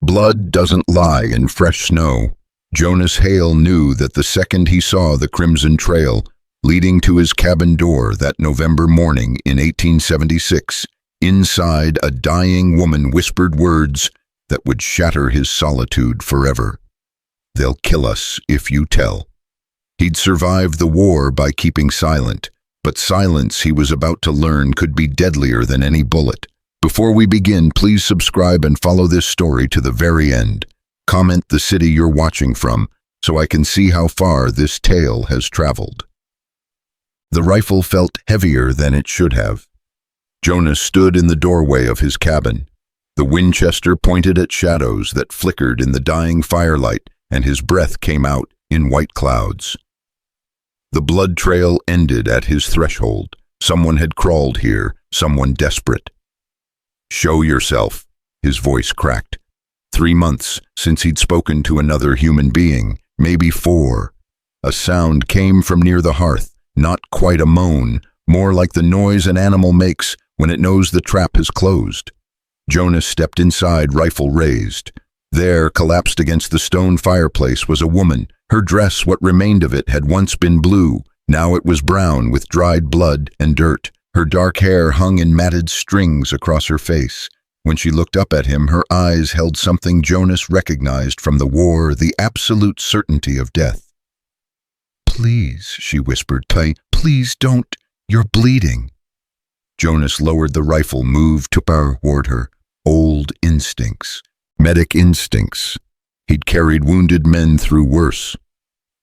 Blood doesn't lie in fresh snow. Jonas Hale knew that the second he saw the crimson trail leading to his cabin door that November morning in 1876, inside a dying woman whispered words that would shatter his solitude forever. "They'll kill us if you tell." He'd survived the war by keeping silent, but silence, he was about to learn, could be deadlier than any bullet. Before we begin, please subscribe and follow this story to the very end. Comment the city you're watching from so I can see how far this tale has traveled. The rifle felt heavier than it should have. Jonas stood in the doorway of his cabin. The Winchester pointed at shadows that flickered in the dying firelight, and his breath came out in white clouds. The blood trail ended at his threshold. Someone had crawled here, someone desperate. "Show yourself," his voice cracked. 3 months since he'd spoken to another human being, maybe 4. A sound came from near the hearth, not quite a moan, more like the noise an animal makes when it knows the trap has closed. Jonas stepped inside, rifle raised. There, collapsed against the stone fireplace, was a woman. Her dress, what remained of it, had once been blue. Now it was brown with dried blood and dirt. Her dark hair hung in matted strings across her face. When she looked up at him, her eyes held something Jonas recognized from the war, the absolute certainty of death. "Please," she whispered, "please don't. You're bleeding." Jonas lowered the rifle, moved toward her. Old instincts. Medic instincts. He'd carried wounded men through worse.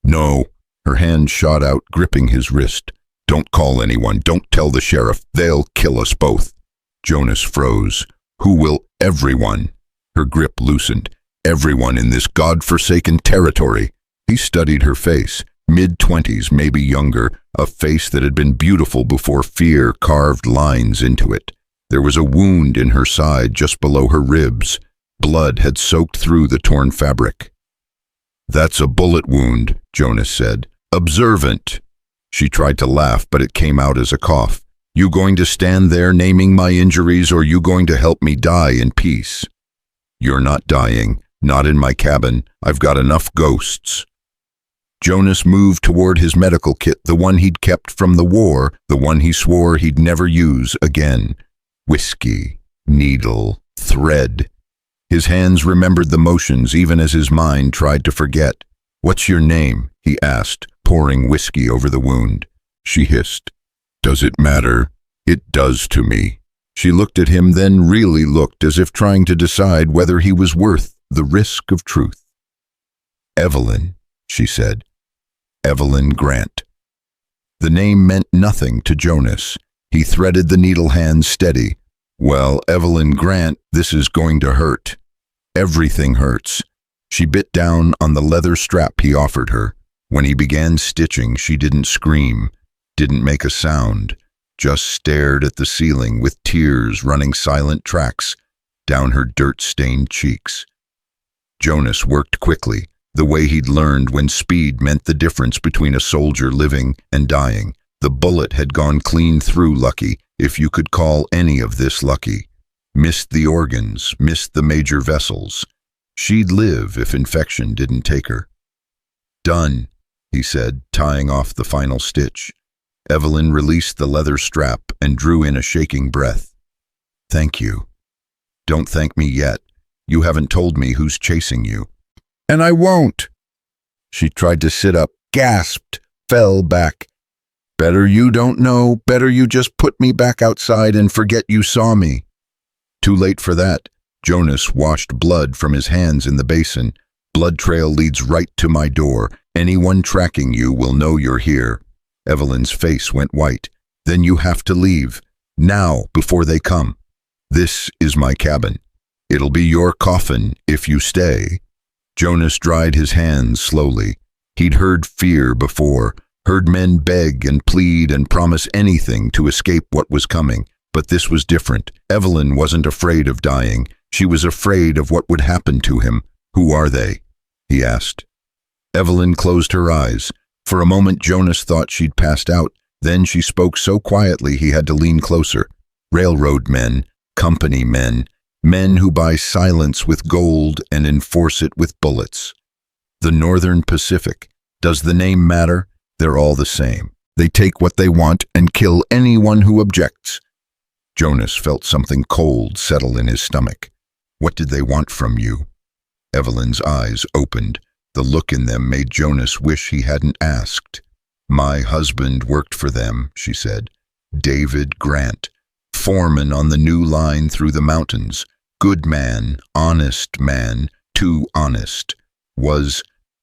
"No." Her hand shot out, gripping his wrist. "Don't call anyone. Don't tell the sheriff. They'll kill us both." Jonas froze. "Who will everyone?" Her grip loosened. "Everyone in this God-forsaken territory." He studied her face. Mid-20s, maybe younger, a face that had been beautiful before fear carved lines into it. There was a wound in her side just below her ribs. Blood had soaked through the torn fabric. "That's a bullet wound," Jonas said. "Observant." She tried to laugh, but it came out as a cough. "You going to stand there naming my injuries, or you going to help me die in peace?" "You're not dying. Not in my cabin. I've got enough ghosts." Jonas moved toward his medical kit, the one he'd kept from the war, the one he swore he'd never use again. Whiskey, needle, thread. His hands remembered the motions even as his mind tried to forget. "What's your name?" he asked, pouring whiskey over the wound. She hissed. "Does it matter?" "It does to me." She looked at him, then really looked, as if trying to decide whether he was worth the risk of truth. "Evelyn," she said. "Evelyn Grant." The name meant nothing to Jonas. He threaded the needle hand steady. "Well, Evelyn Grant, this is going to hurt. Everything hurts." She bit down on the leather strap he offered her. When he began stitching, she didn't scream, didn't make a sound, just stared at the ceiling with tears running silent tracks down her dirt-stained cheeks. Jonas worked quickly, the way he'd learned when speed meant the difference between a soldier living and dying. The bullet had gone clean through Lucky, if you could call any of this lucky. Missed the organs, missed the major vessels. She'd live if infection didn't take her. "Done," he said, tying off the final stitch. Evelyn released the leather strap and drew in a shaking breath. "Thank you." "Don't thank me yet. You haven't told me who's chasing you." "And I won't." She tried to sit up, gasped, fell back. "Better you don't know. Better you just put me back outside and forget you saw me." Too late for that. Jonas washed blood from his hands in the basin. "Blood trail leads right to my door. Anyone tracking you will know you're here." Evelyn's face went white. "Then you have to leave. Now, before they come. This is my cabin. It'll be your coffin if you stay." Jonas dried his hands slowly. He'd heard fear before, heard men beg and plead and promise anything to escape what was coming. But this was different. Evelyn wasn't afraid of dying. She was afraid of what would happen to him. "Who are they?" he asked. Evelyn closed her eyes. For a moment Jonas thought she'd passed out. Then she spoke so quietly he had to lean closer. "Railroad men, company men, Men who buy silence with gold and enforce it with bullets. The Northern Pacific. Does the name matter? They're all the same. They take what they want and kill anyone who objects. Jonas felt something cold settle in his stomach. What did they want from you? Evelyn's eyes opened. The look in them made Jonas wish he hadn't asked. My husband worked for them, she said. David Grant, foreman on the new line through the mountains. Good man, honest man, too honest.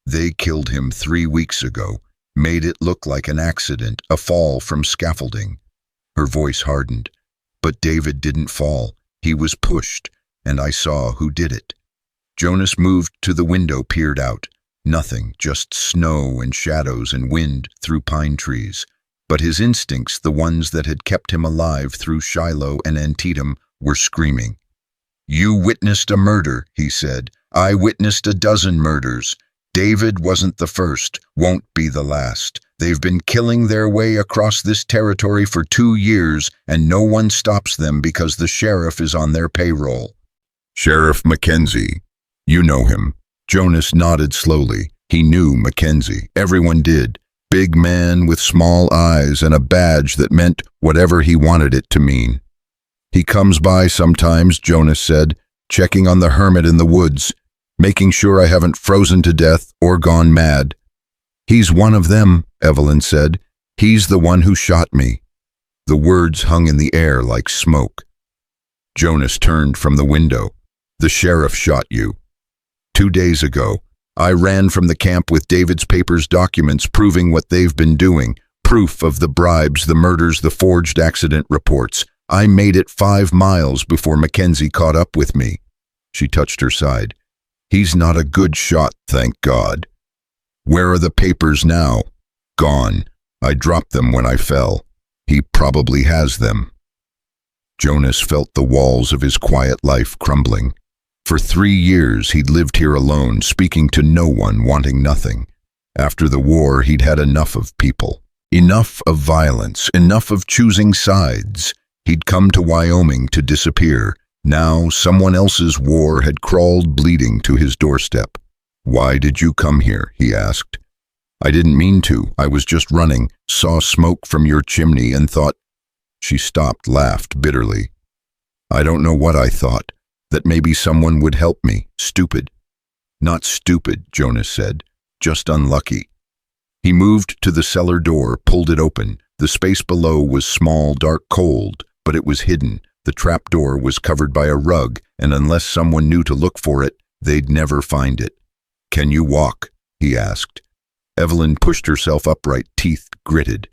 They killed him 3 weeks ago, made it look like an accident, a fall from scaffolding. Her voice hardened. But David didn't fall. He was pushed, and I saw who did it. Jonas moved to the window, peered out. Nothing, just snow and shadows and wind through pine trees. But his instincts, the ones that had kept him alive through Shiloh and Antietam, were screaming. You witnessed a murder, he said. I witnessed a dozen murders. David wasn't the first, won't be the last. They've been killing their way across this territory for 2 years, and no one stops them because the sheriff is on their payroll. Sheriff Mackenzie. You know him. Jonas nodded slowly. He knew Mackenzie. Everyone did. Big man with small eyes and a badge that meant whatever he wanted it to mean. He comes by sometimes, Jonas said, checking on the hermit in the woods, making sure I haven't frozen to death or gone mad. He's one of them, Evelyn said. He's the one who shot me. The words hung in the air like smoke. Jonas turned from the window. The sheriff shot you. 2 days ago, I ran from the camp with David's papers, documents proving what they've been doing, proof of the bribes, the murders, the forged accident reports. I made it 5 miles before Mackenzie caught up with me. She touched her side. He's not a good shot, thank God. Where are the papers now? Gone. I dropped them when I fell. He probably has them. Jonas felt the walls of his quiet life crumbling. For 3 years he'd lived here alone, speaking to no one, wanting nothing. After the war he'd had enough of people, enough of violence, enough of choosing sides. He'd come to Wyoming to disappear. Now someone else's war had crawled bleeding to his doorstep. Why did you come here? He asked. I didn't mean to. I was just running, saw smoke from your chimney and thought. She stopped, laughed bitterly. I don't know what I thought. That maybe someone would help me. Stupid. Not stupid, Jonas said. Just unlucky. He moved to the cellar door, pulled it open. The space below was small, dark, cold, but it was hidden. The trap door was covered by a rug, and unless someone knew to look for it, they'd never find it. Can you walk? He asked. Evelyn pushed herself upright, teeth gritted.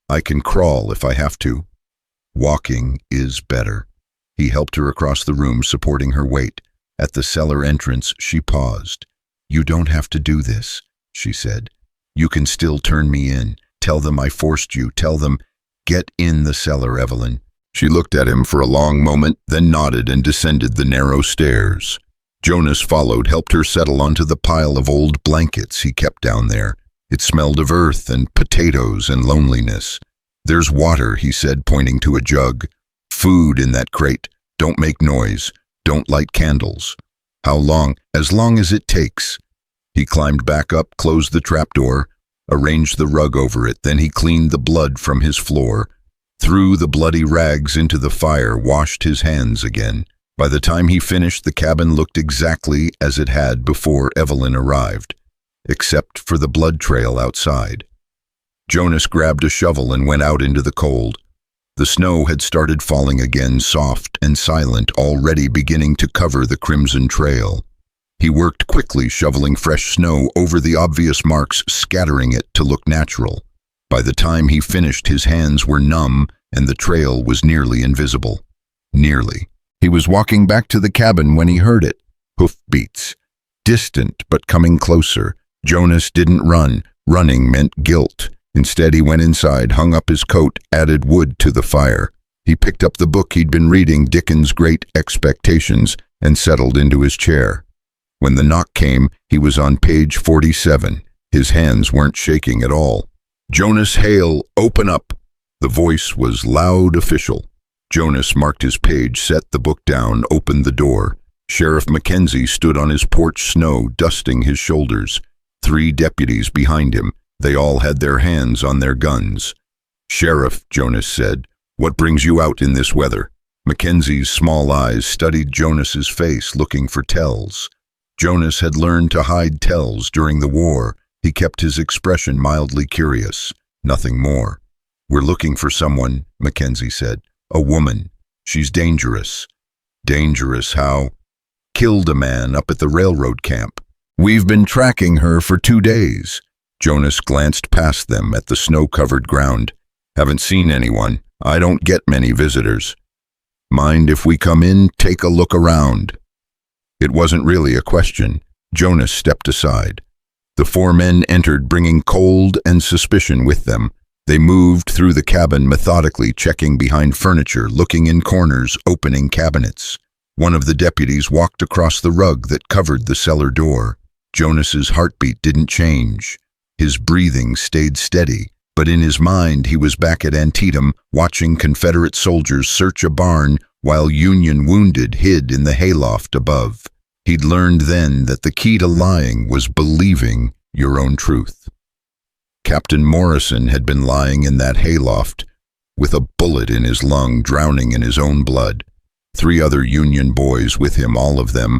I can crawl if I have to. Walking is better. He helped her across the room, supporting her weight. At the cellar entrance, she paused. You don't have to do this, she said. You can still turn me in. Tell them I forced you. Tell them, get in the cellar, Evelyn. She looked at him for a long moment, then nodded and descended the narrow stairs. Jonas followed, helped her settle onto the pile of old blankets he kept down there. It smelled of earth and potatoes and loneliness. There's water, he said, pointing to a jug. Food in that crate. Don't make noise. Don't light candles. How long? As long as it takes. He climbed back up, closed the trapdoor, arranged the rug over it. Then he cleaned the blood from his floor, threw the bloody rags into the fire, washed his hands again. By the time he finished, the cabin looked exactly as it had before Evelyn arrived, except for the blood trail outside. Jonas grabbed a shovel and went out into the cold. The snow had started falling again, soft and silent, already beginning to cover the crimson trail. He worked quickly, shoveling fresh snow over the obvious marks, scattering it to look natural. By the time he finished, his hands were numb and the trail was nearly invisible. Nearly. He was walking back to the cabin when he heard it. Hoofbeats. Distant, but coming closer. Jonas didn't run. Running meant guilt. Instead, he went inside, hung up his coat, added wood to the fire. He picked up the book he'd been reading, Dickens' Great Expectations, and settled into his chair. When the knock came, he was on page 47. His hands weren't shaking at all. Jonas Hale, open up. The voice was loud, official. Jonas marked his page, set the book down, opened the door. Sheriff Mackenzie stood on his porch snow, dusting his shoulders. 3 deputies behind him. They all had their hands on their guns. "Sheriff," Jonas said, "what brings you out in this weather?" Mackenzie's small eyes studied Jonas's face, looking for tells. Jonas had learned to hide tells during the war. He kept his expression mildly curious. Nothing more. "We're looking for someone," Mackenzie said. "A woman. She's dangerous." "Dangerous how?" "Killed a man up at the railroad camp. We've been tracking her for 2 days." Jonas glanced past them at the snow-covered ground. "Haven't seen anyone. I don't get many visitors." "Mind if we come in, take a look around?" It wasn't really a question. Jonas stepped aside. The 4 men entered, bringing cold and suspicion with them. They moved through the cabin methodically, checking behind furniture, looking in corners, opening cabinets. One of the deputies walked across the rug that covered the cellar door. Jonas's heartbeat didn't change. His breathing stayed steady, but in his mind he was back at Antietam, watching Confederate soldiers search a barn while Union wounded hid in the hayloft above. He'd learned then that the key to lying was believing your own truth. Captain Morrison had been lying in that hayloft, with a bullet in his lung, drowning in his own blood. 3 other Union boys with him, all of them,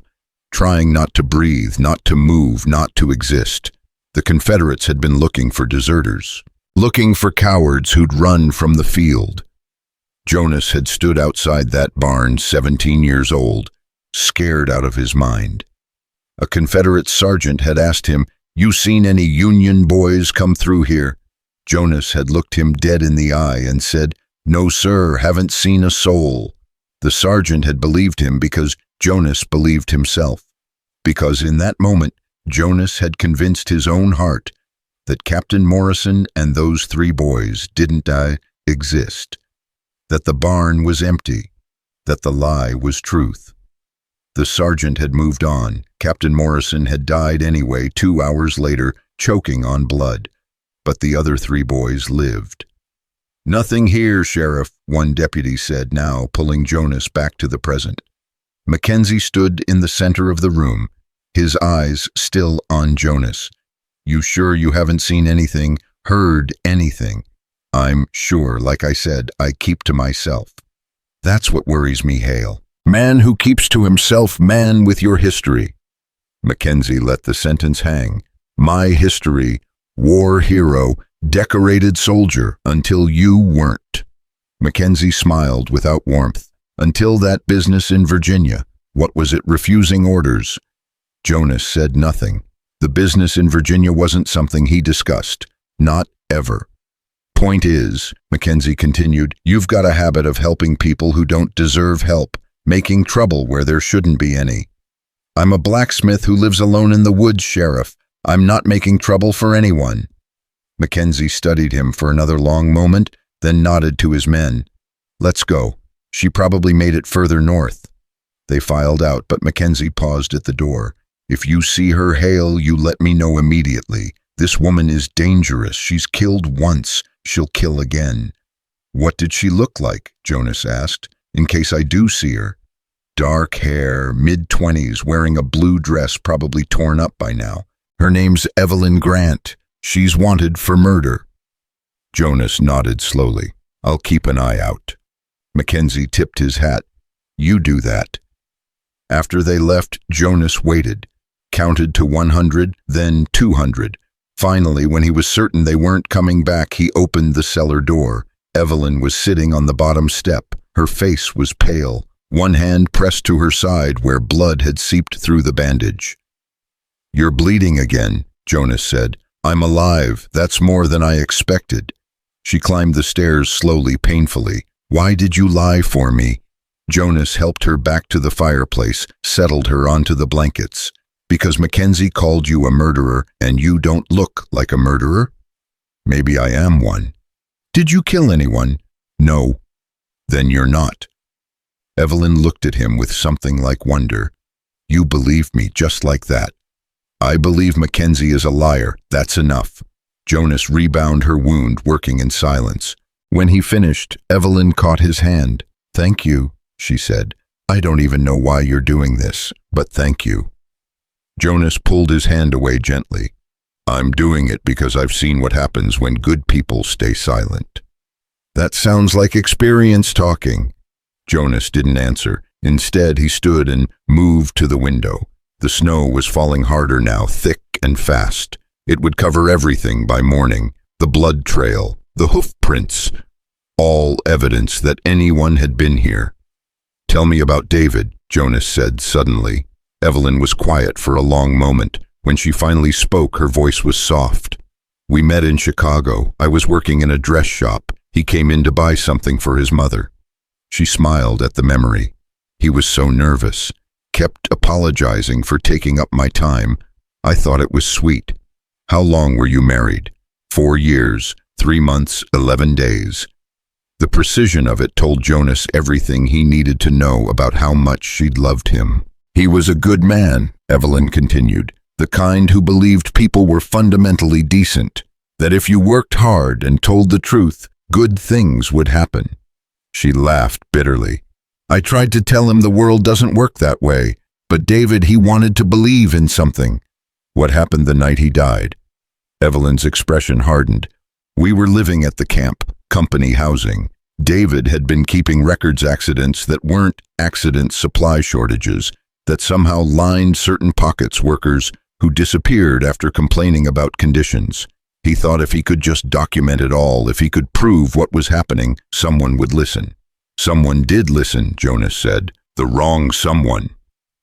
trying not to breathe, not to move, not to exist. The Confederates had been looking for deserters, looking for cowards who'd run from the field. Jonas had stood outside that barn, 17 years old, scared out of his mind. A Confederate sergeant had asked him, "You seen any Union boys come through here?" Jonas had looked him dead in the eye and said, "No, sir, haven't seen a soul." The sergeant had believed him because Jonas believed himself. Because in that moment, Jonas had convinced his own heart that Captain Morrison and those 3 boys didn't exist, that the barn was empty, that the lie was truth. The sergeant had moved on. Captain Morrison had died anyway 2 hours later, choking on blood. But the other 3 boys lived. "Nothing here, Sheriff," one deputy said, now pulling Jonas back to the present. Mackenzie stood in the center of the room, his eyes still on Jonas. "You sure you haven't seen anything, heard anything?" "I'm sure, like I said, I keep to myself." "That's what worries me, Hale. Man who keeps to himself, man with your history." Mackenzie let the sentence hang. "My history, war hero, decorated soldier, until you weren't." Mackenzie smiled without warmth. "Until that business in Virginia. What was it, refusing orders?" Jonas said nothing. The business in Virginia wasn't something he discussed. Not ever. "Point is," Mackenzie continued, "you've got a habit of helping people who don't deserve help, making trouble where there shouldn't be any." "I'm a blacksmith who lives alone in the woods, Sheriff. I'm not making trouble for anyone." Mackenzie studied him for another long moment, then nodded to his men. "Let's go. She probably made it further north." They filed out, but Mackenzie paused at the door. "If you see her, Hale, you let me know immediately. This woman is dangerous. She's killed once. She'll kill again." "What did she look like?" Jonas asked, "in case I do see her." "Dark hair, mid-20s, wearing a blue dress, probably torn up by now. Her name's Evelyn Grant. She's wanted for murder." Jonas nodded slowly. "I'll keep an eye out." Mackenzie tipped his hat. "You do that." After they left, Jonas waited, counted to 100, then 200. Finally, when he was certain they weren't coming back, he opened the cellar door. Evelyn was sitting on the bottom step. Her face was pale, one hand pressed to her side where blood had seeped through the bandage. "You're bleeding again," Jonas said. "I'm alive. That's more than I expected." She climbed the stairs slowly, painfully. "Why did you lie for me?" Jonas helped her back to the fireplace, settled her onto the blankets. "Because Mackenzie called you a murderer, and you don't look like a murderer?" "Maybe I am one." "Did you kill anyone?" "No." "Then you're not." Evelyn looked at him with something like wonder. "You believe me just like that?" "I believe Mackenzie is a liar. That's enough." Jonas rebound her wound, working in silence. When he finished, Evelyn caught his hand. "Thank you," she said. "I don't even know why you're doing this, but thank you." Jonas pulled his hand away gently. "I'm doing it because I've seen what happens when good people stay silent." "That sounds like experience talking." Jonas didn't answer. Instead, he stood and moved to the window. The snow was falling harder now, thick and fast. It would cover everything by morning. The blood trail, the hoof prints, all evidence that anyone had been here. "Tell me about David," Jonas said suddenly. Evelyn was quiet for a long moment. When she finally spoke, her voice was soft. "We met in Chicago. I was working in a dress shop. He came in to buy something for his mother." She smiled at the memory. "He was so nervous, kept apologizing for taking up my time. I thought it was sweet." "How long were you married?" 4 years, 3 months, 11 days. The precision of it told Jonas everything he needed to know about how much she'd loved him. "He was a good man," Evelyn continued, "the kind who believed people were fundamentally decent, that if you worked hard and told the truth, good things would happen." She laughed bitterly. "I tried to tell him the world doesn't work that way, but David, he wanted to believe in something." "What happened the night he died?" Evelyn's expression hardened. "We were living at the camp, company housing. David had been keeping records accidents that weren't accident supply shortages, that somehow lined certain pockets workers who disappeared after complaining about conditions. He thought if he could just document it all, if he could prove what was happening, someone would listen." "Someone did listen," Jonas said. "The wrong someone."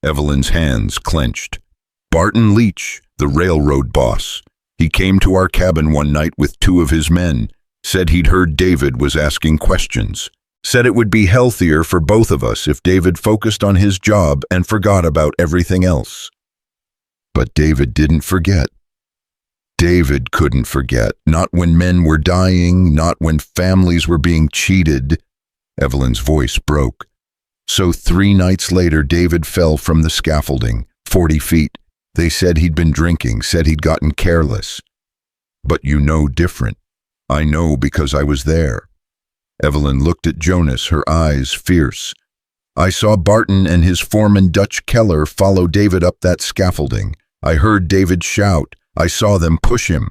Evelyn's hands clenched. "Barton Leach, the railroad boss. He came to our cabin one night with 2 of his men, said he'd heard David was asking questions, said it would be healthier for both of us if David focused on his job and forgot about everything else." But David didn't forget. David couldn't forget, not when men were dying, not when families were being cheated. Evelyn's voice broke. "So 3 nights later, David fell from the scaffolding, 40 feet. They said he'd been drinking, said he'd gotten careless." "But you know different." "I know because I was there." Evelyn looked at Jonas, her eyes fierce. "I saw Barton and his foreman Dutch Keller follow David up that scaffolding. I heard David shout. I saw them push him."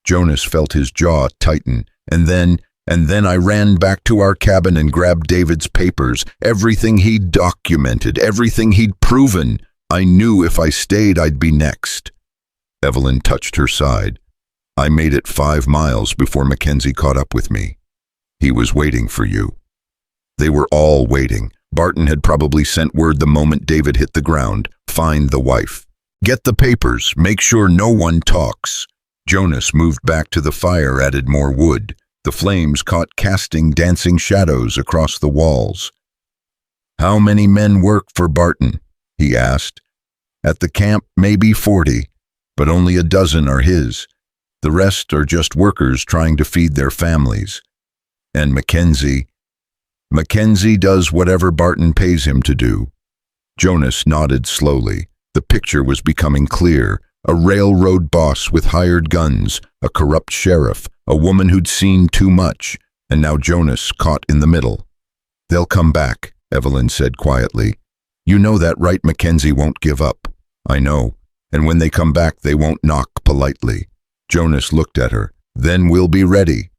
Jonas felt his jaw tighten. And then I ran back to our cabin and grabbed David's papers, everything he'd documented, everything he'd proven. I knew if I stayed, I'd be next." Evelyn touched her side. "I made it 5 miles before Mackenzie caught up with me. He was waiting for you." They were all waiting. Barton had probably sent word the moment David hit the ground. "Find the wife. Get the papers. Make sure no one talks." Jonas moved back to the fire, added more wood. The flames caught casting, dancing shadows across the walls. "How many men work for Barton?" he asked. "At the camp, maybe 40, but only a dozen are his. The rest are just workers trying to feed their families." "And Mackenzie?" "Mackenzie does whatever Barton pays him to do." Jonas nodded slowly. The picture was becoming clear. A railroad boss with hired guns, a corrupt sheriff, a woman who'd seen too much, and now Jonas caught in the middle. "They'll come back," Evelyn said quietly. "You know that, right? Mackenzie won't give up." "I know. And when they come back, they won't knock politely." Jonas looked at her. "Then we'll be ready."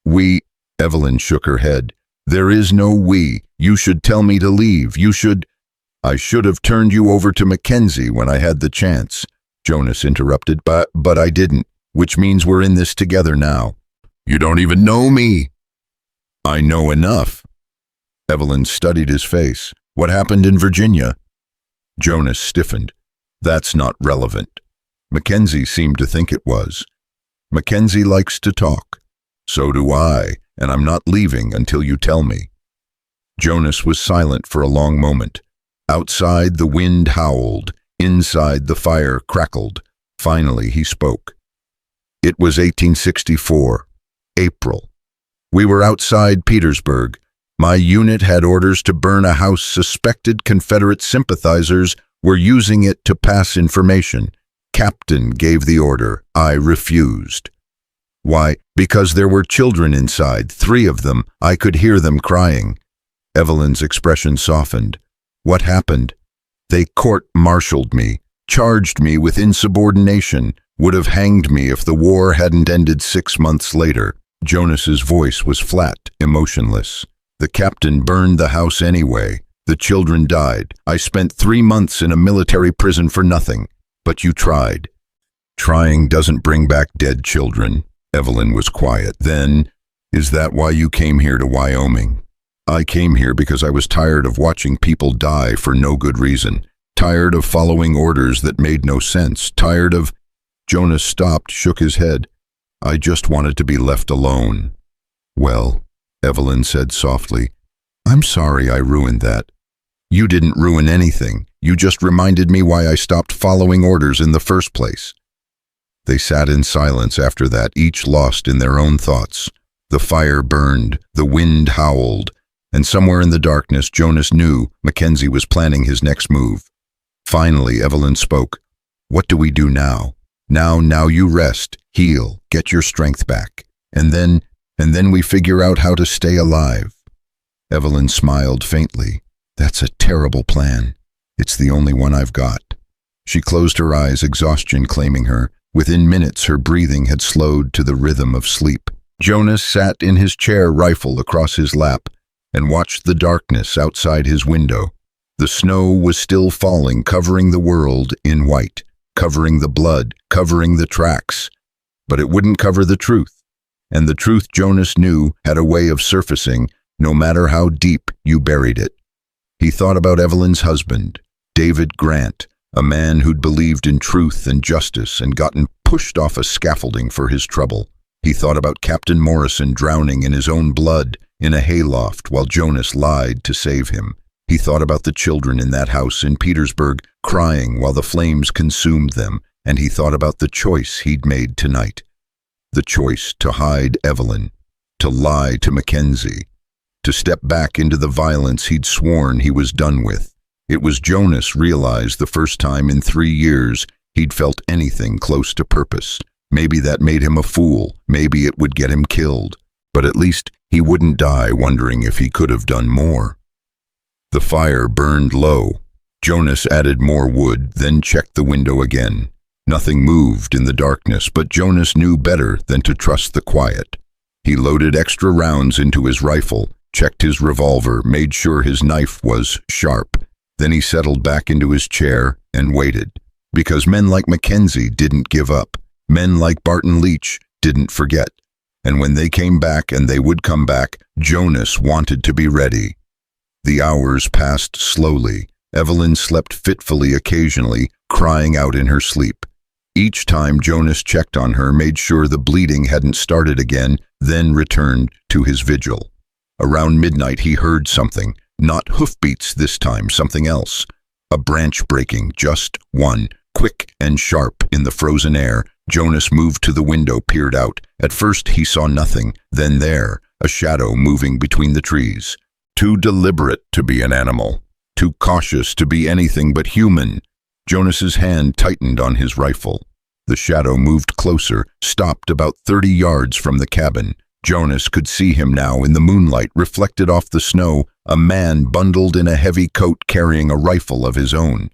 "We," Evelyn shook her head. "There is no we. You should tell me to leave. You should—" "I should have turned you over to Mackenzie when I had the chance," Jonas interrupted, but I didn't, which means we're in this together now." "You don't even know me." "I know enough." Evelyn studied his face. "What happened in Virginia?" Jonas stiffened. "That's not relevant." Mackenzie seemed to think it was. "Mackenzie likes to talk." "So do I, and I'm not leaving until you tell me." Jonas was silent for a long moment. Outside, the wind howled. Inside, the fire crackled. Finally, he spoke. "It was 1864, April. We were outside Petersburg. My unit had orders to burn a house suspected Confederate sympathizers were using it to pass information. Captain gave the order. I refused." "Why?" "Because there were children inside, 3 of them. I could hear them crying." Evelyn's expression softened. What happened? They court-martialed me, charged me with insubordination, would have hanged me if the war hadn't ended 6 months later. Jonas's voice was flat, emotionless. The captain burned the house anyway. The children died. I spent 3 months in a military prison for nothing. But you tried. Trying doesn't bring back dead children. Evelyn was quiet. Then, is that why you came here to Wyoming? I came here because I was tired of watching people die for no good reason. Tired of following orders that made no sense. Tired of... Jonas stopped, shook his head. I just wanted to be left alone. Well, Evelyn said softly, I'm sorry I ruined that. You didn't ruin anything. You just reminded me why I stopped following orders in the first place. They sat in silence after that, each lost in their own thoughts. The fire burned, the wind howled, and somewhere in the darkness Jonas knew Mackenzie was planning his next move. Finally, Evelyn spoke. What do we do now? Now you rest, heal, get your strength back. And then we figure out how to stay alive. Evelyn smiled faintly. That's a terrible plan. It's the only one I've got. She closed her eyes, exhaustion claiming her. Within minutes, her breathing had slowed to the rhythm of sleep. Jonas sat in his chair, rifle across his lap, and watched the darkness outside his window. The snow was still falling, covering the world in white, covering the blood, covering the tracks. But it wouldn't cover the truth. And the truth, Jonas knew, had a way of surfacing, no matter how deep you buried it. He thought about Evelyn's husband, David Grant, a man who'd believed in truth and justice and gotten pushed off a scaffolding for his trouble. He thought about Captain Morrison drowning in his own blood in a hayloft while Jonas lied to save him. He thought about the children in that house in Petersburg crying while the flames consumed them, and he thought about the choice he'd made tonight. The choice to hide Evelyn, to lie to Mackenzie, to step back into the violence he'd sworn he was done with. It was Jonas realized the first time in 3 years he'd felt anything close to purpose. Maybe that made him a fool, maybe it would get him killed, but at least he wouldn't die wondering if he could have done more. The fire burned low. Jonas added more wood, then checked the window again. Nothing moved in the darkness, but Jonas knew better than to trust the quiet. He loaded extra rounds into his rifle, checked his revolver, made sure his knife was sharp. Then he settled back into his chair and waited. Because men like Mackenzie didn't give up. Men like Barton Leach didn't forget. And when they came back, and they would come back, Jonas wanted to be ready. The hours passed slowly. Evelyn slept fitfully occasionally, crying out in her sleep. Each time Jonas checked on her, made sure the bleeding hadn't started again, then returned to his vigil. Around midnight he heard something, not hoofbeats this time, something else. A branch breaking, just one, quick and sharp in the frozen air. Jonas moved to the window, peered out. At first he saw nothing, then there, a shadow moving between the trees. Too deliberate to be an animal, too cautious to be anything but human. Jonas's hand tightened on his rifle. The shadow moved closer, stopped about 30 yards from the cabin. Jonas could see him now in the moonlight reflected off the snow, a man bundled in a heavy coat carrying a rifle of his own.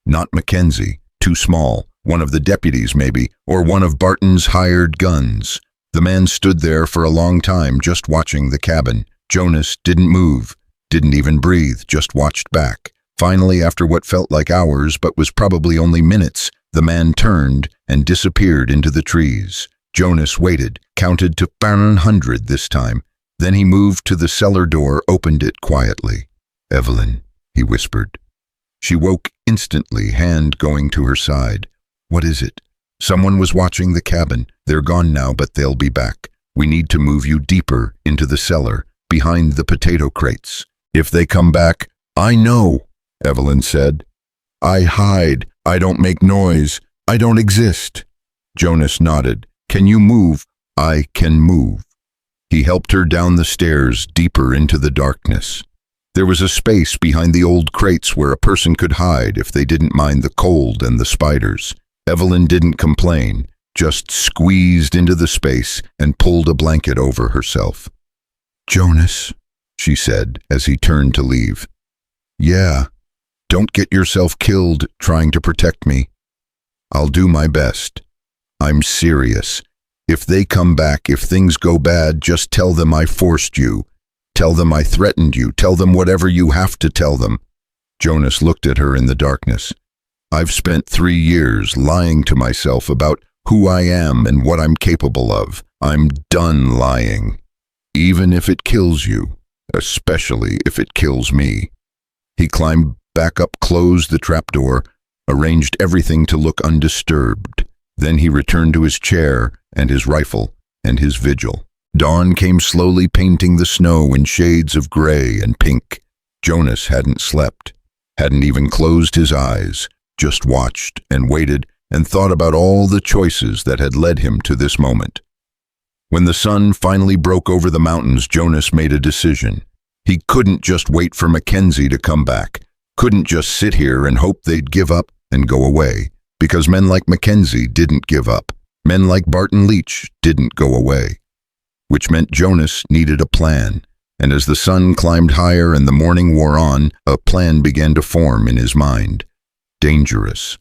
Not Mackenzie, too small, one of the deputies maybe, or one of Barton's hired guns. The man stood there for a long time just watching the cabin. Jonas didn't move, didn't even breathe, just watched back. Finally, after what felt like hours but was probably only minutes, the man turned and disappeared into the trees. Jonas waited, counted to 100 this time. Then he moved to the cellar door, opened it quietly. "Evelyn," he whispered. She woke instantly, hand going to her side. "What is it?" "Someone was watching the cabin. They're gone now, but they'll be back. We need to move you deeper into the cellar, behind the potato crates. If they come back..." "I know," Evelyn said. "I hide. I don't make noise. I don't exist." Jonas nodded. "Can you move?" "I can move." He helped her down the stairs, deeper into the darkness. There was a space behind the old crates where a person could hide if they didn't mind the cold and the spiders. Evelyn didn't complain, just squeezed into the space and pulled a blanket over herself. "Jonas," she said as he turned to leave. Yeah, don't get yourself killed trying to protect me. I'll do my best. I'm serious. If they come back, if things go bad, just tell them I forced you. Tell them I threatened you. Tell them whatever you have to tell them. Jonas looked at her in the darkness. I've spent 3 years lying to myself about who I am and what I'm capable of. I'm done lying. Even if it kills you, especially if it kills me. He climbed back up, closed the trapdoor, arranged everything to look undisturbed. Then he returned to his chair and his rifle and his vigil. Dawn came slowly, painting the snow in shades of gray and pink. Jonas hadn't slept, hadn't even closed his eyes, just watched and waited and thought about all the choices that had led him to this moment. When the sun finally broke over the mountains, Jonas made a decision. He couldn't just wait for Mackenzie to come back, couldn't just sit here and hope they'd give up and go away, because men like Mackenzie didn't give up. Men like Barton Leach didn't go away. Which meant Jonas needed a plan, and as the sun climbed higher and the morning wore on, a plan began to form in his mind. Dangerous,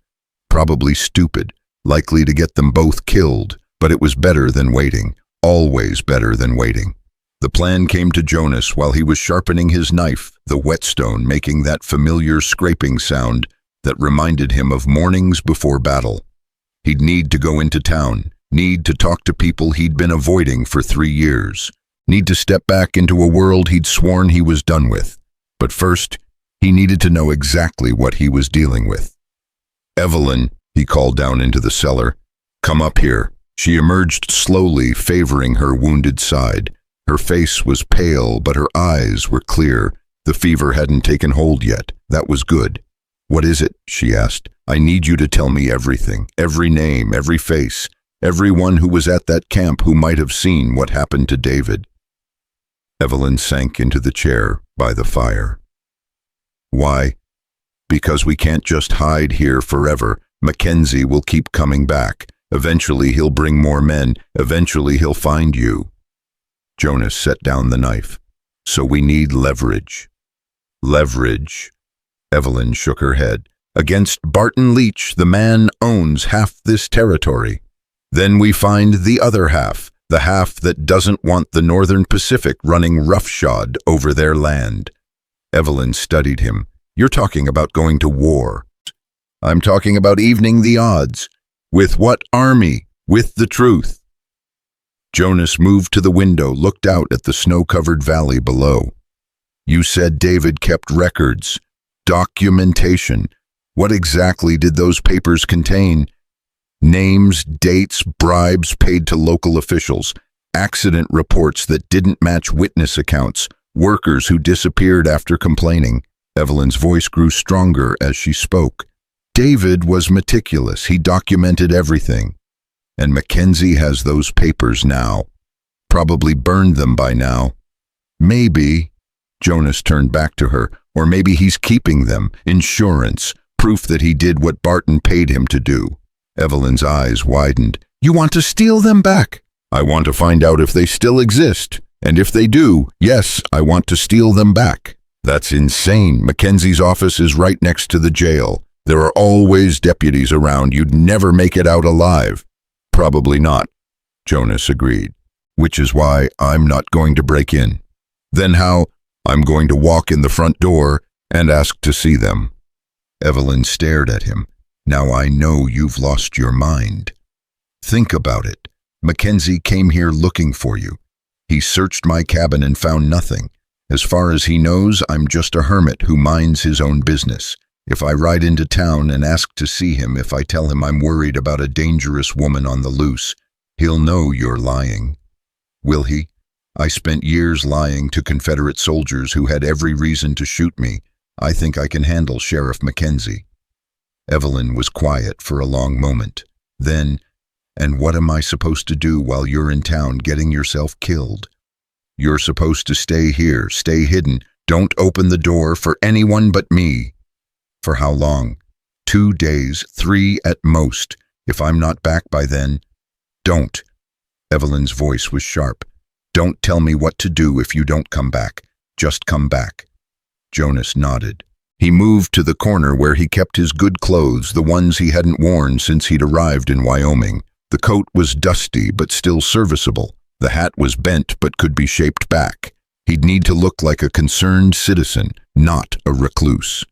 probably stupid, likely to get them both killed, but it was better than waiting, always better than waiting. The plan came to Jonas while he was sharpening his knife, the whetstone making that familiar scraping sound that reminded him of mornings before battle. He'd need to go into town, need to talk to people he'd been avoiding for 3 years, need to step back into a world he'd sworn he was done with. But first, he needed to know exactly what he was dealing with. Evelyn, he called down into the cellar. Come up here. She emerged slowly, favoring her wounded side. Her face was pale, but her eyes were clear. The fever hadn't taken hold yet. That was good. What is it? She asked. I need you to tell me everything, every name, every face, everyone who was at that camp who might have seen what happened to David. Evelyn sank into the chair by the fire. Why? Because we can't just hide here forever. Mackenzie will keep coming back. Eventually he'll bring more men. Eventually he'll find you. Jonas set down the knife. So we need leverage. Leverage. Evelyn shook her head. Against Barton Leach, the man owns half this territory. Then we find the other half, the half that doesn't want the Northern Pacific running roughshod over their land. Evelyn studied him. You're talking about going to war. I'm talking about evening the odds. With what army? With the truth. Jonas moved to the window, looked out at the snow-covered valley below. You said David kept records. Documentation. What exactly did those papers contain? Names, dates, bribes paid to local officials, accident reports that didn't match witness accounts, workers who disappeared after complaining. Evelyn's voice grew stronger as she spoke. David was meticulous. He documented everything. And Mackenzie has those papers now. Probably burned them by now. Maybe, Jonas turned back to her, or maybe he's keeping them. Insurance. Proof that he did what Barton paid him to do. Evelyn's eyes widened. You want to steal them back? I want to find out if they still exist. And if they do, yes, I want to steal them back. That's insane. Mackenzie's office is right next to the jail. There are always deputies around. You'd never make it out alive. Probably not, Jonas agreed. Which is why I'm not going to break in. Then how? I'm going to walk in the front door and ask to see them. Evelyn stared at him. Now I know you've lost your mind. Think about it. Mackenzie came here looking for you. He searched my cabin and found nothing. As far as he knows, I'm just a hermit who minds his own business. If I ride into town and ask to see him, if I tell him I'm worried about a dangerous woman on the loose, he'll know you're lying. Will he? I spent years lying to Confederate soldiers who had every reason to shoot me. I think I can handle Sheriff Mackenzie. Evelyn was quiet for a long moment. Then, and what am I supposed to do while you're in town getting yourself killed? You're supposed to stay here, stay hidden. Don't open the door for anyone but me. For how long? 2 days, 3 at most. If I'm not back by then, don't. Evelyn's voice was sharp. Don't tell me what to do if you don't come back. Just come back." Jonas nodded. He moved to the corner where he kept his good clothes, the ones he hadn't worn since he'd arrived in Wyoming. The coat was dusty but still serviceable. The hat was bent but could be shaped back. He'd need to look like a concerned citizen, not a recluse.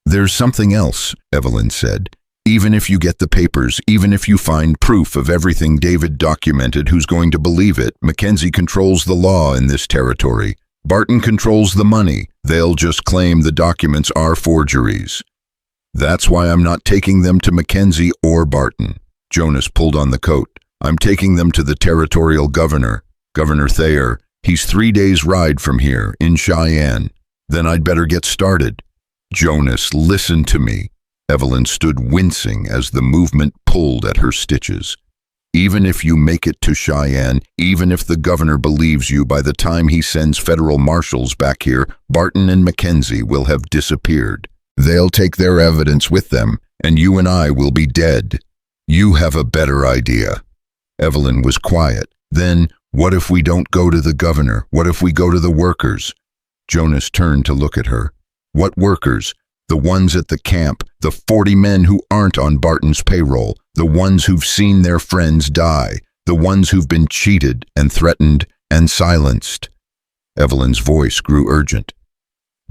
"There's something else," Evelyn said. "Even if you get the papers, even if you find proof of everything David documented, who's going to believe it? Mackenzie controls the law in this territory. Barton controls the money. They'll just claim the documents are forgeries. That's why I'm not taking them to Mackenzie or Barton." Jonas pulled on the coat. "I'm taking them to the territorial governor, Governor Thayer. He's 3 days' ride from here, in Cheyenne. Then I'd better get started." "Jonas, listen to me." Evelyn stood wincing as the movement pulled at her stitches. "Even if you make it to Cheyenne, even if the governor believes you, by the time he sends federal marshals back here, Barton and Mackenzie will have disappeared. They'll take their evidence with them, and you and I will be dead. You have a better idea." Evelyn was quiet. "Then, what if we don't go to the governor? What if we go to the workers?" Jonas turned to look at her. "What workers? The ones at the camp, the 40 men who aren't on Barton's payroll, the ones who've seen their friends die, the ones who've been cheated and threatened and silenced." Evelyn's voice grew urgent.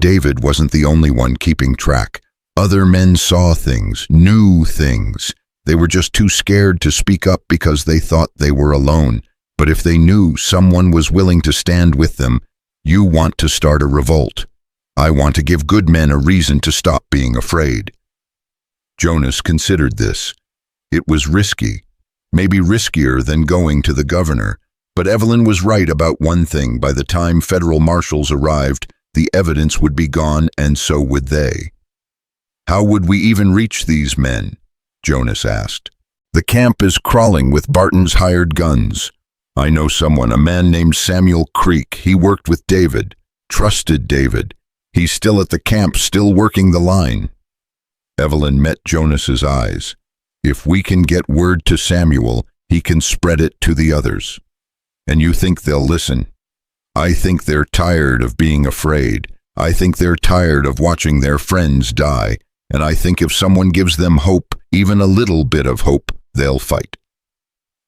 David wasn't the only one keeping track. Other men saw things, knew things. They were just too scared to speak up because they thought they were alone. But if they knew someone was willing to stand with them, you want to start a revolt. I want to give good men a reason to stop being afraid. Jonas considered this. It was risky, maybe riskier than going to the governor. But Evelyn was right about one thing. By the time federal marshals arrived, the evidence would be gone, and so would they. "How would we even reach these men?" Jonas asked. "The camp is crawling with Barton's hired guns. I know someone, a man named Samuel Creek. He worked with David, trusted David. He's still at the camp, still working the line." Evelyn met Jonas's eyes. "If we can get word to Samuel, he can spread it to the others. And you think they'll listen?" "I think they're tired of being afraid. I think they're tired of watching their friends die. And I think if someone gives them hope, even a little bit of hope, they'll fight."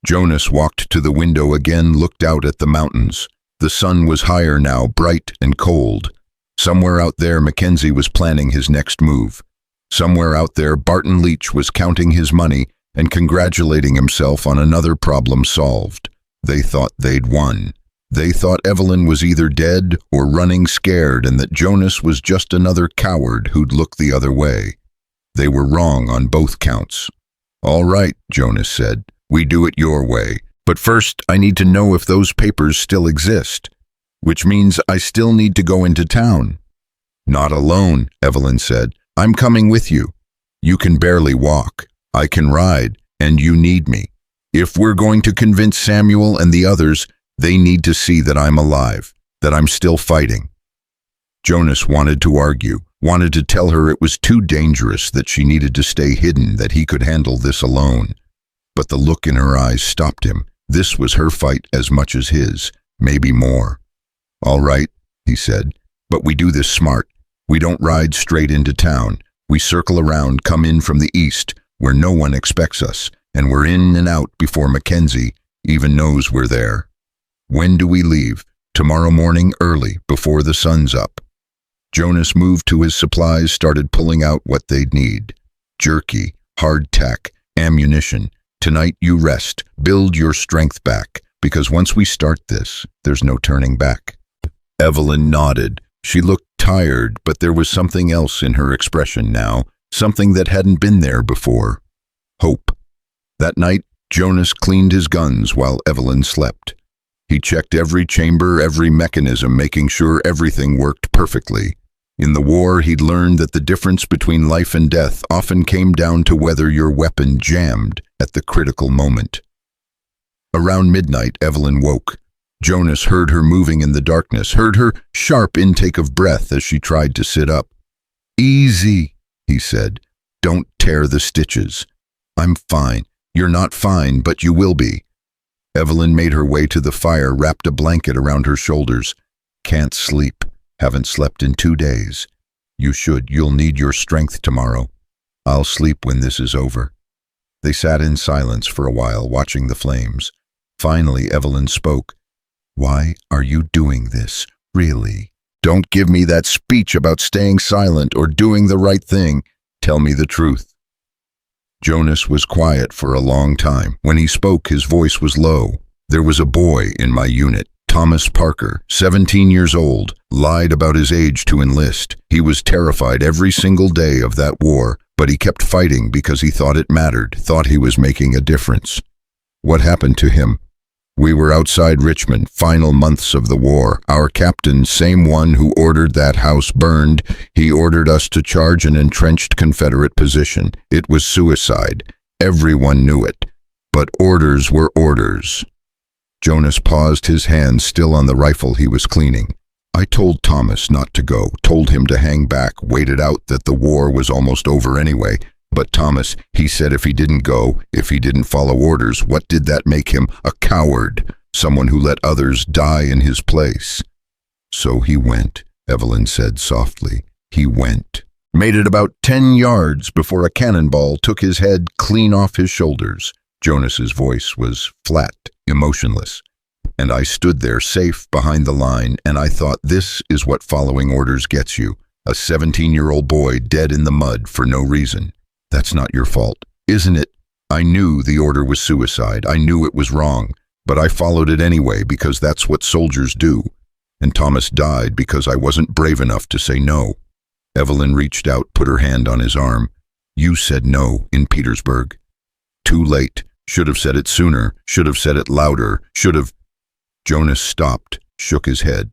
Jonas walked to the window again, looked out at the mountains. The sun was higher now, bright and cold. Somewhere out there, Mackenzie was planning his next move. Somewhere out there, Barton Leach was counting his money and congratulating himself on another problem solved. They thought they'd won. They thought Evelyn was either dead or running scared, and that Jonas was just another coward who'd look the other way. They were wrong on both counts. "All right," Jonas said, "we do it your way. But first, I need to know if those papers still exist. Which means I still need to go into town." "Not alone," Evelyn said. "I'm coming with you. You can barely walk. I can ride, and you need me. If we're going to convince Samuel and the others, they need to see that I'm alive, that I'm still fighting." Jonas wanted to argue, wanted to tell her it was too dangerous, that she needed to stay hidden, that he could handle this alone. But the look in her eyes stopped him. This was her fight as much as his, maybe more. "All right," he said, "but we do this smart. We don't ride straight into town. We circle around, come in from the east, where no one expects us, and we're in and out before Mackenzie even knows we're there." "When do we leave?" "Tomorrow morning early, before the sun's up." Jonas moved to his supplies, started pulling out what they'd need. Jerky, hardtack, ammunition. "Tonight you rest, build your strength back, because once we start this, there's no turning back." Evelyn nodded. She looked tired, but there was something else in her expression now, something that hadn't been there before. Hope. That night, Jonas cleaned his guns while Evelyn slept. He checked every chamber, every mechanism, making sure everything worked perfectly. In the war, he'd learned that the difference between life and death often came down to whether your weapon jammed at the critical moment. Around midnight, Evelyn woke. Jonas heard her moving in the darkness, heard her sharp intake of breath as she tried to sit up. "Easy," he said. "Don't tear the stitches." "I'm fine." "You're not fine, but you will be." Evelyn made her way to the fire, wrapped a blanket around her shoulders. "Can't sleep." Haven't slept in 2 days. You should. You'll need your strength tomorrow. I'll sleep when this is over." They sat in silence for a while, watching the flames. Finally, Evelyn spoke. "Why are you doing this, really? Don't give me that speech about staying silent or doing the right thing. Tell me the truth." Jonas was quiet for a long time. When he spoke, his voice was low. "There was a boy in my unit, Thomas Parker, 17 years old, lied about his age to enlist. He was terrified every single day of that war, but he kept fighting because he thought it mattered, thought he was making a difference." "What happened to him?" "We were outside Richmond, final months of the war. Our captain, same one who ordered that house burned, he ordered us to charge an entrenched Confederate position. It was suicide. Everyone knew it. But orders were orders." Jonas paused, his hand still on the rifle he was cleaning. "I told Thomas not to go, told him to hang back, waited out that the war was almost over anyway. But Thomas, he said if he didn't go, if he didn't follow orders, what did that make him? A coward, someone who let others die in his place." "So he went," Evelyn said softly. "He went. Made it about 10 yards before a cannonball took his head clean off his shoulders." Jonas's voice was flat, emotionless. "And I stood there safe behind the line, and I thought, this is what following orders gets you. A 17-year-old boy dead in the mud for no reason. That's not your fault, isn't it? I knew the order was suicide. I knew it was wrong, but I followed it anyway because that's what soldiers do. And Thomas died because I wasn't brave enough to say no." Evelyn reached out, put her hand on his arm. "You said no in Petersburg. Too late. Should have said it sooner. Should have said it louder. Should have..." Jonas stopped, shook his head.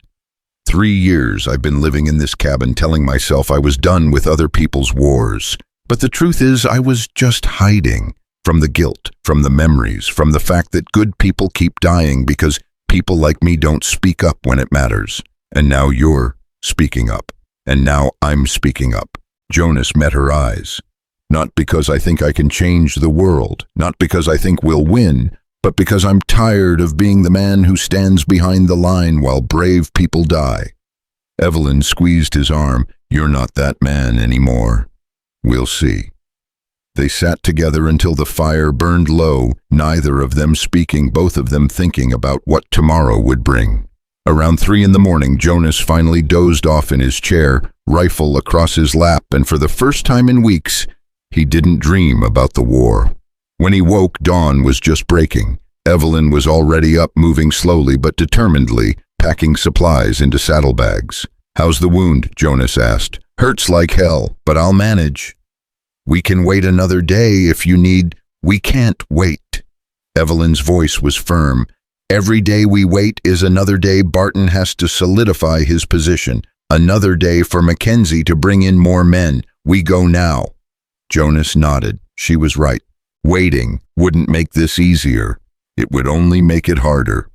3 years I've been living in this cabin telling myself I was done with other people's wars. But the truth is, I was just hiding from the guilt, from the memories, from the fact that good people keep dying because people like me don't speak up when it matters. And now you're speaking up. And now I'm speaking up." Jonas met her eyes. "Not because I think I can change the world, not because I think we'll win, but because I'm tired of being the man who stands behind the line while brave people die." Evelyn squeezed his arm. "You're not that man anymore. We'll see." They sat together until the fire burned low, neither of them speaking, both of them thinking about what tomorrow would bring. Around 3 a.m, Jonas finally dozed off in his chair, rifle across his lap, and for the first time in weeks, he didn't dream about the war. When he woke, dawn was just breaking. Evelyn was already up, moving slowly but determinedly, packing supplies into saddlebags. "How's the wound?" Jonas asked. "Hurts like hell, but I'll manage." "We can wait another day if you need." "We can't wait." Evelyn's voice was firm. "Every day we wait is another day Barton has to solidify his position. Another day for Mackenzie to bring in more men. We go now." Jonas nodded. She was right. Waiting wouldn't make this easier. It would only make it harder.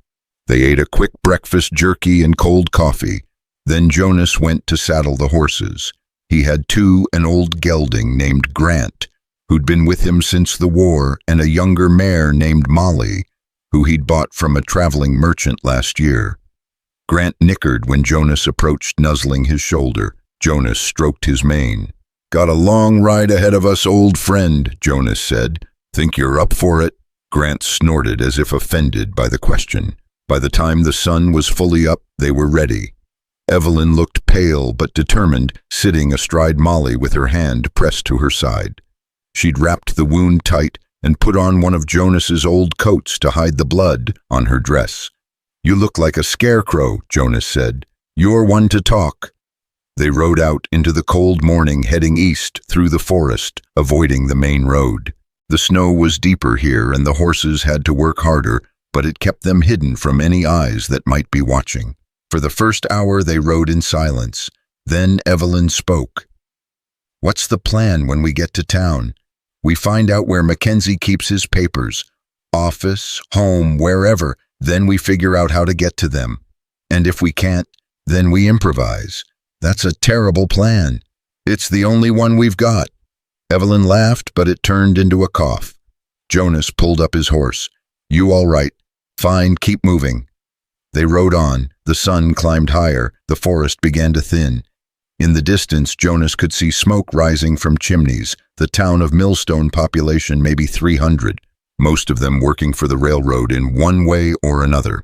They ate a quick breakfast, jerky and cold coffee. Then Jonas went to saddle the horses. He had 2, an old gelding named Grant, who'd been with him since the war, and a younger mare named Molly, who he'd bought from a traveling merchant last year. Grant nickered when Jonas approached, nuzzling his shoulder. Jonas stroked his mane. "Got a long ride ahead of us, old friend," Jonas said. "Think you're up for it?" Grant snorted as if offended by the question. By the time the sun was fully up, they were ready. Evelyn looked pale but determined, sitting astride Molly with her hand pressed to her side. She'd wrapped the wound tight and put on one of Jonas's old coats to hide the blood on her dress. "You look like a scarecrow," Jonas said. "You're one to talk." They rode out into the cold morning, heading east through the forest, avoiding the main road. The snow was deeper here and the horses had to work harder, but it kept them hidden from any eyes that might be watching. For the first hour they rode in silence. Then Evelyn spoke. "What's the plan when we get to town? We find out where Mackenzie keeps his papers. Office, home, wherever. Then we figure out how to get to them. And if we can't, then we improvise. That's a terrible plan. It's the only one we've got." Evelyn laughed, but it turned into a cough. Jonas pulled up his horse. "You all right? Fine, keep moving." They rode on. The sun climbed higher. The forest began to thin. In the distance, Jonas could see smoke rising from chimneys. The town of Millstone population maybe 300, most of them working for the railroad in one way or another.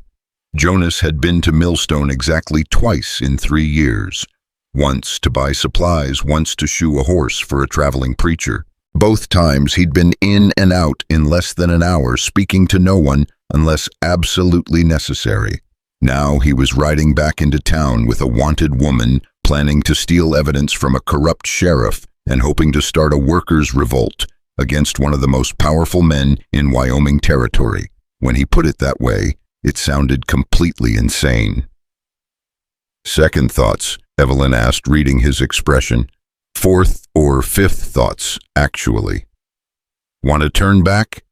Jonas had been to Millstone exactly twice in 3 years. Once to buy supplies, once to shoe a horse for a traveling preacher. Both times he'd been in and out in less than an hour, speaking to no one unless absolutely necessary. Now he was riding back into town with a wanted woman, planning to steal evidence from a corrupt sheriff and hoping to start a workers' revolt against one of the most powerful men in Wyoming territory. When he put it that way, it sounded completely insane. "Second thoughts?" Evelyn asked, reading his expression. "Fourth or fifth thoughts, actually." "Want to turn back?"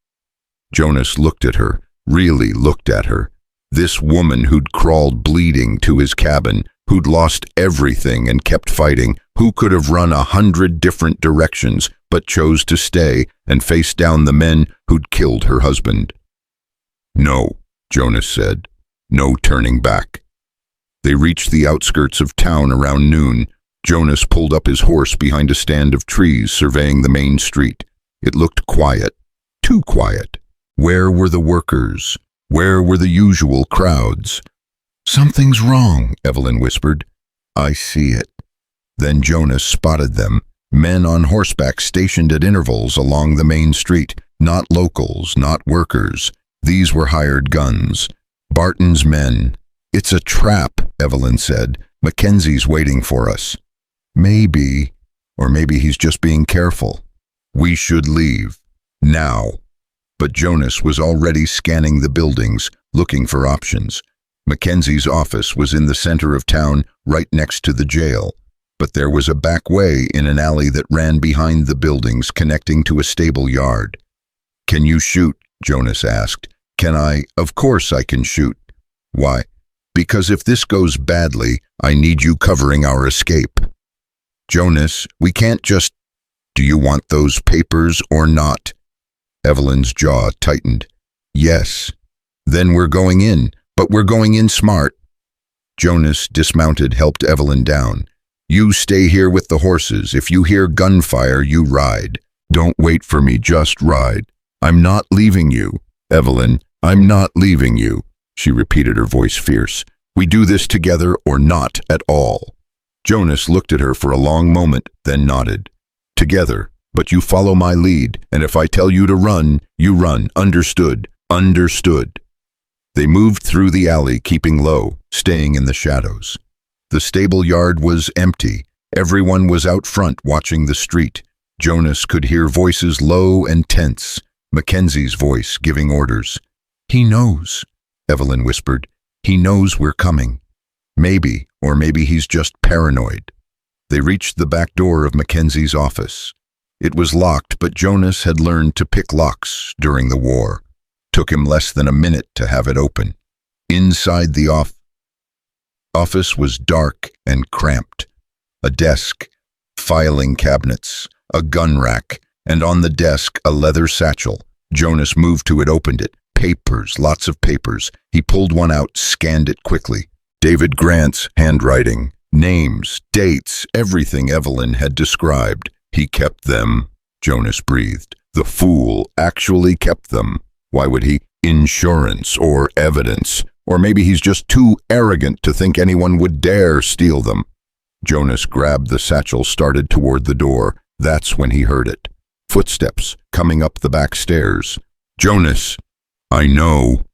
Jonas looked at her, really looked at her. This woman who'd crawled bleeding to his cabin, who'd lost everything and kept fighting, who could have run 100 different directions but chose to stay and face down the men who'd killed her husband. "No," Jonas said. "No turning back." They reached the outskirts of town around noon. Jonas pulled up his horse behind a stand of trees surveying the main street. It looked quiet, too quiet. Where were the workers? Where were the usual crowds? "Something's wrong," Evelyn whispered. "I see it." Then Jonas spotted them, men on horseback stationed at intervals along the main street, not locals, not workers. These were hired guns. Barton's men. "It's a trap," Evelyn said. "Mackenzie's waiting for us." "Maybe, or maybe he's just being careful." "We should leave. Now." But Jonas was already scanning the buildings, looking for options. Mackenzie's office was in the center of town, right next to the jail. But there was a back way in an alley that ran behind the buildings, connecting to a stable yard. "Can you shoot?" Jonas asked. "Can I? Of course I can shoot." "Why?" "Because if this goes badly, I need you covering our escape." "Jonas, we can't just—" "Do you want those papers or not?" Evelyn's jaw tightened. "Yes." "Then we're going in, but we're going in smart." Jonas dismounted, helped Evelyn down. "You stay here with the horses. If you hear gunfire, you ride. Don't wait for me, just ride. I'm not leaving you. Evelyn, I'm not leaving you." She repeated, her voice fierce. "We do this together or not at all." Jonas looked at her for a long moment, then nodded. "Together, but you follow my lead, and if I tell you to run, you run. Understood? Understood." They moved through the alley, keeping low, staying in the shadows. The stable yard was empty. Everyone was out front watching the street. Jonas could hear voices low and tense. Mackenzie's voice giving orders. "He knows," Evelyn whispered. "He knows we're coming. Maybe, or maybe he's just paranoid." They reached the back door of Mackenzie's office. It was locked, but Jonas had learned to pick locks during the war. Took him less than a minute to have it open. Inside the office was dark and cramped. A desk, filing cabinets, a gun rack, and on the desk a leather satchel. Jonas moved to it, opened it. Papers, lots of papers. He pulled one out, scanned it quickly. David Grant's handwriting, names, dates, everything Evelyn had described. He kept them, Jonas breathed. The fool actually kept them. Why would he? Insurance or evidence. Or maybe he's just too arrogant to think anyone would dare steal them. Jonas grabbed the satchel, started toward the door. That's when he heard it. Footsteps coming up the back stairs. "Jonas!" "I know."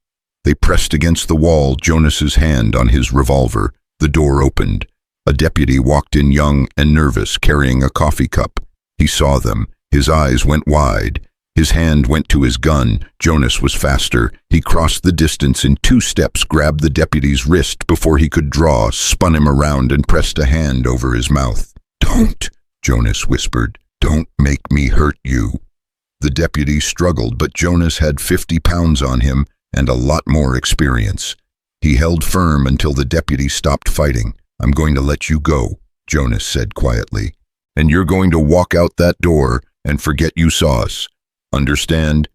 They pressed against the wall, Jonas's hand on his revolver. The door opened. A deputy walked in, young and nervous, carrying a coffee cup. He saw them. His eyes went wide. His hand went to his gun. Jonas was faster. He crossed the distance in 2 steps, grabbed the deputy's wrist before he could draw, spun him around and pressed a hand over his mouth. "Don't," Jonas whispered. "Don't make me hurt you." The deputy struggled, but Jonas had 50 pounds on him and a lot more experience. He held firm until the deputy stopped fighting. "I'm going to let you go," Jonas said quietly. "And you're going to walk out that door and forget you saw us. Understand?"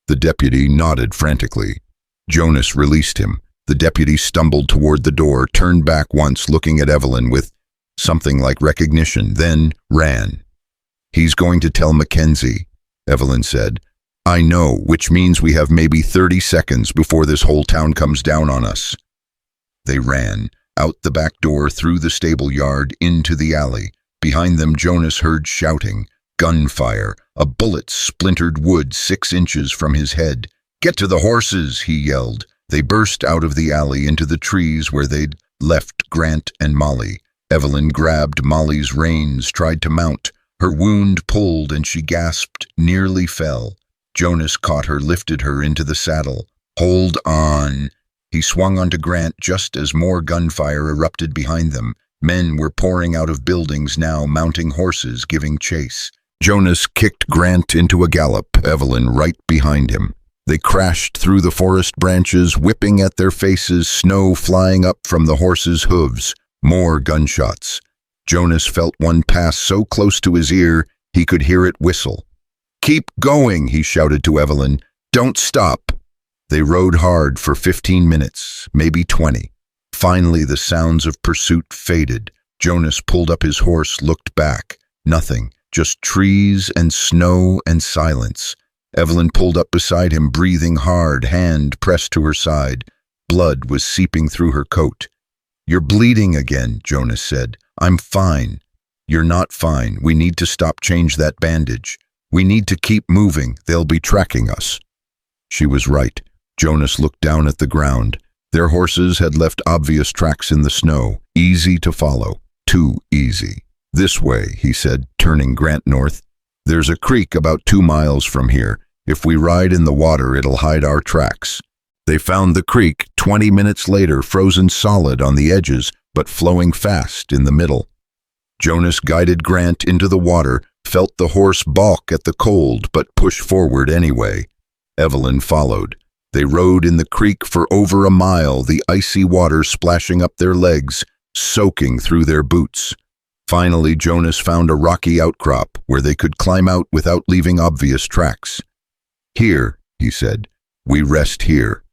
The deputy nodded frantically. Jonas released him. The deputy stumbled toward the door, turned back once, looking at Evelyn with something like recognition, then ran. "He's going to tell Mackenzie," Evelyn said. "I know, which means we have maybe 30 seconds before this whole town comes down on us." They ran, out the back door, through the stable yard, into the alley. Behind them, Jonas heard shouting, gunfire. A bullet splintered wood 6 inches from his head. "Get to the horses," he yelled. They burst out of the alley into the trees where they'd left Grant and Molly. Evelyn grabbed Molly's reins, tried to mount. Her wound pulled and she gasped, nearly fell. Jonas caught her, lifted her into the saddle. "Hold on." He swung onto Grant just as more gunfire erupted behind them. Men were pouring out of buildings now, mounting horses, giving chase. Jonas kicked Grant into a gallop, Evelyn right behind him. They crashed through the forest branches, whipping at their faces, snow flying up from the horses' hooves. More gunshots. Jonas felt one pass so close to his ear he could hear it whistle. "Keep going," he shouted to Evelyn. "Don't stop." They rode hard for 15 minutes, maybe 20. Finally, the sounds of pursuit faded. Jonas pulled up his horse, looked back. Nothing, just trees and snow and silence. Evelyn pulled up beside him, breathing hard, hand pressed to her side. Blood was seeping through her coat. "You're bleeding again," Jonas said. "I'm fine." "You're not fine. We need to stop. Change that bandage. We need to keep moving. They'll be tracking us." She was right. Jonas looked down at the ground. Their horses had left obvious tracks in the snow, easy to follow, too easy. "This way," he said, turning Grant north. "There's a creek about 2 miles from here. If we ride in the water, it'll hide our tracks." They found the creek 20 minutes later, frozen solid on the edges, but flowing fast in the middle. Jonas guided Grant into the water, felt the horse balk at the cold, but push forward anyway. Evelyn followed. They rode in the creek for over a mile, the icy water splashing up their legs, soaking through their boots. Finally, Jonas found a rocky outcrop where they could climb out without leaving obvious tracks. "Here," he said, "we rest here."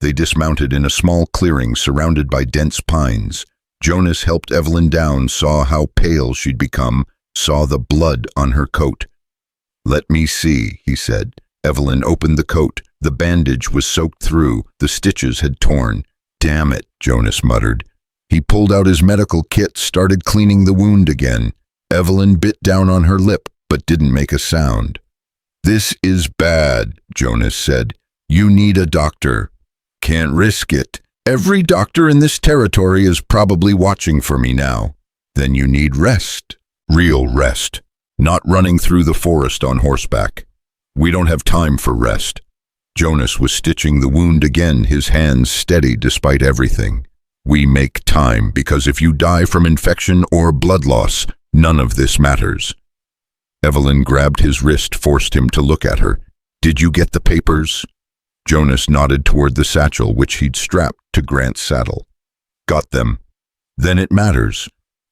They dismounted in a small clearing surrounded by dense pines. Jonas helped Evelyn down, saw how pale she'd become, saw the blood on her coat. "Let me see," he said. Evelyn opened the coat. The bandage was soaked through. The stitches had torn. "Damn it," Jonas muttered. He pulled out his medical kit, started cleaning the wound again. Evelyn bit down on her lip, but didn't make a sound. "This is bad," Jonas said. "You need a doctor." "Can't risk it. Every doctor in this territory is probably watching for me now." "Then you need rest. Real rest. Not running through the forest on horseback. We don't have time for rest." Jonas was stitching the wound again, his hands steady despite everything. "We make time, because if you die from infection or blood loss, none of this matters." Evelyn grabbed his wrist, forced him to look at her. "Did you get the papers?" Jonas nodded toward the satchel which he'd strapped to Grant's saddle. "Got them. Then it matters.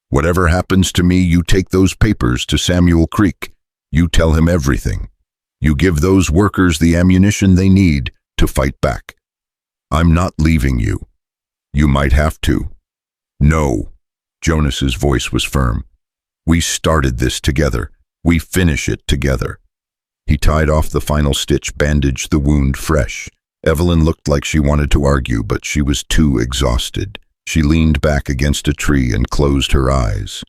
Whatever happens to me, you take those papers to Samuel Creek. You tell him everything. You give those workers the ammunition they need to fight back. I'm not leaving you. You might have to." "No." Jonas's voice was firm. "We started this together. We finish it together." He tied off the final stitch, bandaged the wound fresh. Evelyn looked like she wanted to argue, but she was too exhausted. She leaned back against a tree and closed her eyes.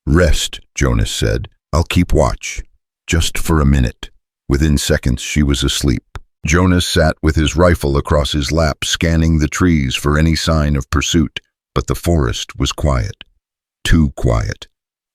"Rest," Jonas said. "I'll keep watch. Just for a minute." Within seconds, she was asleep. Jonas sat with his rifle across his lap, scanning the trees for any sign of pursuit, but the forest was quiet. Too quiet.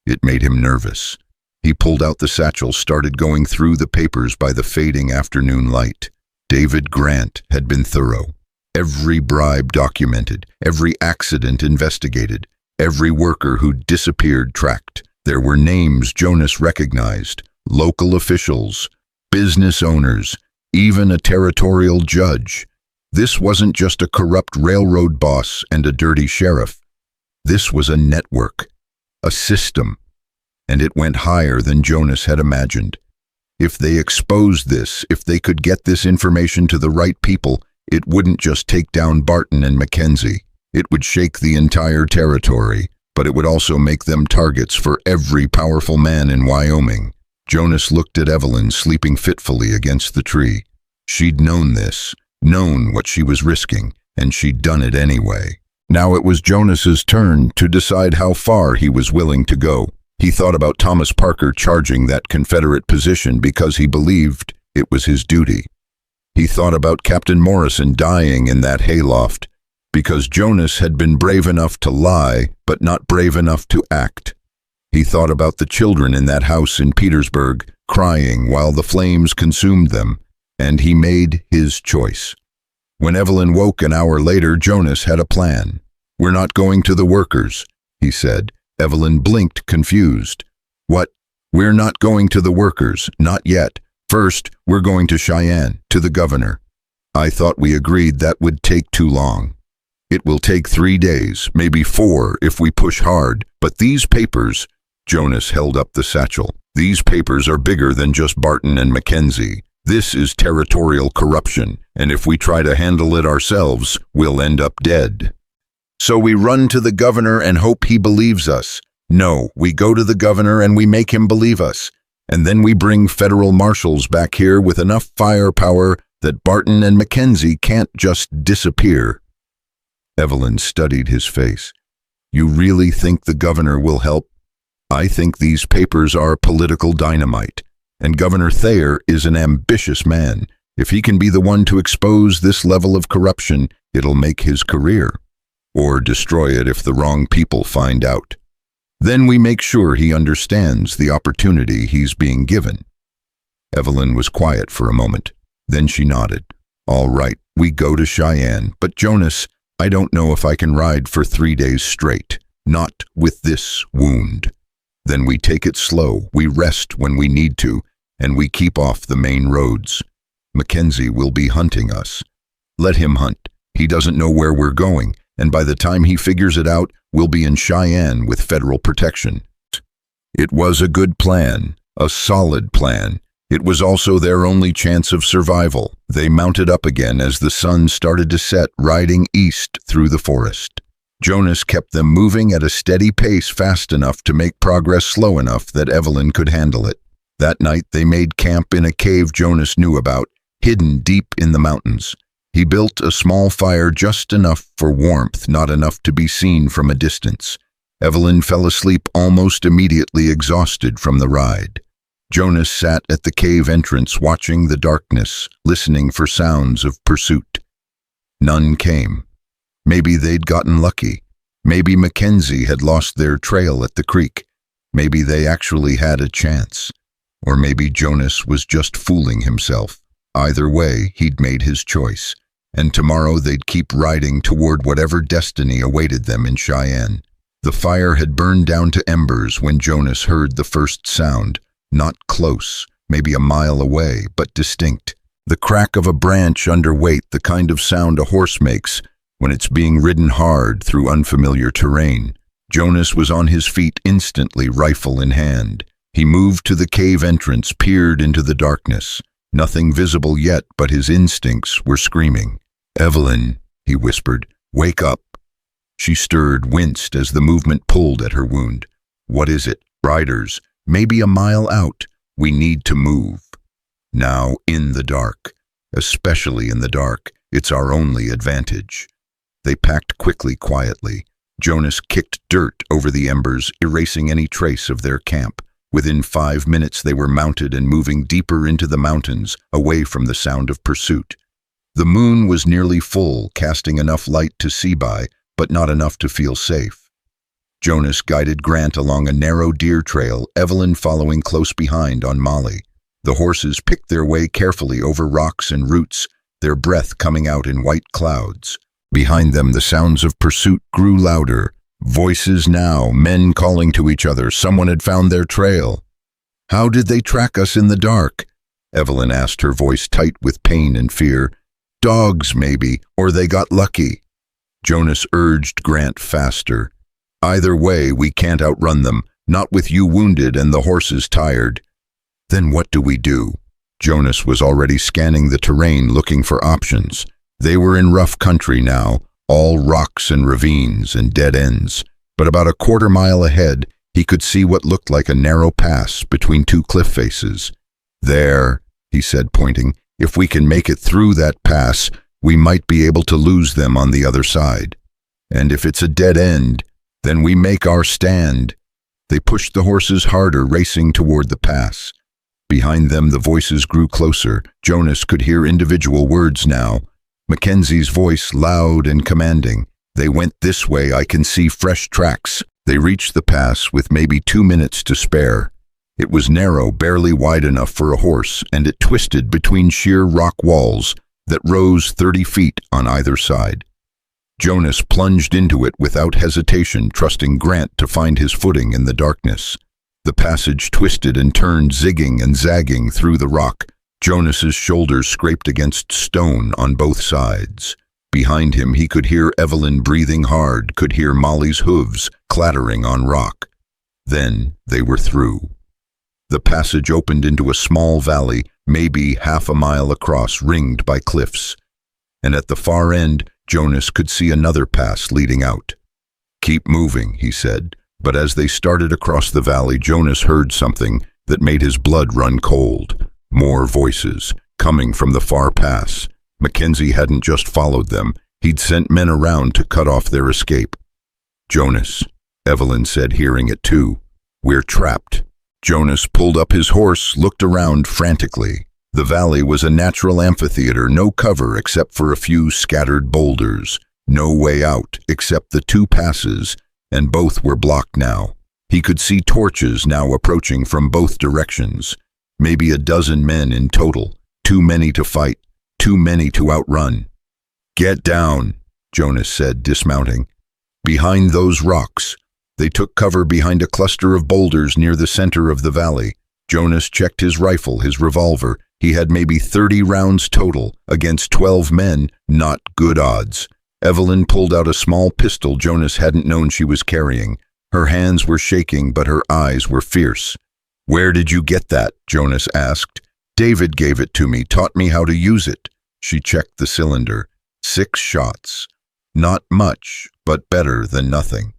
It made him nervous. He pulled out the satchel, started going through the papers by the fading afternoon light. David Grant had been thorough. Every bribe documented, every accident investigated, every worker who'd disappeared tracked. There were names Jonas recognized, local officials, business owners, even a territorial judge. This wasn't just a corrupt railroad boss and a dirty sheriff. This was a network, a system, and it went higher than Jonas had imagined. If they exposed this, if they could get this information to the right people, It wouldn't just take down Barton and Mackenzie. It would shake the entire territory, but it would also make them targets for every powerful man in Wyoming. Jonas looked at Evelyn sleeping fitfully against the tree. She'd known this, known what she was risking, and she'd done it anyway. Now it was Jonas's turn to decide how far he was willing to go. He thought about Thomas Parker charging that Confederate position because he believed it was his duty. He thought about Captain Morrison dying in that hayloft because Jonas had been brave enough to lie but not brave enough to act. He thought about the children in that house in Petersburg crying while the flames consumed them, and he made his choice. When Evelyn woke an hour later, Jonas had a plan. "We're not going to the workers," he said. Evelyn blinked, confused. "What? We're not going to the workers, not yet. First, we're going to Cheyenne, to the governor. I thought we agreed that would take too long. It will take 3 days, maybe 4 if we push hard, but these papers," Jonas held up the satchel, "these papers are bigger than just Barton and Mackenzie. This is territorial corruption, and if we try to handle it ourselves, we'll end up dead. So we run to the governor and hope he believes us. No, we go to the governor and we make him believe us. And then we bring federal marshals back here with enough firepower that Barton and Mackenzie can't just disappear." Evelyn studied his face. "You really think the governor will help?" "I think these papers are political dynamite, and Governor Thayer is an ambitious man. If he can be the one to expose this level of corruption, it'll make his career. Or destroy it if the wrong people find out. Then we make sure he understands the opportunity he's being given." Evelyn was quiet for a moment. Then she nodded. "All right, we go to Cheyenne. But Jonas, I don't know if I can ride for 3 days straight. Not with this wound. Then we take it slow, we rest when we need to, and we keep off the main roads. Mackenzie will be hunting us. Let him hunt. He doesn't know where we're going, and by the time he figures it out, we'll be in Cheyenne with federal protection." It was a good plan, a solid plan. It was also their only chance of survival. They mounted up again as the sun started to set, riding east through the forest. Jonas kept them moving at a steady pace, fast enough to make progress slow enough that Evelyn could handle it. That night they made camp in a cave Jonas knew about, hidden deep in the mountains. He built a small fire just enough for warmth, not enough to be seen from a distance. Evelyn fell asleep almost immediately, exhausted from the ride. Jonas sat at the cave entrance, watching the darkness, listening for sounds of pursuit. None came. Maybe they'd gotten lucky. Maybe Mackenzie had lost their trail at the creek. Maybe they actually had a chance. Or maybe Jonas was just fooling himself. Either way, he'd made his choice. And tomorrow they'd keep riding toward whatever destiny awaited them in Cheyenne. The fire had burned down to embers when Jonas heard the first sound. Not close, maybe a mile away, but distinct. The crack of a branch under weight, the kind of sound a horse makes when it's being ridden hard through unfamiliar terrain. Jonas was on his feet instantly, rifle in hand. He moved to the cave entrance, peered into the darkness. Nothing visible yet, but his instincts were screaming. "Evelyn," he whispered, "wake up." She stirred, winced as the movement pulled at her wound. "What is it?" "Riders. Maybe a mile out. We need to move. Now, in the dark. Especially in the dark. It's our only advantage." They packed quickly, quietly. Jonas kicked dirt over the embers, erasing any trace of their camp. Within 5 minutes they were mounted and moving deeper into the mountains, away from the sound of pursuit. The moon was nearly full, casting enough light to see by, but not enough to feel safe. Jonas guided Grant along a narrow deer trail, Evelyn following close behind on Molly. The horses picked their way carefully over rocks and roots, their breath coming out in white clouds. Behind them the sounds of pursuit grew louder. Voices now, men calling to each other. Someone had found their trail. "How did they track us in the dark?" Evelyn asked, her voice tight with pain and fear. "Dogs, maybe, or they got lucky." Jonas urged Grant faster. "Either way, we can't outrun them, not with you wounded and the horses tired." "Then what do we do?" Jonas was already scanning the terrain, looking for options. They were in rough country now, all rocks and ravines and dead ends. But about a quarter-mile ahead, he could see what looked like a narrow pass between two cliff faces. "There," he said, pointing. "If we can make it through that pass, we might be able to lose them on the other side. And if it's a dead end, then we make our stand." They pushed the horses harder, racing toward the pass. Behind them, the voices grew closer. Jonas could hear individual words now. Mackenzie's voice, loud and commanding. "They went this way, I can see fresh tracks." They reached the pass with maybe 2 minutes to spare. It was narrow, barely wide enough for a horse, and it twisted between sheer rock walls that rose 30 feet on either side. Jonas plunged into it without hesitation, trusting Grant to find his footing in the darkness. The passage twisted and turned, zigging and zagging through the rock. Jonas's shoulders scraped against stone on both sides. Behind him, he could hear Evelyn breathing hard, could hear Molly's hooves clattering on rock. Then they were through. The passage opened into a small valley, maybe half a mile across, ringed by cliffs. And at the far end, Jonas could see another pass leading out. "Keep moving," he said. But as they started across the valley, Jonas heard something that made his blood run cold. More voices, coming from the far pass. Mackenzie hadn't just followed them. He'd sent men around to cut off their escape. "Jonas," Evelyn said, hearing it too. "We're trapped." Jonas pulled up his horse, looked around frantically. The valley was a natural amphitheater, no cover except for a few scattered boulders. No way out except the two passes, and both were blocked now. He could see torches now approaching from both directions. Maybe a dozen men in total. Too many to fight, too many to outrun. "Get down," Jonas said, dismounting. Behind those rocks, they took cover behind a cluster of boulders near the center of the valley. Jonas checked his rifle, his revolver. He had maybe 30 rounds total. Against 12 men, not good odds. Evelyn pulled out a small pistol Jonas hadn't known she was carrying. Her hands were shaking, but her eyes were fierce. "Where did you get that?" Jonas asked. "David gave it to me, taught me how to use it." She checked the cylinder. 6 shots. Not much, but better than nothing.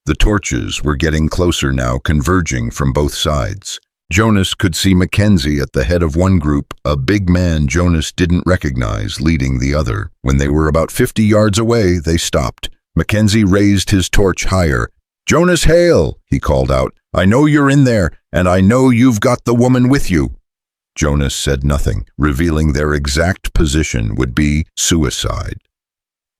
The torches were getting closer now, converging from both sides. Jonas could see Mackenzie at the head of one group, a big man Jonas didn't recognize leading the other. When they were about 50 yards away, they stopped. Mackenzie raised his torch higher. "Jonas Hale," he called out. "I know you're in there, and I know you've got the woman with you." Jonas said nothing. Revealing their exact position would be suicide.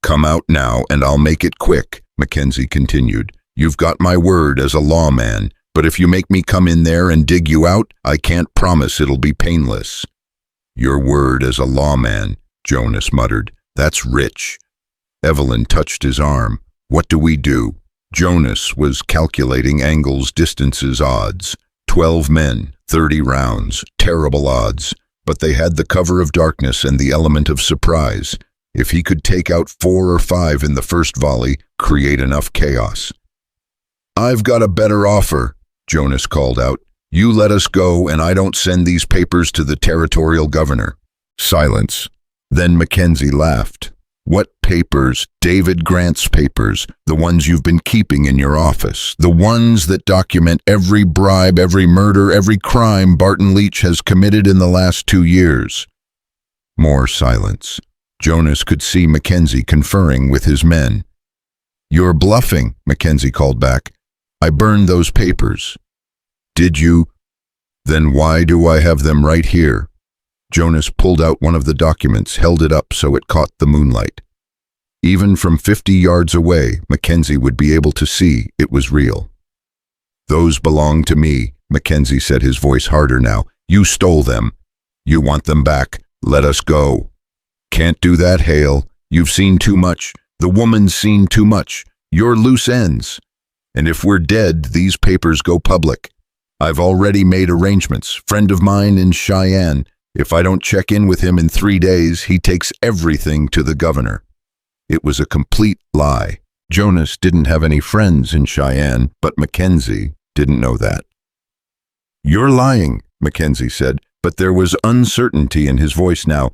"Come out now, and I'll make it quick," Mackenzie continued. "You've got my word as a lawman, but if you make me come in there and dig you out, I can't promise it'll be painless." "Your word as a lawman," Jonas muttered. "That's rich." Evelyn touched his arm. "What do we do?" Jonas was calculating angles, distances, odds. 12 men, 30 rounds, terrible odds. But they had the cover of darkness and the element of surprise. If he could take out 4 or 5 in the first volley, create enough chaos. "I've got a better offer," Jonas called out. "You let us go, and I don't send these papers to the territorial governor." Silence. Then Mackenzie laughed. "What papers?" "David Grant's papers, the ones you've been keeping in your office, the ones that document every bribe, every murder, every crime Barton Leach has committed in the last 2 years. More silence. Jonas could see Mackenzie conferring with his men. "You're bluffing," Mackenzie called back. "I burned those papers." "Did you? Then why do I have them right here?" Jonas pulled out one of the documents, held it up so it caught the moonlight. Even from 50 yards away, Mackenzie would be able to see it was real. "Those belong to me," Mackenzie said, his voice harder now. "You stole them. You want them back. Let us go." "Can't do that, Hale. You've seen too much. The woman's seen too much. You're loose ends. And if we're dead, these papers go public. I've already made arrangements. Friend of mine in Cheyenne. If I don't check in with him in 3 days, he takes everything to the governor." It was a complete lie. Jonas didn't have any friends in Cheyenne, but Mackenzie didn't know that. "You're lying," Mackenzie said, but there was uncertainty in his voice now.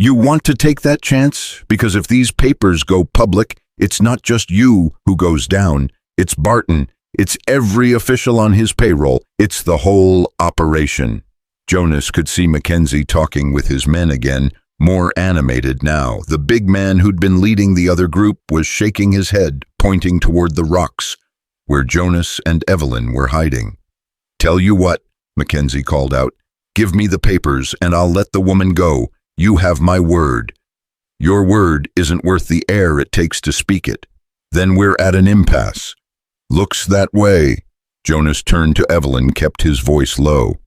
You want to take that chance? Because if these papers go public, it's not just you who goes down. It's Barton. It's every official on his payroll. It's the whole operation. Jonas could see Mackenzie talking with his men again, more animated now. The big man who'd been leading the other group was shaking his head, pointing toward the rocks, where Jonas and Evelyn were hiding. "Tell you what," Mackenzie called out. "Give me the papers and I'll let the woman go. You have my word. Your word isn't worth the air it takes to speak it. Then we're at an impasse." "Looks that way." Jonas turned to Evelyn, kept his voice low.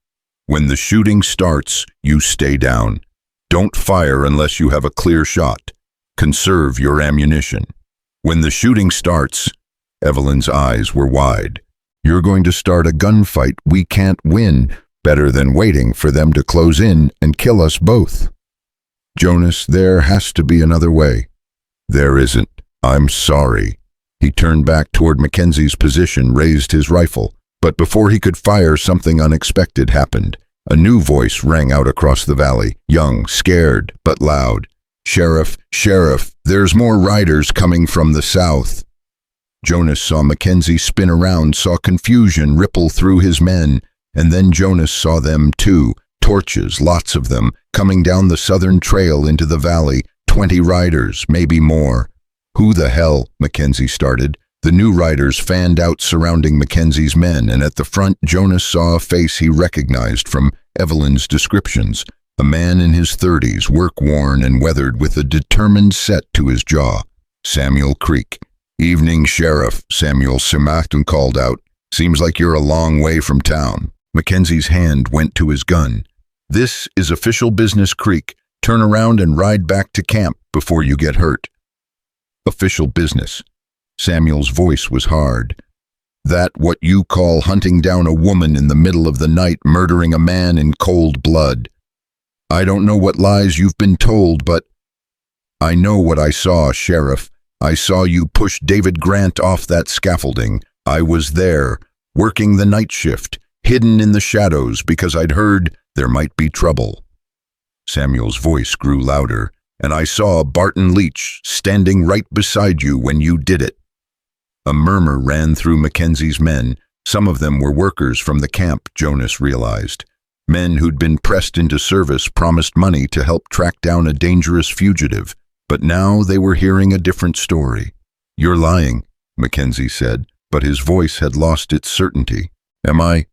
"When the shooting starts, you stay down. Don't fire unless you have a clear shot. Conserve your ammunition. When the shooting starts," Evelyn's eyes were wide, "you're going to start a gunfight we can't win. Better than waiting for them to close in and kill us both." "Jonas, there has to be another way." "There isn't. I'm sorry." He turned back toward Mackenzie's position, raised his rifle. But before he could fire, something unexpected happened. A new voice rang out across the valley, young, scared, but loud. "Sheriff, Sheriff, there's more riders coming from the south." Jonas saw Mackenzie spin around, saw confusion ripple through his men, and then Jonas saw them too. Torches, lots of them, coming down the southern trail into the valley, 20 riders, maybe more. "Who the hell?" Mackenzie started. The new riders fanned out surrounding Mackenzie's men, and at the front Jonas saw a face he recognized from Evelyn's descriptions. A man in his 30s, work-worn and weathered, with a determined set to his jaw. Samuel Creek. "Evening, Sheriff," Samuel Simakton called out. "Seems like you're a long way from town." Mackenzie's hand went to his gun. "This is official business, Creek. Turn around and ride back to camp before you get hurt." "Official business." Samuel's voice was hard. "That what you call hunting down a woman in the middle of the night, murdering a man in cold blood? I don't know what lies you've been told, but I know what I saw, Sheriff. I saw you push David Grant off that scaffolding. I was there, working the night shift, hidden in the shadows because I'd heard there might be trouble." Samuel's voice grew louder. "And I saw Barton Leach standing right beside you when you did it." A murmur ran through Mackenzie's men. Some of them were workers from the camp, Jonas realized. Men who'd been pressed into service, promised money to help track down a dangerous fugitive. But now they were hearing a different story. "You're lying," Mackenzie said, but his voice had lost its certainty. "Am I?"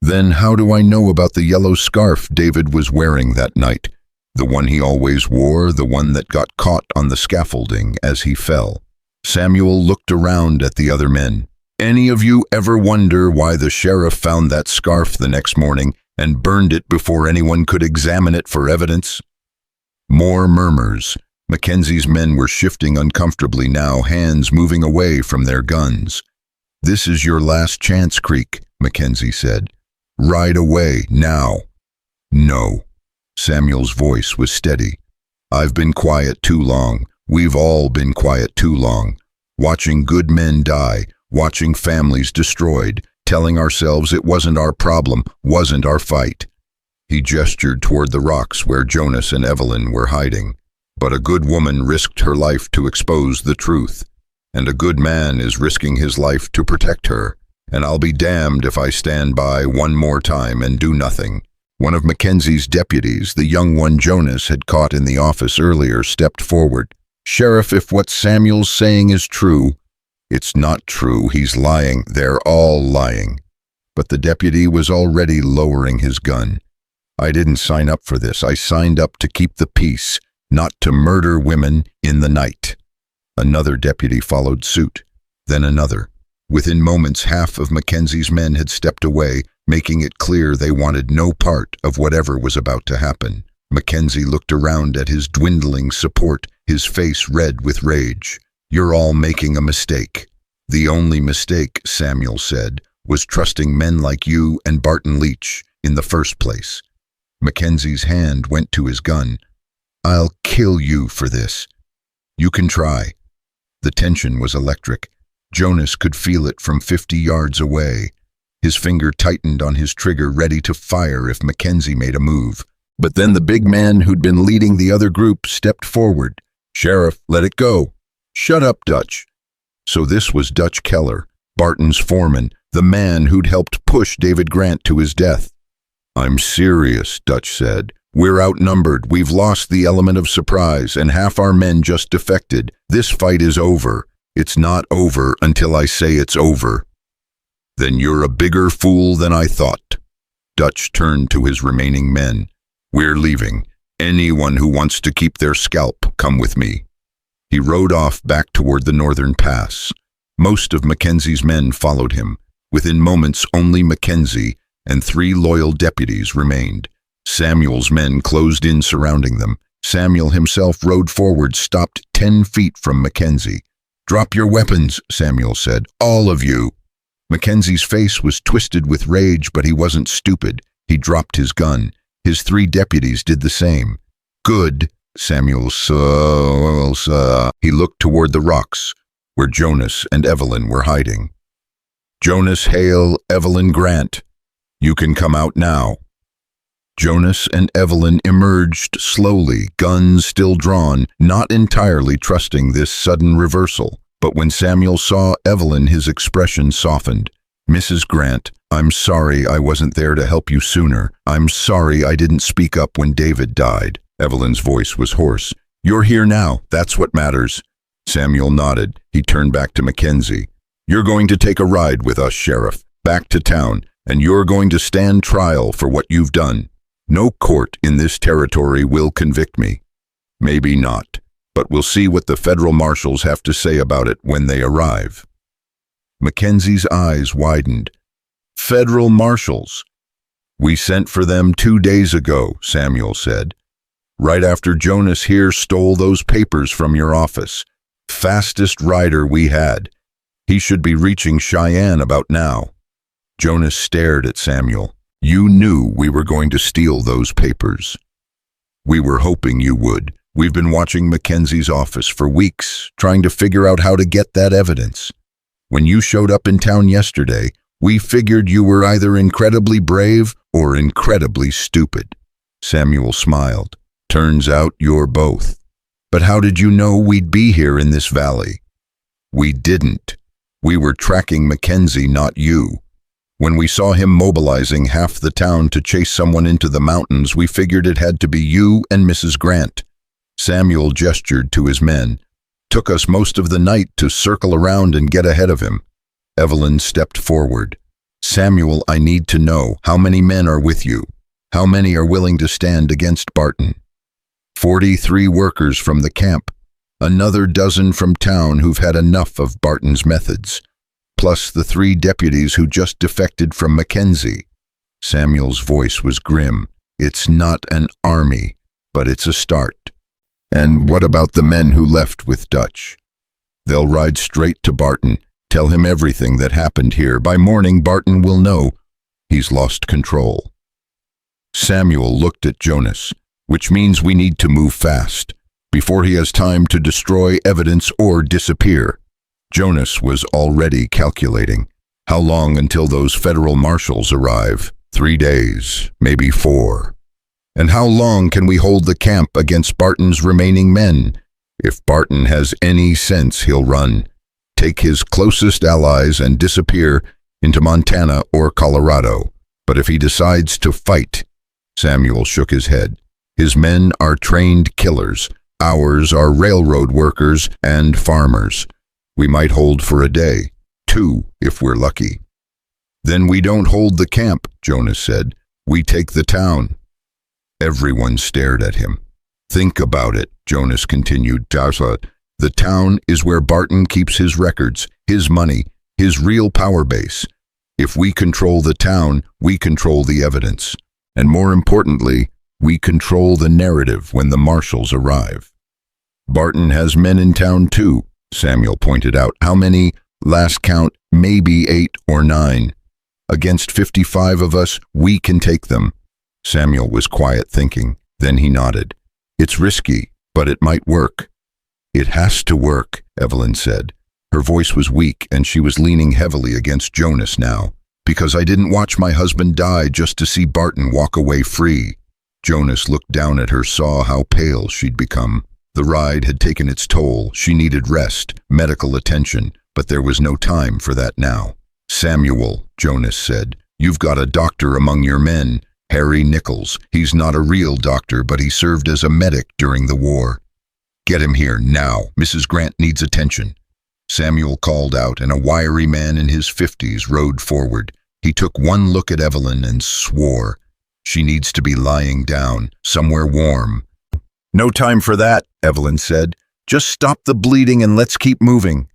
"Then how do I know about the yellow scarf David was wearing that night? The one he always wore, the one that got caught on the scaffolding as he fell." Samuel looked around at the other men. "Any of you ever wonder why the sheriff found that scarf the next morning and burned it before anyone could examine it for evidence?" More murmurs. Mackenzie's men were shifting uncomfortably now, hands moving away from their guns. "This is your last chance, Creek," Mackenzie said. "Ride away, now." "No." Samuel's voice was steady. "I've been quiet too long. We've all been quiet too long. Watching good men die, watching families destroyed, telling ourselves it wasn't our problem, wasn't our fight." He gestured toward the rocks where Jonas and Evelyn were hiding. "But a good woman risked her life to expose the truth, and a good man is risking his life to protect her, and I'll be damned if I stand by one more time and do nothing." One of Mackenzie's deputies, the young one Jonas had caught in the office earlier, stepped forward. "Sheriff, if what Samuel's saying is true—" "It's not true. He's lying. They're all lying." But the deputy was already lowering his gun. "I didn't sign up for this. I signed up to keep the peace, not to murder women in the night." Another deputy followed suit, then another. Within moments, half of Mackenzie's men had stepped away, making it clear they wanted no part of whatever was about to happen. Mackenzie looked around at his dwindling support, his face red with rage. "You're all making a mistake." "The only mistake," Samuel said, "was trusting men like you and Barton Leach in the first place." Mackenzie's hand went to his gun. "I'll kill you for this." "You can try." The tension was electric. Jonas could feel it from 50 yards away. His finger tightened on his trigger, ready to fire if Mackenzie made a move. But then the big man who'd been leading the other group stepped forward. "Sheriff, let it go." "Shut up, Dutch." So this was Dutch Keller, Barton's foreman, the man who'd helped push David Grant to his death. "I'm serious," Dutch said. "We're outnumbered, we've lost the element of surprise, and half our men just defected. This fight is over. It's not over until I say it's over." "Then you're a bigger fool than I thought." Dutch turned to his remaining men. "We're leaving. Anyone who wants to keep their scalp, come with me." He rode off back toward the northern pass. Most of Mackenzie's men followed him. Within moments, only Mackenzie and 3 loyal deputies remained. Samuel's men closed in surrounding them. Samuel himself rode forward, stopped 10 feet from Mackenzie. "Drop your weapons," Samuel said. "All of you." Mackenzie's face was twisted with rage, but he wasn't stupid. He dropped his gun. His 3 deputies did the same. "Good," Samuel said. He looked toward the rocks, where Jonas and Evelyn were hiding. "Jonas Hale, Evelyn Grant, you can come out now." Jonas and Evelyn emerged slowly, guns still drawn, not entirely trusting this sudden reversal. But when Samuel saw Evelyn, his expression softened. "Mrs. Grant, I'm sorry I wasn't there to help you sooner. I'm sorry I didn't speak up when David died." Evelyn's voice was hoarse. "You're here now, that's what matters." Samuel nodded. He turned back to Mackenzie. "You're going to take a ride with us, Sheriff, back to town, and you're going to stand trial for what you've done. No court in this territory will convict me. Maybe not, but we'll see what the federal marshals have to say about it when they arrive." Mackenzie's eyes widened. "Federal marshals?" "We sent for them 2 days ago," Samuel said. "Right after Jonas here stole those papers from your office. Fastest rider we had. He should be reaching Cheyenne about now." Jonas stared at Samuel. "You knew we were going to steal those papers." "We were hoping you would. We've been watching Mackenzie's office for weeks, trying to figure out how to get that evidence. When you showed up in town yesterday, we figured you were either incredibly brave or incredibly stupid." Samuel smiled. "Turns out you're both. But how did you know we'd be here in this valley?" "We didn't. We were tracking Mackenzie, not you. When we saw him mobilizing half the town to chase someone into the mountains, we figured it had to be you and Mrs. Grant." Samuel gestured to his men. "Took us most of the night to circle around and get ahead of him." Evelyn stepped forward. "Samuel, I need to know, how many men are with you? How many are willing to stand against Barton?" 43 workers from the camp, another dozen from town who've had enough of Barton's methods, plus the 3 deputies who just defected from Mackenzie. Samuel's voice was grim. "It's not an army, but it's a start." "And what about the men who left with Dutch?" "They'll ride straight to Barton, tell him everything that happened here. By morning, Barton will know he's lost control." Samuel looked at Jonas. "Which means we need to move fast, before he has time to destroy evidence or disappear." Jonas was already calculating. "How long until those federal marshals arrive?" 3 days, maybe 4. "And how long can we hold the camp against Barton's remaining men? If Barton has any sense, he'll run, take his closest allies and disappear into Montana or Colorado. But if he decides to fight," Samuel shook his head, "his men are trained killers. Ours are railroad workers and farmers. We might hold for a day, 2 if we're lucky." "Then we don't hold the camp," Jonas said. "We take the town." Everyone stared at him. "Think about it," Jonas continued. "The town is where Barton keeps his records, his money, his real power base. If we control the town, we control the evidence. And more importantly, we control the narrative when the marshals arrive." "Barton has men in town too," Samuel pointed out. "How many? Last count, maybe 8 or 9. Against 55 of us, we can take them." Samuel was quiet, thinking. Then he nodded. "It's risky, but it might work." "It has to work," Evelyn said. Her voice was weak, and she was leaning heavily against Jonas now. "Because I didn't watch my husband die just to see Barton walk away free." Jonas looked down at her, saw how pale she'd become. The ride had taken its toll. She needed rest, medical attention, but there was no time for that now. "Samuel," Jonas said, "you've got a doctor among your men, Harry Nichols. He's not a real doctor, but he served as a medic during the war. Get him here now. Mrs. Grant needs attention." Samuel called out, and a wiry man in his 50s rode forward. He took one look at Evelyn and swore. "She needs to be lying down, somewhere warm." "No time for that," Evelyn said. "Just stop the bleeding and let's keep moving."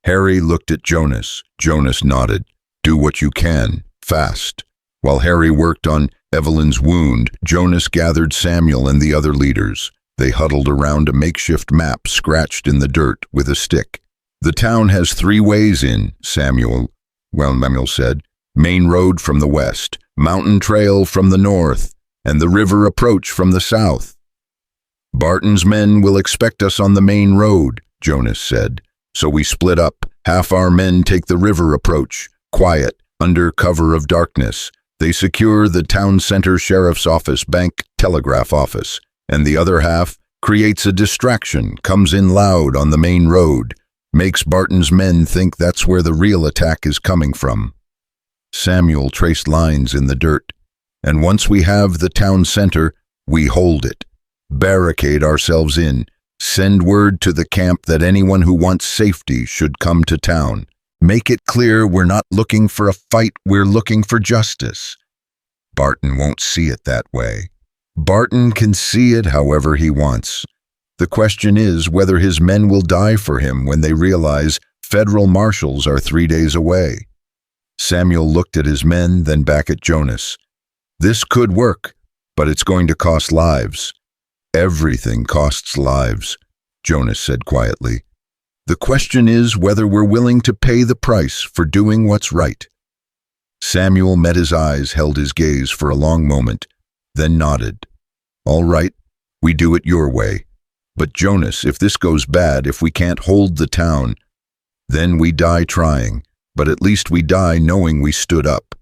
Harry looked at Jonas. Jonas nodded. "Do what you can, fast." While Harry worked on Evelyn's wound, Jonas gathered Samuel and the other leaders. They huddled around a makeshift map scratched in the dirt with a stick. "The town has 3 ways in," Samuel said. "Main road from the west, mountain trail from the north, and the river approach from the south." "Barton's men will expect us on the main road," Jonas said. "So we split up. Half our men take the river approach, quiet, under cover of darkness. They secure the town center sheriff's office, bank, telegraph office, and the other half creates a distraction, comes in loud on the main road, makes Barton's men think that's where the real attack is coming from." Samuel traced lines in the dirt. "And once we have the town center, we hold it. Barricade ourselves in. Send word to the camp that anyone who wants safety should come to town. Make it clear we're not looking for a fight, we're looking for justice." Barton won't see it that way. Barton can see it however he wants. The question is whether his men will die for him when they realize federal marshals are 3 days away. Samuel looked at his men, then back at Jonas. "This could work, but it's going to cost lives." "Everything costs lives," Jonas said quietly. "The question is whether we're willing to pay the price for doing what's right." Samuel met his eyes, held his gaze for a long moment, then nodded. "All right, we do it your way. But Jonas, if this goes bad, if we can't hold the town, then we die trying, but at least we die knowing we stood up."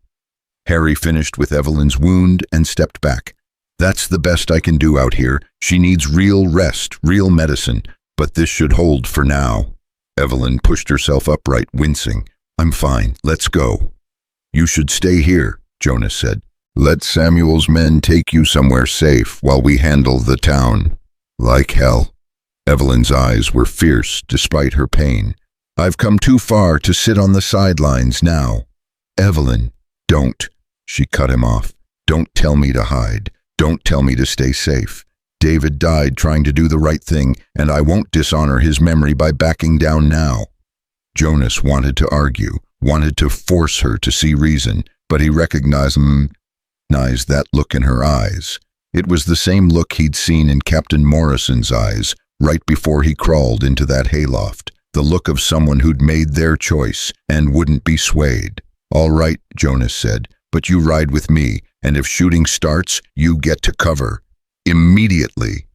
Harry finished with Evelyn's wound and stepped back. "That's the best I can do out here. She needs real rest, real medicine, but this should hold for now." Evelyn pushed herself upright, wincing. "I'm fine, let's go." "You should stay here," Jonas said. "Let Samuel's men take you somewhere safe while we handle the town." "Like hell." Evelyn's eyes were fierce despite her pain. "I've come too far to sit on the sidelines now." "Evelyn, don't." She cut him off. "Don't tell me to hide. Don't tell me to stay safe. David died trying to do the right thing, and I won't dishonor his memory by backing down now." Jonas wanted to argue, wanted to force her to see reason, but he recognized that look in her eyes. It was the same look he'd seen in Captain Morrison's eyes right before he crawled into that hayloft, the look of someone who'd made their choice and wouldn't be swayed. "All right," Jonas said, "but you ride with me, and if shooting starts, you get to cover. Immediately."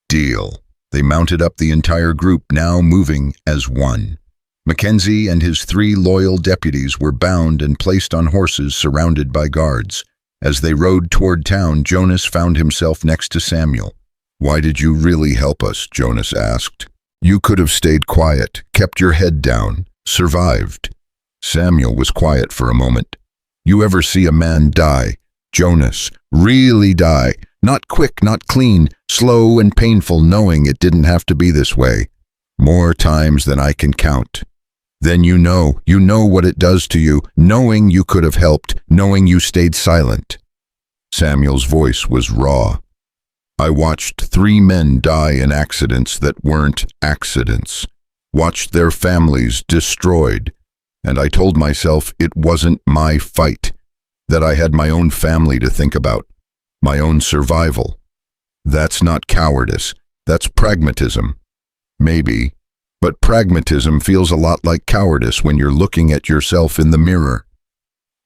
"Deal." They mounted up, the entire group now moving as one. Mackenzie and his 3 loyal deputies were bound and placed on horses surrounded by guards. As they rode toward town, Jonas found himself next to Samuel. "Why did you really help us?" Jonas asked. "You could have stayed quiet, kept your head down, survived." Samuel was quiet for a moment. "You ever see a man die, Jonas, really die? Not quick, not clean, slow and painful, knowing it didn't have to be this way. More times than I can count. Then you know what it does to you, knowing you could have helped, knowing you stayed silent." Samuel's voice was raw. "I watched 3 men die in accidents that weren't accidents, watched their families destroyed, and I told myself it wasn't my fight, that I had my own family to think about, my own survival. That's not cowardice, that's pragmatism. Maybe, but pragmatism feels a lot like cowardice when you're looking at yourself in the mirror."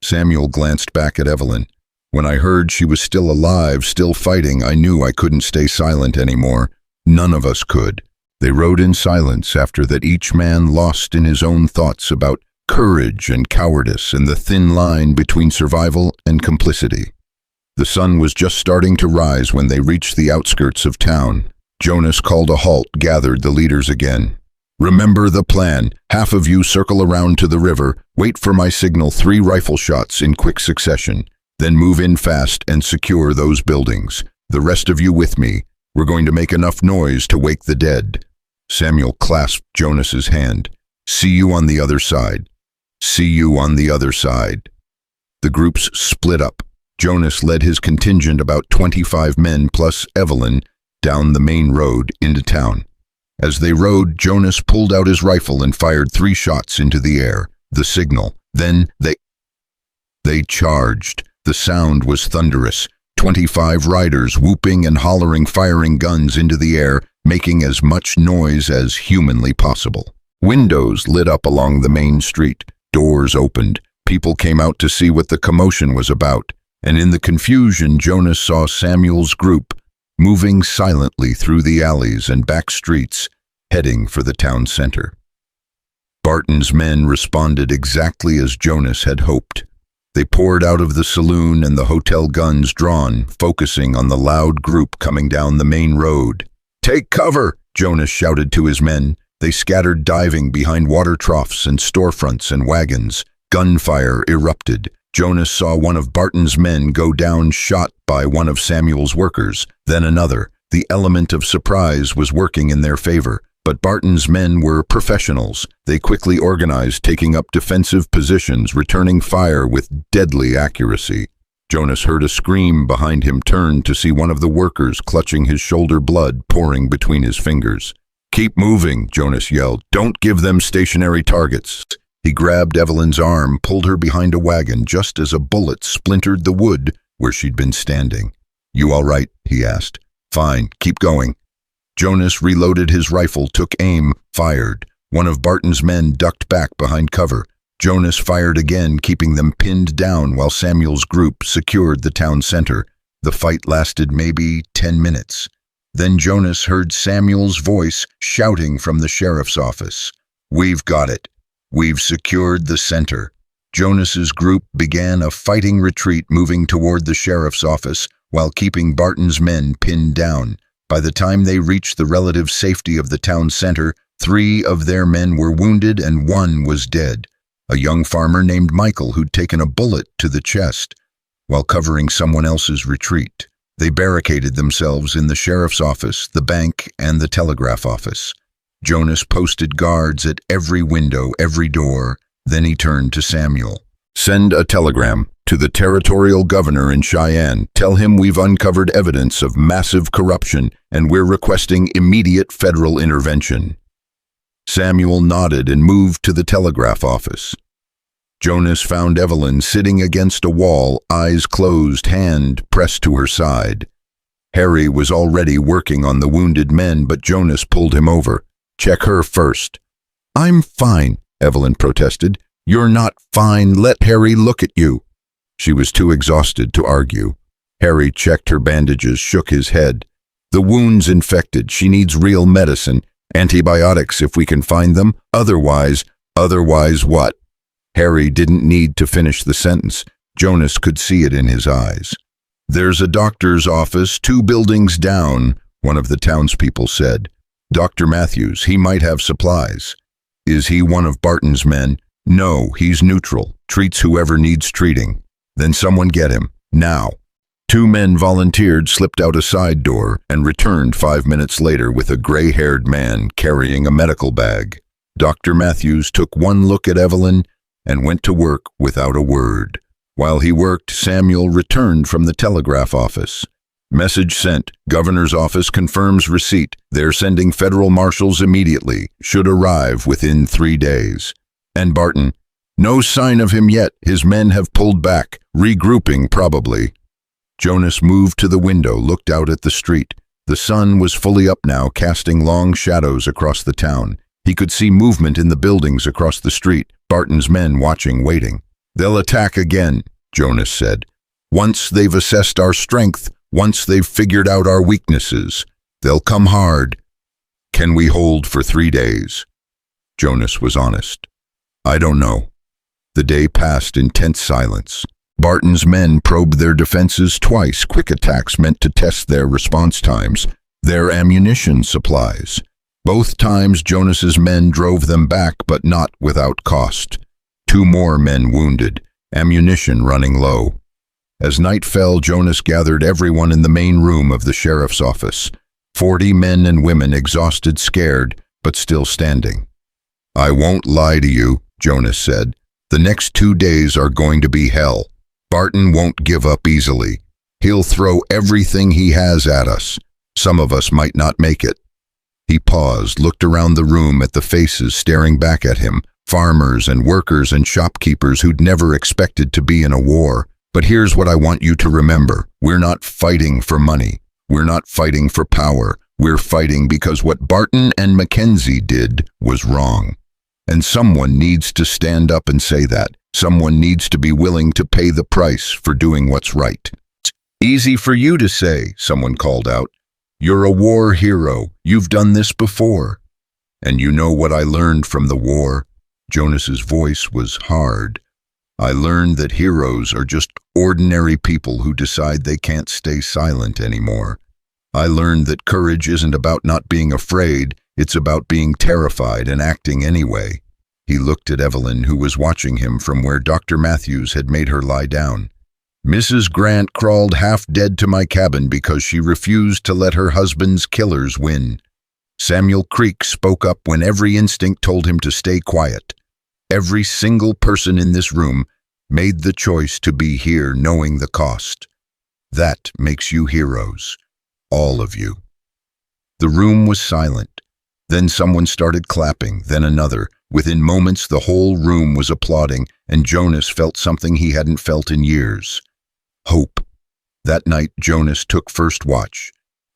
Samuel glanced back at Evelyn. "When I heard she was still alive, still fighting, I knew I couldn't stay silent anymore. None of us could." They rode in silence after that, each man lost in his own thoughts about courage and cowardice and the thin line between survival and complicity. The sun was just starting to rise when they reached the outskirts of town. Jonas called a halt, gathered the leaders again. "Remember the plan. Half of you circle around to the river, wait for my signal, 3 rifle shots in quick succession. Then move in fast and secure those buildings. The rest of you with me. We're going to make enough noise to wake the dead." Samuel clasped Jonas's hand. "See you on the other side. See you on the other side." The groups split up. Jonas led his contingent, about 25 men plus Evelyn, down the main road into town. As they rode, Jonas pulled out his rifle and fired 3 shots into the air, the signal. Then they charged. The sound was thunderous. 25 riders whooping and hollering, firing guns into the air, making as much noise as humanly possible. Windows lit up along the main street. Doors opened. People came out to see what the commotion was about. And in the confusion, Jonas saw Samuel's group moving silently through the alleys and back streets, heading for the town center. Barton's men responded exactly as Jonas had hoped. They poured out of the saloon and the hotel, guns drawn, focusing on the loud group coming down the main road. "Take cover!" Jonas shouted to his men. They scattered, diving behind water troughs and storefronts and wagons. Gunfire erupted. Jonas saw one of Barton's men go down, shot by one of Samuel's workers, then another. The element of surprise was working in their favor, but Barton's men were professionals. They quickly organized, taking up defensive positions, returning fire with deadly accuracy. Jonas heard a scream behind him, turned to see one of the workers clutching his shoulder, blood pouring between his fingers. "Keep moving," Jonas yelled. "Don't give them stationary targets." He grabbed Evelyn's arm, pulled her behind a wagon just as a bullet splintered the wood where she'd been standing. "You all right?" he asked. "Fine, keep going." Jonas reloaded his rifle, took aim, fired. One of Barton's men ducked back behind cover. Jonas fired again, keeping them pinned down while Samuel's group secured the town center. The fight lasted maybe 10 minutes. Then Jonas heard Samuel's voice shouting from the sheriff's office. "We've got it. We've secured the center." Jonas's group began a fighting retreat, moving toward the sheriff's office while keeping Barton's men pinned down. By the time they reached the relative safety of the town center, 3 of their men were wounded and 1 was dead. A young farmer named Michael who'd taken a bullet to the chest while covering someone else's retreat. They barricaded themselves in the sheriff's office, the bank, and the telegraph office. Jonas posted guards at every window, every door. Then he turned to Samuel. "Send a telegram to the territorial governor in Cheyenne. Tell him we've uncovered evidence of massive corruption and we're requesting immediate federal intervention." Samuel nodded and moved to the telegraph office. Jonas found Evelyn sitting against a wall, eyes closed, hand pressed to her side. Harry was already working on the wounded men, but Jonas pulled him over. "Check her first." "I'm fine," Evelyn protested. "You're not fine. Let Harry look at you." She was too exhausted to argue. Harry checked her bandages, shook his head. "The wound's infected. She needs real medicine. Antibiotics if we can find them. Otherwise what?" Harry didn't need to finish the sentence. Jonas could see it in his eyes. "There's a doctor's office 2 buildings down," one of the townspeople said. "Dr. Matthews, he might have supplies." "Is he one of Barton's men?" "No, he's neutral. Treats whoever needs treating." "Then someone get him. Now." 2 men volunteered, slipped out a side door, and returned 5 minutes later with a gray-haired man carrying a medical bag. Dr. Matthews took one look at Evelyn and went to work without a word. While he worked, Samuel returned from the telegraph office. "Message sent. Governor's office confirms receipt. They're sending federal marshals immediately. Should arrive within 3 days. And Barton? No sign of him yet. His men have pulled back, regrouping probably." Jonas moved to the window, looked out at the street. The sun was fully up now, casting long shadows across the town. He could see movement in the buildings across the street, Barton's men watching, waiting. "They'll attack again," Jonas said. "Once they've assessed our strength, once they've figured out our weaknesses, they'll come hard." "Can we hold for 3 days?" Jonas was honest. "I don't know." The day passed in tense silence. Barton's men probed their defenses twice, quick attacks meant to test their response times, their ammunition supplies. Both times Jonas's men drove them back, but not without cost. 2 more men wounded, ammunition running low. As night fell, Jonas gathered everyone in the main room of the sheriff's office. 40 men and women, exhausted, scared, but still standing. "I won't lie to you," Jonas said. "The next 2 days are going to be hell. Barton won't give up easily. He'll throw everything he has at us. Some of us might not make it." He paused, looked around the room at the faces staring back at him, farmers and workers and shopkeepers who'd never expected to be in a war. "But here's what I want you to remember. We're not fighting for money. We're not fighting for power. We're fighting because what Barton and Mackenzie did was wrong. And someone needs to stand up and say that. Someone needs to be willing to pay the price for doing what's right." "Easy for you to say," someone called out. "You're a war hero. You've done this before." "And you know what I learned from the war?" Jonas's voice was hard. "I learned that heroes are just ordinary people who decide they can't stay silent anymore. I learned that courage isn't about not being afraid, it's about being terrified and acting anyway." He looked at Evelyn, who was watching him from where Dr. Matthews had made her lie down. "Mrs. Grant crawled half dead to my cabin because she refused to let her husband's killers win. Samuel Creek spoke up when every instinct told him to stay quiet. Every single person in this room made the choice to be here knowing the cost. That makes you heroes. All of you." The room was silent. Then someone started clapping, then another. Within moments, the whole room was applauding, and Jonas felt something he hadn't felt in years. Hope. That night, Jonas took first watch.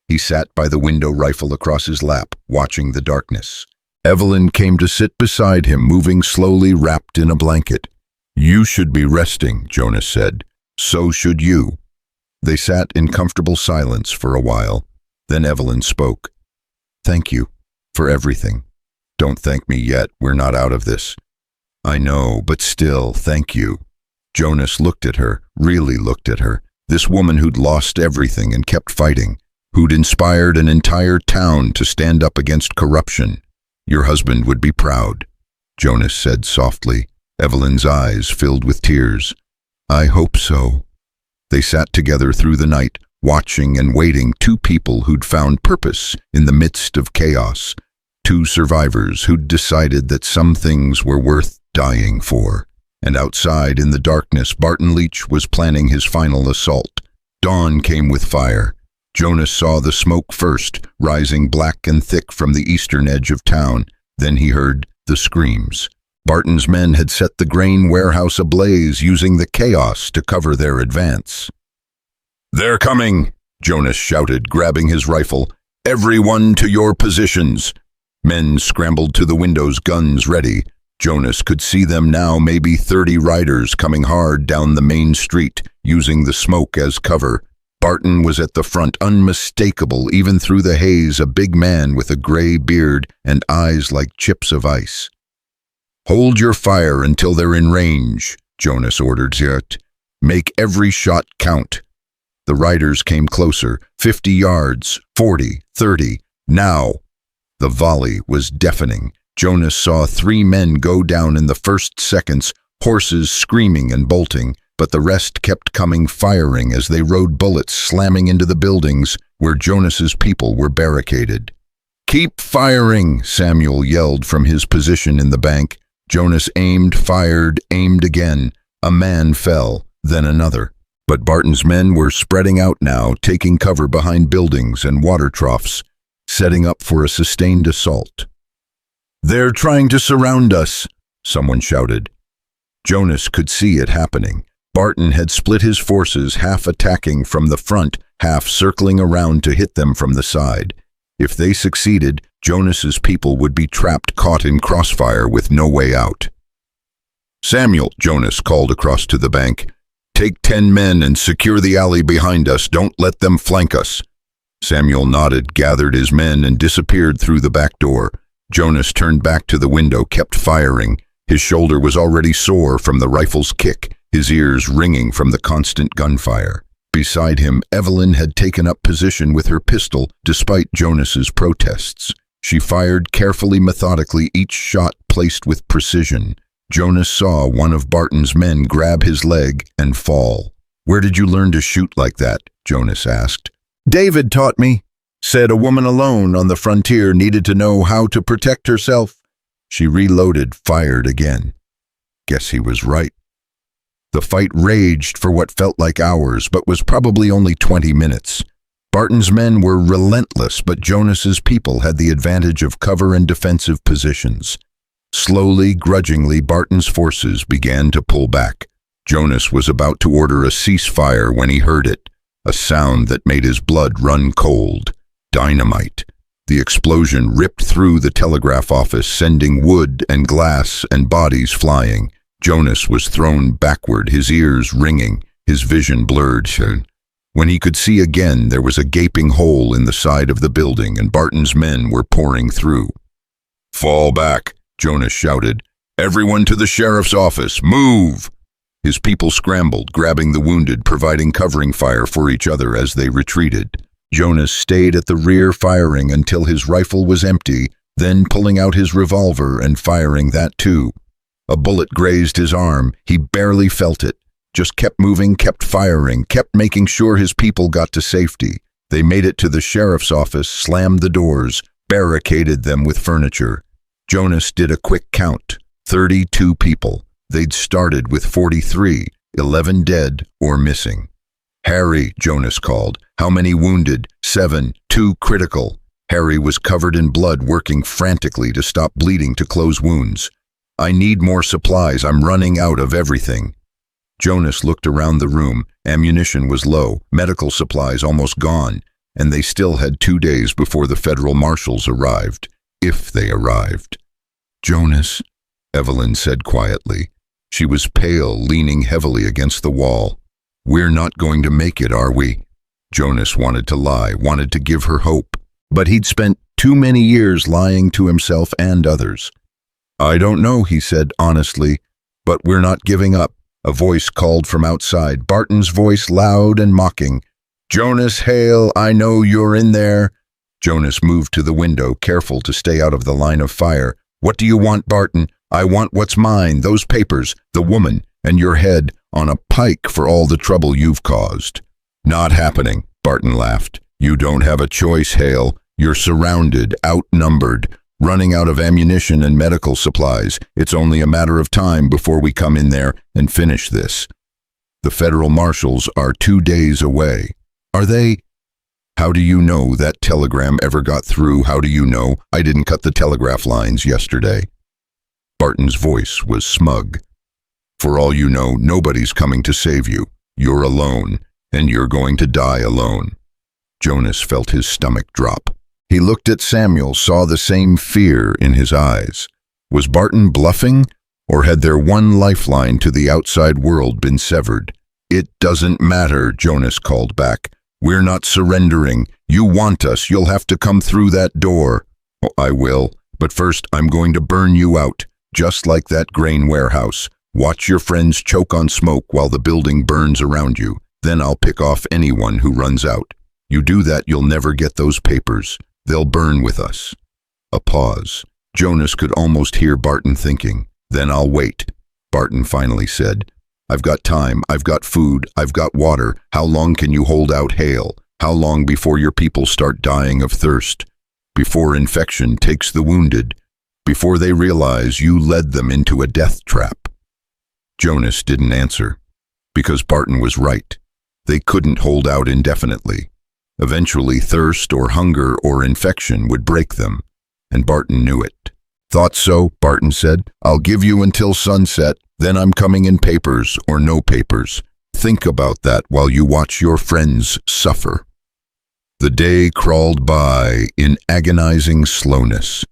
He sat by the window, rifle across his lap, watching the darkness. Evelyn came to sit beside him, moving slowly, wrapped in a blanket. "You should be resting," Jonas said. "So should you." They sat in comfortable silence for a while. Then Evelyn spoke. "Thank you for everything. Don't thank me yet, we're not out of this." "I know, but still, thank you." Jonas looked at her, really looked at her. This woman who'd lost everything and kept fighting, who'd inspired an entire town to stand up against corruption. "Your husband would be proud," Jonas said softly. Evelyn's eyes filled with tears. "I hope so." They sat together through the night, watching and waiting, 2 people who'd found purpose in the midst of chaos. 2 survivors who'd decided that some things were worth dying for. And outside in the darkness, Barton Leach was planning his final assault. Dawn came with fire. Jonas saw the smoke first, rising black and thick from the eastern edge of town. Then he heard the screams. Barton's men had set the grain warehouse ablaze, using the chaos to cover their advance. "They're coming!" Jonas shouted, grabbing his rifle. "Everyone to your positions!" Men scrambled to the windows, guns ready. Jonas could see them now, maybe 30 riders coming hard down the main street, using the smoke as cover. Barton was at the front, unmistakable even through the haze, a big man with a gray beard and eyes like chips of ice. "Hold your fire until they're in range," Jonas ordered. "Make every shot count." The riders came closer, 50 yards, 40, 30, now. The volley was deafening. Jonas saw 3 men go down in the first seconds, horses screaming and bolting, but the rest kept coming, firing as they rode bullets, slamming into the buildings where Jonas's people were barricaded. "Keep firing," Samuel yelled from his position in the bank. Jonas aimed, fired, aimed again. A man fell, then another. But Barton's men were spreading out now, taking cover behind buildings and water troughs, setting up for a sustained assault. "They're trying to surround us," someone shouted. Jonas could see it happening. Barton had split his forces, half attacking from the front, half circling around to hit them from the side. If they succeeded, Jonas's people would be trapped, caught in crossfire with no way out. "Samuel," Jonas called across to the bank, "take 10 men and secure the alley behind us. Don't let them flank us." Samuel nodded, gathered his men, and disappeared through the back door. Jonas turned back to the window, kept firing. His shoulder was already sore from the rifle's kick. his ears ringing from the constant gunfire. Beside him, Evelyn had taken up position with her pistol despite Jonas's protests. She fired carefully, methodically, each shot placed with precision. Jonas saw one of Barton's men grab his leg and fall. "Where did you learn to shoot like that?" Jonas asked. "David taught me. Said a woman alone on the frontier needed to know how to protect herself." She reloaded, fired again. Guess he was right. The fight raged for what felt like hours, but was probably only 20 minutes. Barton's men were relentless, but Jonas's people had the advantage of cover and defensive positions. Slowly, grudgingly, Barton's forces began to pull back. Jonas was about to order a ceasefire when he heard it, a sound that made his blood run cold. Dynamite. The explosion ripped through the telegraph office, sending wood and glass and bodies flying. Jonas was thrown backward, his ears ringing, his vision blurred. When he could see again, there was a gaping hole in the side of the building, and Barton's men were pouring through. "Fall back," Jonas shouted. "Everyone to the sheriff's office. Move!" His people scrambled, grabbing the wounded, providing covering fire for each other as they retreated. Jonas stayed at the rear, firing until his rifle was empty, then pulling out his revolver and firing that too. A bullet grazed his arm. He barely felt it. Just kept moving, kept firing, kept making sure his people got to safety. They made it to the sheriff's office, slammed the doors, barricaded them with furniture. Jonas did a quick count. 32 people. They'd started with 43, 11 dead or missing. "Harry," Jonas called. "How many wounded?" 7, 2 critical. Harry was covered in blood, working frantically to stop bleeding to close wounds. "I need more supplies. I'm running out of everything." Jonas looked around the room. Ammunition was low, medical supplies almost gone, and they still had 2 days before the federal marshals arrived, if they arrived. "Jonas," Evelyn said quietly. She was pale, leaning heavily against the wall. "We're not going to make it, are we?" Jonas wanted to lie, wanted to give her hope, but he'd spent too many years lying to himself and others. "I don't know," he said honestly, "but we're not giving up." A voice called from outside, Barton's voice, loud and mocking. "Jonas Hale, I know you're in there." Jonas moved to the window, careful to stay out of the line of fire. "What do you want, Barton?" "I want what's mine, those papers, the woman, and your head on a pike for all the trouble you've caused." "Not happening," Barton laughed. "You don't have a choice, Hale. You're surrounded, outnumbered, running out of ammunition and medical supplies. It's only a matter of time before we come in there and finish this. The federal marshals are 2 days away." "Are they?" "How do you know that telegram ever got through? How do you know I didn't cut the telegraph lines yesterday?" Barton's voice was smug. "For all you know, nobody's coming to save you. You're alone, and you're going to die alone." Jonas felt his stomach drop. He looked at Samuel, saw the same fear in his eyes. Was Barton bluffing, or had their one lifeline to the outside world been severed? "It doesn't matter," Jonas called back. "We're not surrendering. You want us, you'll have to come through that door." "Oh, I will, but first I'm going to burn you out, just like that grain warehouse. Watch your friends choke on smoke while the building burns around you. Then I'll pick off anyone who runs out. You do that, you'll never get those papers. They'll burn with us." A pause. Jonas could almost hear Barton thinking. "Then I'll wait." Barton finally said, "I've got time, I've got food, I've got water. How long can you hold out, Hale? How long before your people start dying of thirst? Before infection takes the wounded? Before they realize you led them into a death trap?" Jonas didn't answer, because Barton was right. They couldn't hold out indefinitely. Eventually, thirst or hunger or infection would break them, and Barton knew it. "Thought so," Barton said. "I'll give you until sunset, then I'm coming in, papers or no papers. Think about that while you watch your friends suffer." The day crawled by in agonizing slowness.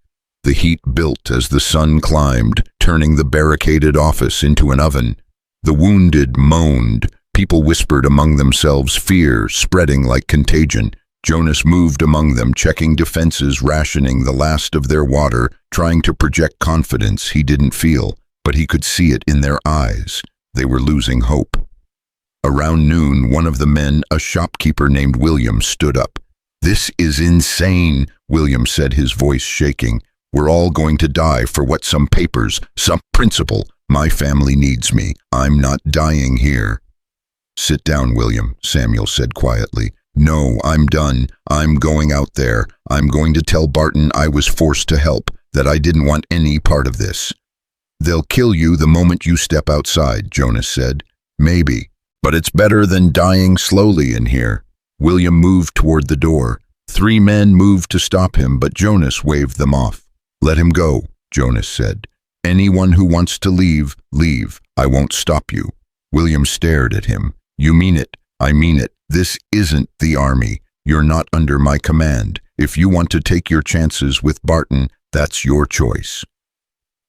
The heat built as the sun climbed, turning the barricaded office into an oven. The wounded moaned. People whispered among themselves, fear spreading like contagion. Jonas moved among them, checking defenses, rationing the last of their water, trying to project confidence he didn't feel, but he could see it in their eyes. They were losing hope. Around noon, one of the men, a shopkeeper named William, stood up. "This is insane," William said, his voice shaking. "We're all going to die for what, some papers, some principle. My family needs me. I'm not dying here." "Sit down, William," Samuel said quietly. "No, I'm done. I'm going out there. I'm going to tell Barton I was forced to help, that I didn't want any part of this." "They'll kill you the moment you step outside," Jonas said. "Maybe, but it's better than dying slowly in here." William moved toward the door. 3 men moved to stop him, but Jonas waved them off. "Let him go," Jonas said. "Anyone who wants to leave, leave. I won't stop you." William stared at him. "You mean it?" "I mean it. This isn't the army. You're not under my command. If you want to take your chances with Barton, that's your choice."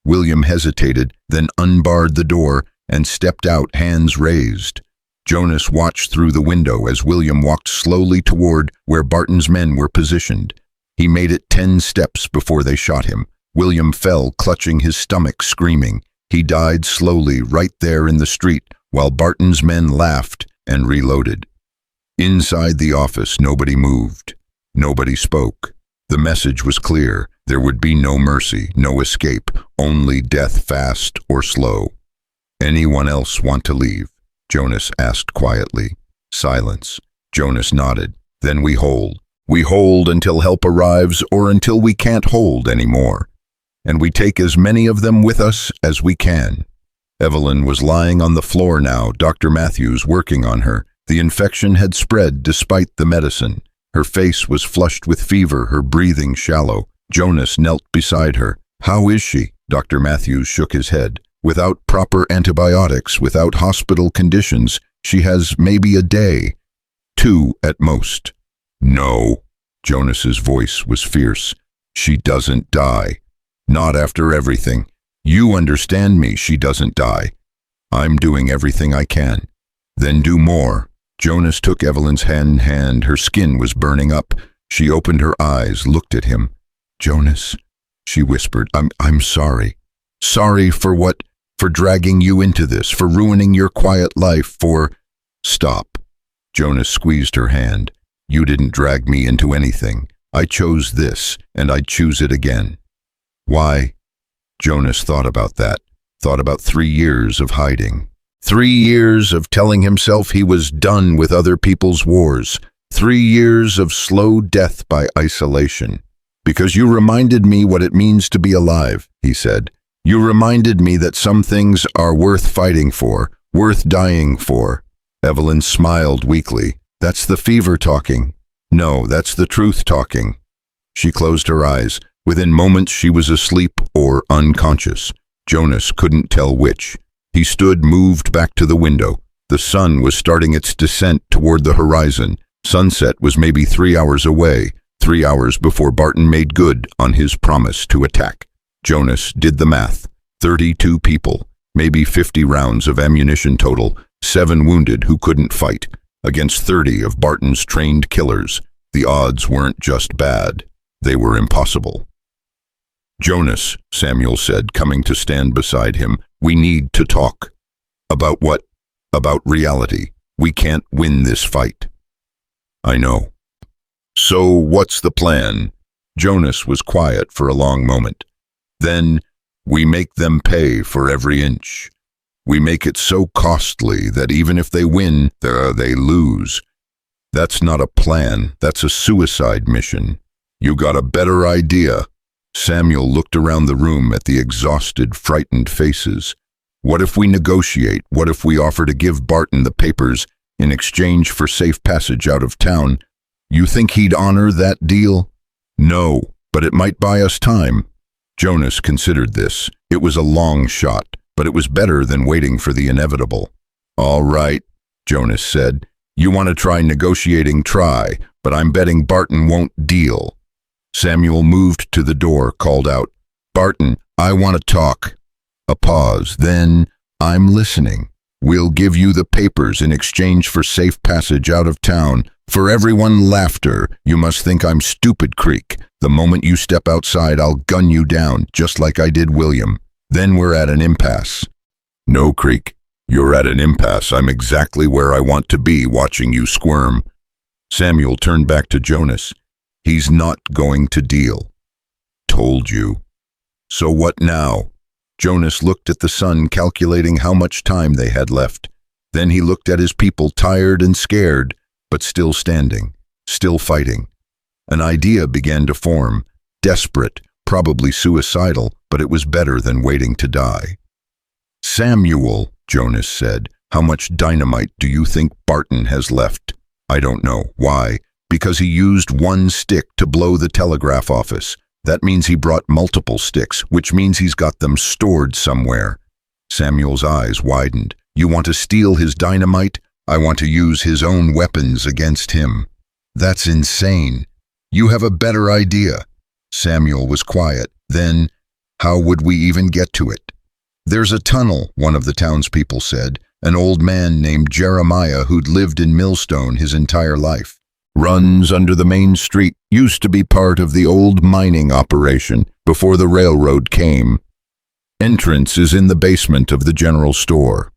William hesitated, then unbarred the door and stepped out, hands raised. Jonas watched through the window as William walked slowly toward where Barton's men were positioned. He made it 10 steps before they shot him. William fell, clutching his stomach, screaming. He died slowly right there in the street, while Barton's men laughed and reloaded. Inside the office, nobody moved. Nobody spoke. The message was clear. There would be no mercy, no escape, only death, fast or slow. "Anyone else want to leave?" Jonas asked quietly. Silence. Jonas nodded. "Then we hold. We hold until help arrives or until we can't hold anymore. And we take as many of them with us as we can." Evelyn was lying on the floor now, Dr. Matthews working on her. The infection had spread despite the medicine. Her face was flushed with fever, her breathing shallow. Jonas knelt beside her. "How is she?" Dr. Matthews shook his head. "Without proper antibiotics, without hospital conditions, she has maybe a day. 2 at most." "No." Jonas's voice was fierce. "She doesn't die. Not after everything. You understand me, she doesn't die. I'm doing everything I can." "Then do more." Jonas took Evelyn's hand. Her skin was burning up. She opened her eyes, looked at him. "Jonas," she whispered, I'm sorry. "Sorry for what? For dragging you into this, for ruining your quiet life, for—" "Stop." Jonas squeezed her hand. "You didn't drag me into anything. I chose this, and I'd choose it again." "Why?" Jonas thought about that, thought about 3 years of hiding. 3 years of telling himself he was done with other people's wars. 3 years of slow death by isolation. "Because you reminded me what it means to be alive," he said. "You reminded me that some things are worth fighting for, worth dying for." Evelyn smiled weakly. "That's the fever talking." "No, that's the truth talking." She closed her eyes. Within moments she was asleep or unconscious. Jonas couldn't tell which. He stood, moved back to the window. The sun was starting its descent toward the horizon. Sunset was maybe 3 hours away, 3 hours before Barton made good on his promise to attack. Jonas did the math. 32 people, maybe 50 rounds of ammunition total, 7 wounded who couldn't fight, against 30 of Barton's trained killers. The odds weren't just bad, they were impossible. "Jonas," Samuel said, coming to stand beside him, "we need to talk." "About what?" "About reality. We can't win this fight." "I know." "So what's the plan?" Jonas was quiet for a long moment. "Then we make them pay for every inch. We make it so costly that even if they win, they lose. That's not a plan, that's a suicide mission. You got a better idea?" Samuel looked around the room at the exhausted, frightened faces. "What if we negotiate? What if we offer to give Barton the papers in exchange for safe passage out of town? You think he'd honor that deal?" "No, but it might buy us time." Jonas considered this. It was a long shot, but it was better than waiting for the inevitable. "All right," Jonas said. "You want to try negotiating, try, but I'm betting Barton won't deal." Samuel moved to the door, called out, "Barton, I want to talk." A pause, then, "I'm listening. We'll give you the papers in exchange for safe passage out of town. For everyone laughter, you must think I'm stupid, Creek. The moment you step outside, I'll gun you down, just like I did William. Then we're at an impasse." "No, Creek, You're at an impasse. I'm exactly where I want to be, watching you squirm. Samuel turned back to Jonas. He's not going to deal. Told you. So what now? Jonas looked at the sun, calculating how much time they had left. Then he looked at his people, tired and scared, but still standing, still fighting. An idea began to form, desperate, probably suicidal, but it was better than waiting to die. Samuel, Jonas said, how much dynamite do you think Barton has left? I don't know. Why? Because he used one stick to blow the telegraph office. That means he brought multiple sticks, which means he's got them stored somewhere. Samuel's eyes widened. You want to steal his dynamite? I want to use his own weapons against him. That's insane. You have a better idea. Samuel was quiet. Then, how would we even get to it? There's a tunnel, one of the townspeople said, an old man named Jeremiah who'd lived in Millstone his entire life. Runs under the main street, used to be part of the old mining operation before the railroad came. Entrance is in the basement of the general store.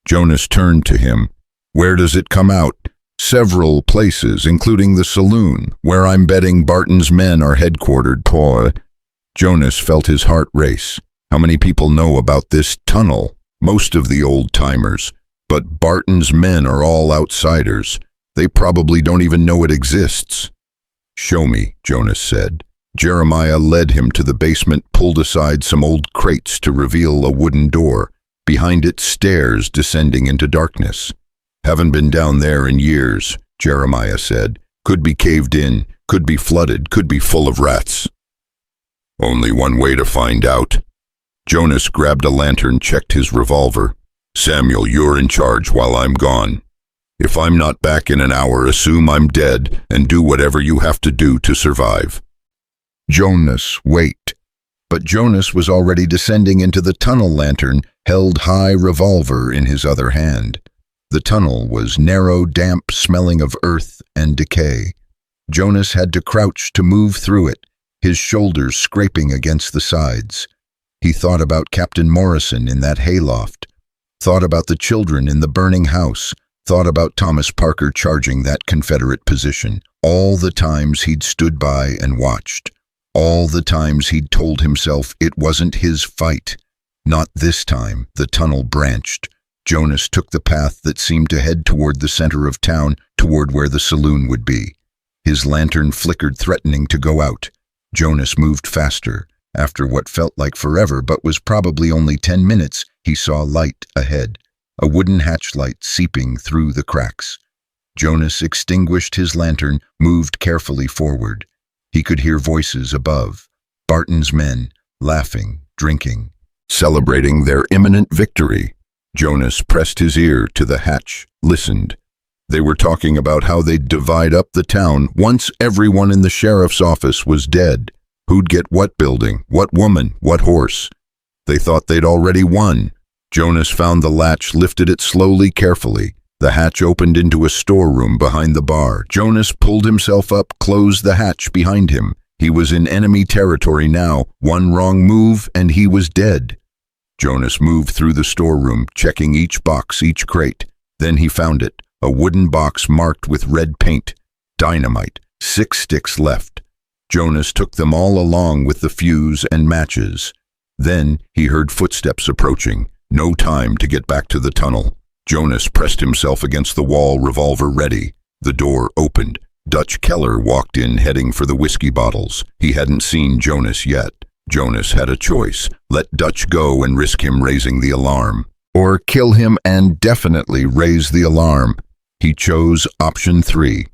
Jonas turned to him. Where does it come out? Several places, including the saloon, where I'm betting Barton's men are headquartered. Poor. Jonas felt his heart race. How many people know about this tunnel? Most of the old-timers. But Barton's men are all outsiders. They probably don't even know it exists. Show me, Jonas said. Jeremiah led him to the basement, pulled aside some old crates to reveal a wooden door. Behind it, stairs descending into darkness. Haven't been down there in years, Jeremiah said. Could be caved in, could be flooded, could be full of rats. Only one way to find out. Jonas grabbed a lantern, checked his revolver. Samuel, you're in charge while I'm gone. If I'm not back in an hour, assume I'm dead and do whatever you have to do to survive. Jonas, wait. But Jonas was already descending into the tunnel. Lantern held high revolver in his other hand. The tunnel was narrow, damp, smelling of earth and decay. Jonas had to crouch to move through it, his shoulders scraping against the sides. He thought about Captain Morrison in that hayloft, thought about the children in the burning house, thought about Thomas Parker charging that Confederate position, all the times he'd stood by and watched, all the times he'd told himself it wasn't his fight. Not this time. The tunnel branched. Jonas took the path that seemed to head toward the center of town, toward where the saloon would be. His lantern flickered, threatening to go out. Jonas moved faster. After what felt like forever but was probably only 10 minutes, he saw light ahead, a wooden hatchlight seeping through the cracks. Jonas extinguished his lantern, moved carefully forward. He could hear voices above, Barton's men, laughing, drinking, celebrating their imminent victory. Jonas pressed his ear to the hatch, listened. They were talking about how they'd divide up the town once everyone in the sheriff's office was dead. Who'd get what building, what woman, what horse? They thought they'd already won. Jonas found the latch, lifted it slowly, carefully. The hatch opened into a storeroom behind the bar. Jonas pulled himself up, closed the hatch behind him. He was in enemy territory now. One wrong move, and he was dead. Jonas moved through the storeroom, checking each box, each crate. Then he found it, a wooden box marked with red paint. Dynamite, 6 sticks left. Jonas took them all along with the fuse and matches. Then he heard footsteps approaching. No time to get back to the tunnel. Jonas pressed himself against the wall, revolver ready. The door opened. Dutch Keller walked in, heading for the whiskey bottles. He hadn't seen Jonas yet. Jonas had a choice. Let Dutch go and risk him raising the alarm, or kill him and definitely raise the alarm. He chose option 3.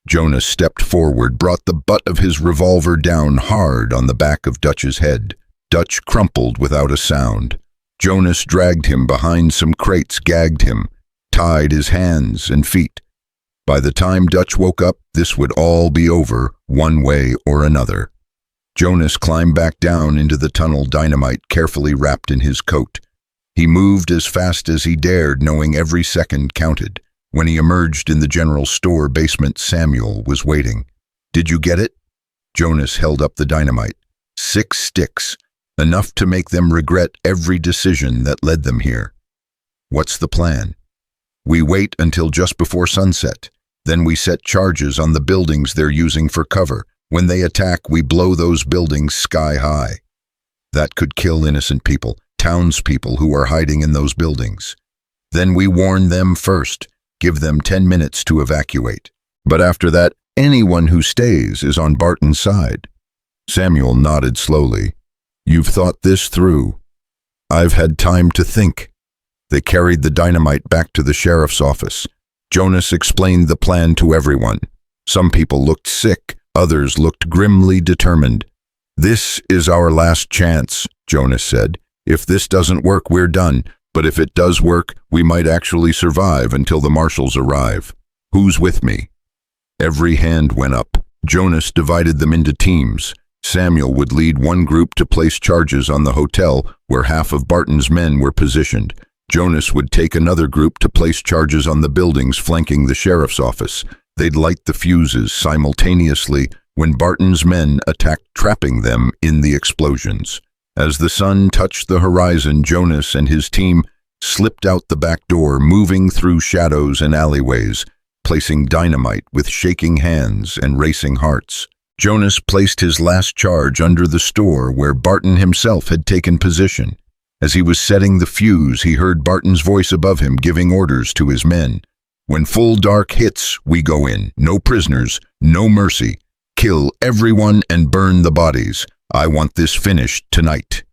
Jonas stepped forward, brought the butt of his revolver down hard on the back of Dutch's head. Dutch crumpled without a sound. Jonas dragged him behind some crates, gagged him, tied his hands and feet. By the time Dutch woke up, this would all be over, one way or another. Jonas climbed back down into the tunnel, dynamite carefully wrapped in his coat. He moved as fast as he dared, knowing every second counted. When he emerged in the general store basement, Samuel was waiting. Did you get it? Jonas held up the dynamite. 6 sticks, enough to make them regret every decision that led them here. What's the plan? We wait until just before sunset. Then we set charges on the buildings they're using for cover. When they attack, we blow those buildings sky high. That could kill innocent people, townspeople who are hiding in those buildings. Then we warn them first, give them 10 minutes to evacuate. But after that, anyone who stays is on Barton's side. Samuel nodded slowly. You've thought this through. I've had time to think. They carried the dynamite back to the sheriff's office. Jonas explained the plan to everyone. Some people looked sick, others looked grimly determined. This is our last chance, Jonas said. If this doesn't work, we're done. But if it does work, we might actually survive until the marshals arrive. Who's with me? Every hand went up. Jonas divided them into teams. Samuel would lead one group to place charges on the hotel where half of Barton's men were positioned. Jonas would take another group to place charges on the buildings flanking the sheriff's office. They'd light the fuses simultaneously when Barton's men attacked, trapping them in the explosions. As the sun touched the horizon, Jonas and his team slipped out the back door, moving through shadows and alleyways, placing dynamite with shaking hands and racing hearts. Jonas placed his last charge under the store where Barton himself had taken position. As he was setting the fuse, he heard Barton's voice above him giving orders to his men. When full dark hits, we go in. No prisoners, no mercy. Kill everyone and burn the bodies. I want this finished tonight.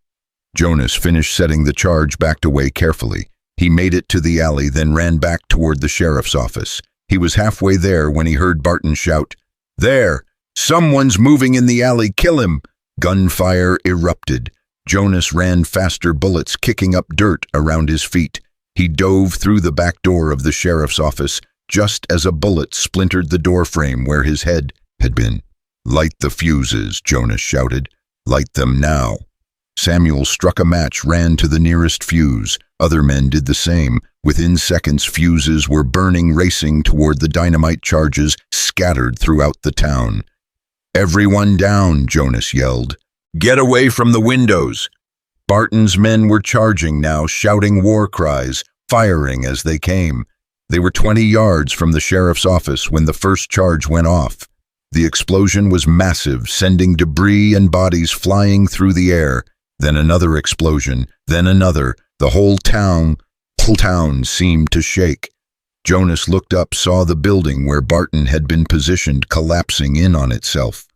Jonas finished setting the charge, backed away carefully. He made it to the alley, then ran back toward the sheriff's office. He was halfway there when he heard Barton shout, "There! Someone's moving in the alley! Kill him!" Gunfire erupted. Jonas ran faster, bullets kicking up dirt around his feet. He dove through the back door of the sheriff's office just as a bullet splintered the doorframe where his head had been. "Light the fuses," Jonas shouted. "Light them now." Samuel struck a match, ran to the nearest fuse. Other men did the same. Within seconds, fuses were burning, racing toward the dynamite charges scattered throughout the town. "Everyone down," Jonas yelled. "Get away from the windows!" Barton's men were charging now, shouting war cries, firing as they came. They were 20 yards from the sheriff's office when the first charge went off. The explosion was massive, sending debris and bodies flying through the air. Then another explosion, then another. The whole town seemed to shake. Jonas looked up, saw the building where Barton had been positioned collapsing in on itself.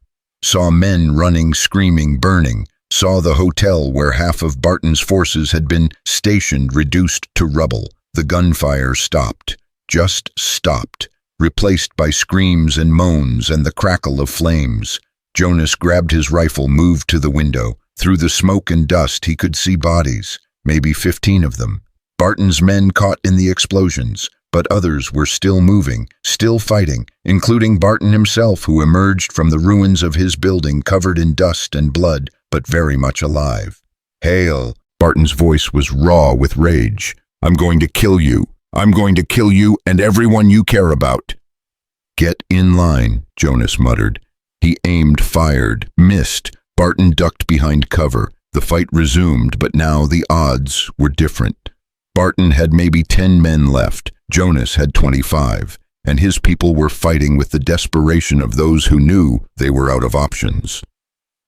Saw men running, screaming, burning. Saw the hotel where half of Barton's forces had been stationed reduced to rubble. The gunfire stopped. Just stopped. Replaced by screams and moans and the crackle of flames. Jonas grabbed his rifle, moved to the window. Through the smoke and dust, he could see bodies, maybe 15 of them. Barton's men caught in the explosions, but others were still moving, still fighting, including Barton himself, who emerged from the ruins of his building covered in dust and blood, but very much alive. "Hale," Barton's voice was raw with rage. "I'm going to kill you. I'm going to kill you and everyone you care about." "Get in line," Jonas muttered. He aimed, fired, missed. Barton ducked behind cover. The fight resumed, but now the odds were different. Barton had maybe 10 men left. Jonas had 25, and his people were fighting with the desperation of those who knew they were out of options.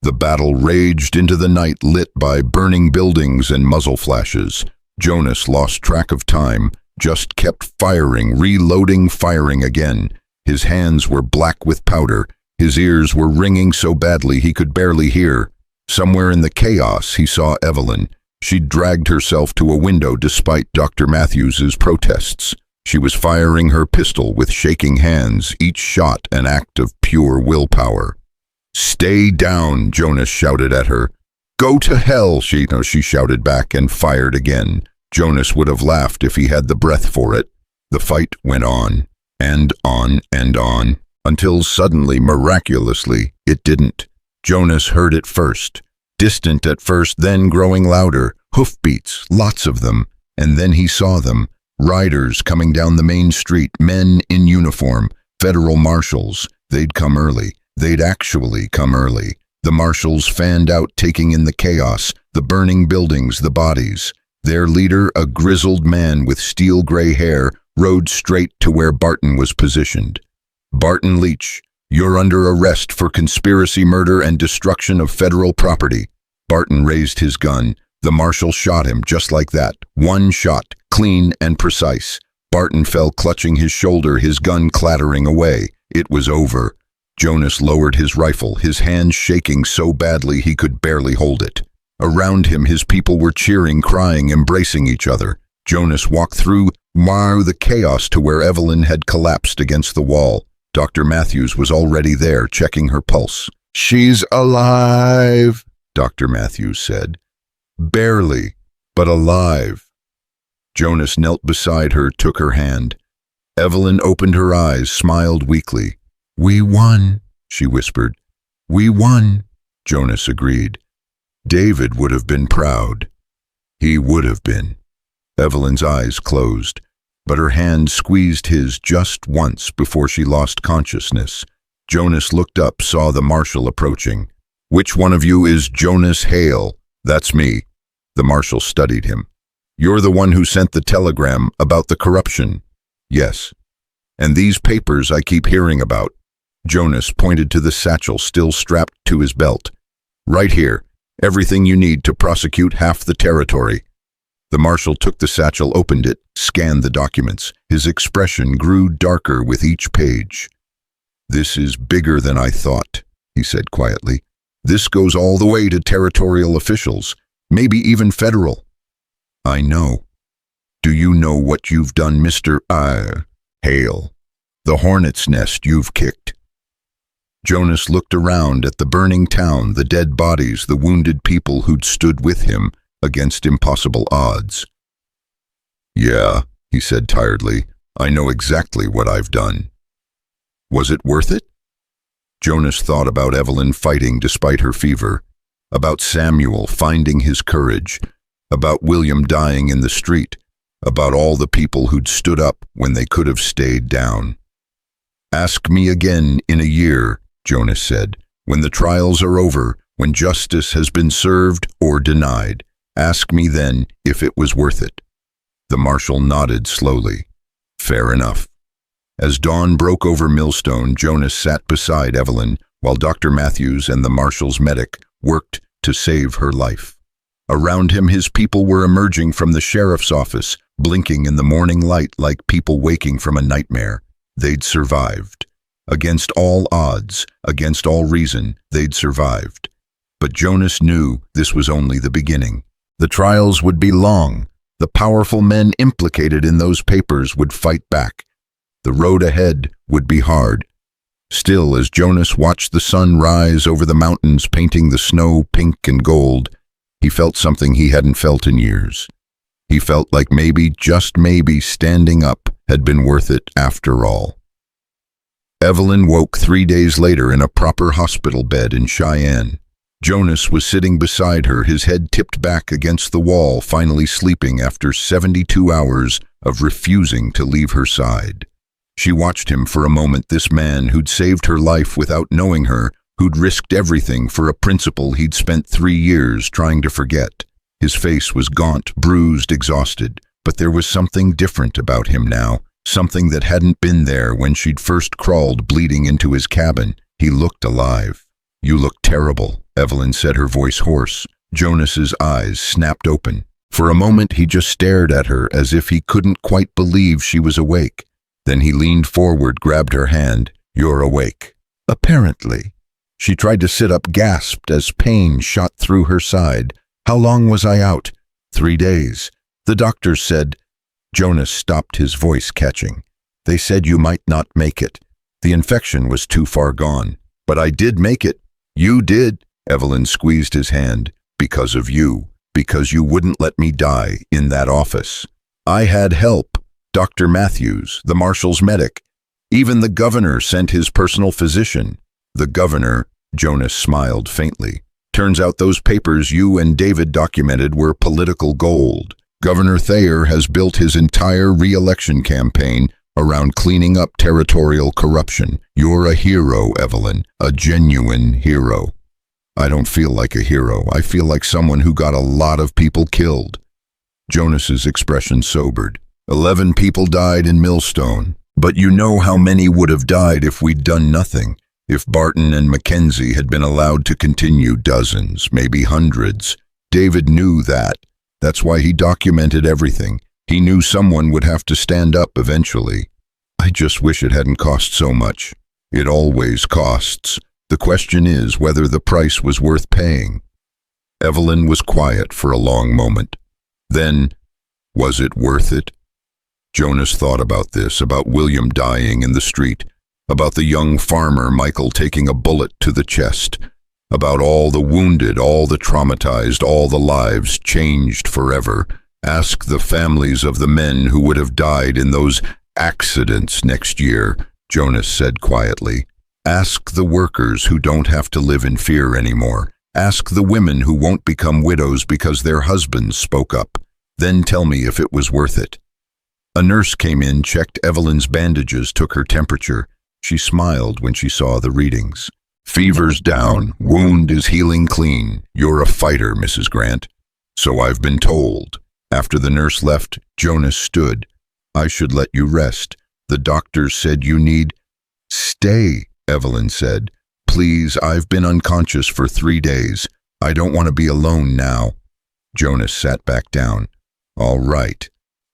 The battle raged into the night, lit by burning buildings and muzzle flashes. Jonas lost track of time, just kept firing, reloading, firing again. His hands were black with powder. His ears were ringing so badly he could barely hear. Somewhere in the chaos, he saw Evelyn. She'd dragged herself to a window despite Dr. Matthews's protests. She was firing her pistol with shaking hands, each shot an act of pure willpower. "Stay down," Jonas shouted at her. "Go to hell," she shouted back and fired again. Jonas would have laughed if he had the breath for it. The fight went on, and on, and on, until suddenly, miraculously, it didn't. Jonas heard it first. Distant at first, then growing louder. Hoofbeats, lots of them. And then he saw them. Riders coming down the main street, men in uniform, federal marshals. They'd come early. They'd actually come early. The marshals fanned out, taking in the chaos, the burning buildings, the bodies. Their leader, a grizzled man with steel-gray hair, rode straight to where Barton was positioned. "Barton Leach, you're under arrest for conspiracy, murder, and destruction of federal property." Barton raised his gun. The marshal shot him just like that. One shot, clean and precise. Barton fell clutching his shoulder, his gun clattering away. It was over. Jonas lowered his rifle, his hands shaking so badly he could barely hold it. Around him, his people were cheering, crying, embracing each other. Jonas walked through the chaos to where Evelyn had collapsed against the wall. Dr. Matthews was already there, checking her pulse. "She's alive," Dr. Matthews said. "Barely, but alive." Jonas knelt beside her, took her hand. Evelyn opened her eyes, smiled weakly. "We won," she whispered. "We won," Jonas agreed. David would have been proud. He would have been. Evelyn's eyes closed, but her hand squeezed his just once before she lost consciousness. Jonas looked up, saw the marshal approaching. "Which one of you is Jonas Hale?" "That's me." The marshal studied him. "You're the one who sent the telegram about the corruption?" "Yes." "And these papers I keep hearing about?" Jonas pointed to the satchel still strapped to his belt. "Right here. Everything you need to prosecute half the territory." The marshal took the satchel, opened it, scanned the documents. His expression grew darker with each page. "This is bigger than I thought," he said quietly. "This goes all the way to territorial officials, maybe even federal." "I know. Do you know what you've done, Mr. Hale? The hornet's nest you've kicked." Jonas looked around at the burning town, the dead bodies, the wounded people who'd stood with him against impossible odds. "Yeah," he said tiredly, "I know exactly what I've done." "Was it worth it?" Jonas thought about Evelyn fighting despite her fever, about Samuel finding his courage, about William dying in the street, about all the people who'd stood up when they could have stayed down. "Ask me again in a year," Jonas said, "when the trials are over, when justice has been served or denied. Ask me then if it was worth it." The marshal nodded slowly. "Fair enough." As dawn broke over Millstone, Jonas sat beside Evelyn while Dr. Matthews and the marshal's medic worked to save her life. Around him, his people were emerging from the sheriff's office, blinking in the morning light like people waking from a nightmare. They'd survived. Against all odds, against all reason, they'd survived. But Jonas knew this was only the beginning. The trials would be long. The powerful men implicated in those papers would fight back. The road ahead would be hard. Still, as Jonas watched the sun rise over the mountains, painting the snow pink and gold, he felt something he hadn't felt in years. He felt like maybe, just maybe, standing up had been worth it after all. Evelyn woke 3 days later in a proper hospital bed in Cheyenne. Jonas was sitting beside her, his head tipped back against the wall, finally sleeping after 72 hours of refusing to leave her side. She watched him for a moment, this man who'd saved her life without knowing her, who'd risked everything for a principle he'd spent 3 years trying to forget. His face was gaunt, bruised, exhausted, but there was something different about him now, something that hadn't been there when she'd first crawled bleeding into his cabin. He looked alive. "You look terrible," Evelyn said, her voice hoarse. Jonas's eyes snapped open. For a moment he just stared at her as if he couldn't quite believe she was awake. Then he leaned forward, grabbed her hand. "You're awake." "Apparently." She tried to sit up, gasped as pain shot through her side. "How long was I out?" 3 days. "The doctors said—" Jonas stopped, his voice catching. "They said you might not make it. The infection was too far gone. But I did make it." "You did." Evelyn squeezed his hand. "Because of you. Because you wouldn't let me die in that office. I had help. Dr. Matthews, the marshal's medic. Even the governor sent his personal physician." "The governor," Jonas smiled faintly. "Turns out those papers you and David documented were political gold. Governor Thayer has built his entire re-election campaign around cleaning up territorial corruption. You're a hero, Evelyn, a genuine hero." "I don't feel like a hero. I feel like someone who got a lot of people killed." Jonas's expression sobered. 11 people died in Millstone. But you know how many would have died if we'd done nothing. If Barton and Mackenzie had been allowed to continue, dozens, maybe hundreds. David knew that. That's why he documented everything. He knew someone would have to stand up eventually. I just wish it hadn't cost so much. It always costs. The question is whether the price was worth paying. Evelyn was quiet for a long moment. Then, was it worth it? Jonas thought about this, about William dying in the street, about the young farmer Michael taking a bullet to the chest, about all the wounded, all the traumatized, all the lives changed forever. Ask the families of the men who would have died in those accidents next year, Jonas said quietly. Ask the workers who don't have to live in fear anymore. Ask the women who won't become widows because their husbands spoke up. Then tell me if it was worth it. A nurse came in, checked Evelyn's bandages, took her temperature. She smiled when she saw the readings. Fever's down, wound is healing clean. You're a fighter, Mrs. Grant. So I've been told. After the nurse left, Jonas stood. I should let you rest. The doctors said you need... Stay, Evelyn said. Please, I've been unconscious for 3 days. I don't want to be alone now. Jonas sat back down. All right.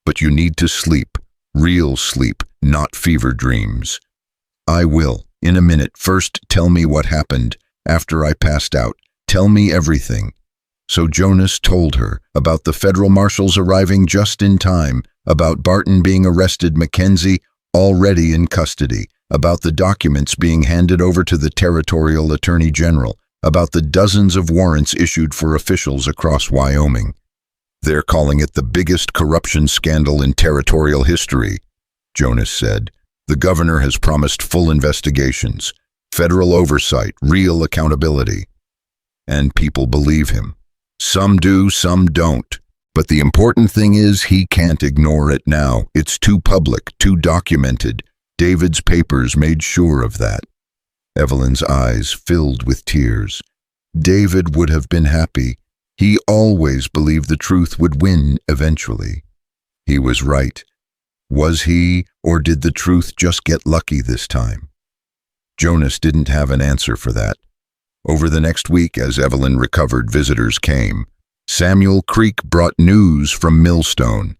But you need to sleep. Real sleep, not fever dreams. I will. In a minute. First, tell me what happened. After I passed out, tell me everything. So Jonas told her about the federal marshals arriving just in time, about Barton being arrested, Mackenzie already in custody, about the documents being handed over to the territorial attorney general, about the dozens of warrants issued for officials across Wyoming. They're calling it the biggest corruption scandal in territorial history, Jonas said. The governor has promised full investigations, federal oversight, real accountability. And people believe him. Some do, some don't. But the important thing is he can't ignore it now. It's too public, too documented. David's papers made sure of that. Evelyn's eyes filled with tears. David would have been happy. He always believed the truth would win eventually. He was right. Was he, or did the truth just get lucky this time? Jonas didn't have an answer for that. Over the next week, as Evelyn recovered, visitors came. Samuel Creek brought news from Millstone.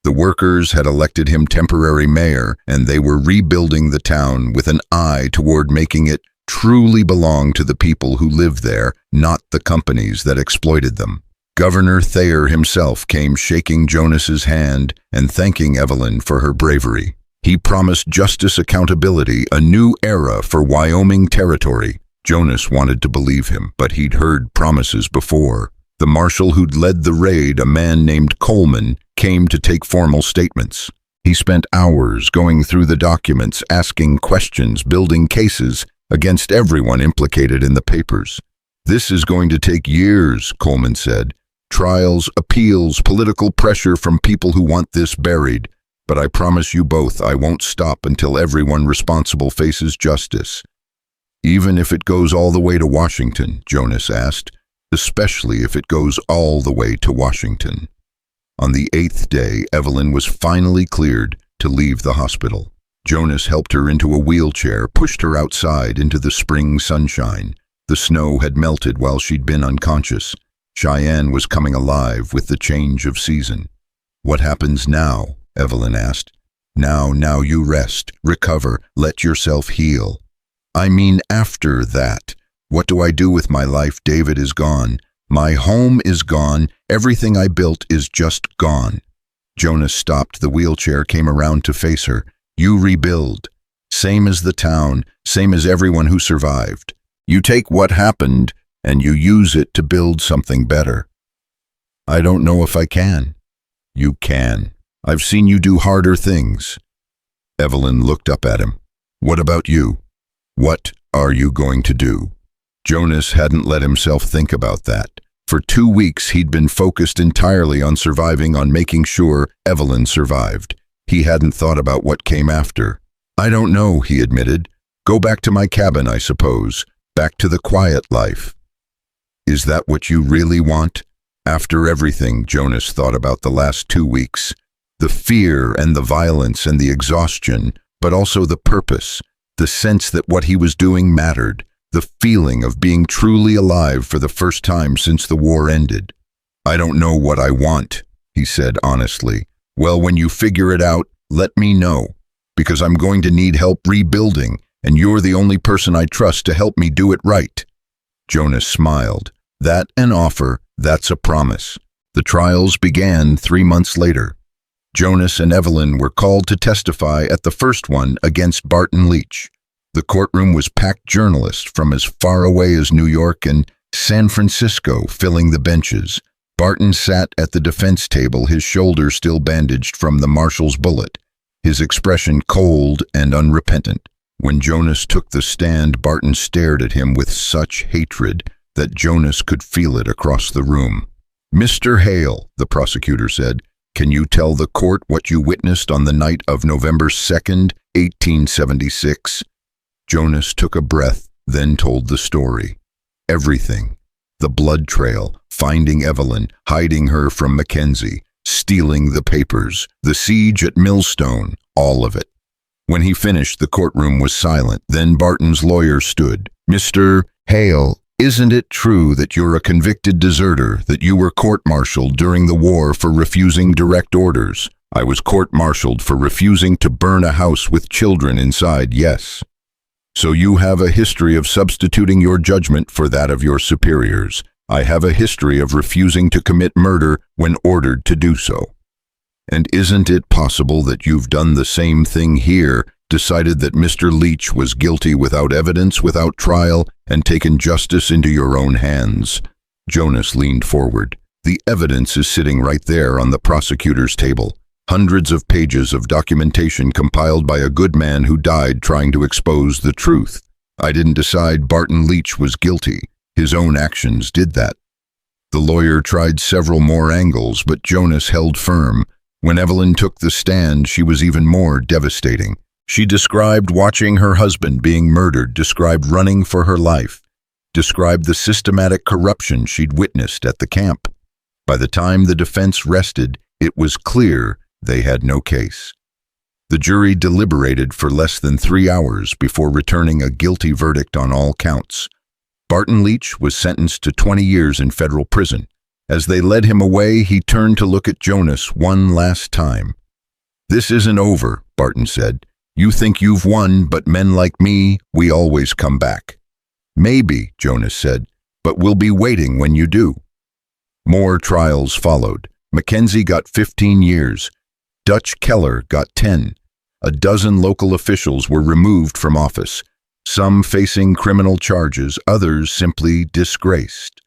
The workers had elected him temporary mayor, and they were rebuilding the town with an eye toward making it truly belong to the people who live there, not the companies that exploited them. Governor Thayer himself came shaking Jonas's hand and thanking Evelyn for her bravery. He promised justice, accountability, a new era for Wyoming territory. Jonas wanted to believe him, but he'd heard promises before. The marshal who'd led the raid, a man named Coleman, came to take formal statements. He spent hours going through the documents, asking questions, building cases against everyone implicated in the papers. This is going to take years, Coleman said. Trials, appeals, political pressure from people who want this buried. But I promise you both I won't stop until everyone responsible faces justice. Even if it goes all the way to Washington, Jonas asked, especially if it goes all the way to Washington. On the 8th day, Evelyn was finally cleared to leave the hospital. Jonas helped her into a wheelchair, pushed her outside into the spring sunshine. The snow had melted while she'd been unconscious. Cheyenne was coming alive with the change of season. What happens now? Evelyn asked. Now you rest, recover, let yourself heal. I mean after that. What do I do with my life? David is gone. My home is gone. Everything I built is just gone. Jonas stopped. The wheelchair came around to face her. You rebuild. Same as the town, same as everyone who survived. You take what happened and you use it to build something better. I don't know if I can. You can. I've seen you do harder things. Evelyn looked up at him. What about you? What are you going to do? Jonas hadn't let himself think about that. For 2 weeks, he'd been focused entirely on surviving, on making sure Evelyn survived. He hadn't thought about what came after. I don't know, he admitted. Go back to my cabin, I suppose. Back to the quiet life. Is that what you really want? After everything, Jonas thought about the last 2 weeks. The fear and the violence and the exhaustion, but also the purpose, the sense that what he was doing mattered, the feeling of being truly alive for the first time since the war ended. "I don't know what I want," he said honestly. "Well, when you figure it out, let me know, because I'm going to need help rebuilding, and you're the only person I trust to help me do it right." Jonas smiled. That an offer, that's a promise. The trials began 3 months later. Jonas and Evelyn were called to testify at the first one against Barton Leach. The courtroom was packed journalists from as far away as New York and San Francisco filling the benches. Barton sat at the defense table, his shoulder still bandaged from the marshal's bullet, his expression cold and unrepentant. When Jonas took the stand, Barton stared at him with such hatred that Jonas could feel it across the room. "Mr. Hale," the prosecutor said, "can you tell the court what you witnessed on the night of November 2nd, 1876? Jonas took a breath, then told the story. Everything. The blood trail, finding Evelyn, hiding her from Mackenzie, stealing the papers, the siege at Millstone, all of it. When he finished, the courtroom was silent. Then Barton's lawyer stood. "Mr. Hale, isn't it true that you're a convicted deserter, that you were court-martialed during the war for refusing direct orders?" "I was court-martialed for refusing to burn a house with children inside, yes." "So you have a history of substituting your judgment for that of your superiors." "I have a history of refusing to commit murder when ordered to do so." "And isn't it possible that you've done the same thing here, decided that Mr. Leach was guilty without evidence, without trial, and taken justice into your own hands?" Jonas leaned forward. "The evidence is sitting right there on the prosecutor's table. Hundreds of pages of documentation compiled by a good man who died trying to expose the truth. I didn't decide Barton Leach was guilty. His own actions did that." The lawyer tried several more angles, but Jonas held firm. When Evelyn took the stand, she was even more devastating. She described watching her husband being murdered, described running for her life, described the systematic corruption she'd witnessed at the camp. By the time the defense rested, it was clear they had no case. The jury deliberated for less than 3 hours before returning a guilty verdict on all counts. Barton Leach was sentenced to 20 years in federal prison. As they led him away, he turned to look at Jonas one last time. "This isn't over," Barton said. "You think you've won, but men like me, we always come back." "Maybe," Jonas said, "but we'll be waiting when you do." More trials followed. Mackenzie got 15 years. Dutch Keller got 10. A dozen local officials were removed from office, some facing criminal charges, others simply disgraced.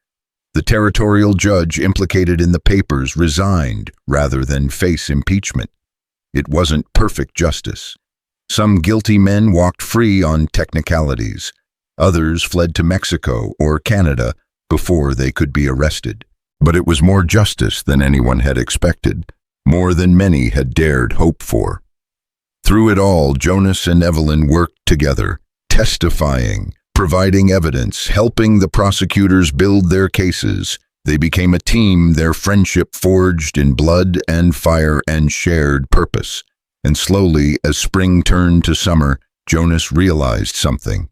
The territorial judge implicated in the papers resigned rather than face impeachment. It wasn't perfect justice. Some guilty men walked free on technicalities. Others fled to Mexico or Canada before they could be arrested. But it was more justice than anyone had expected, more than many had dared hope for. Through it all, Jonas and Evelyn worked together, testifying, providing evidence, helping the prosecutors build their cases. They became a team, their friendship forged in blood and fire and shared purpose. And slowly, as spring turned to summer, Jonas realized something.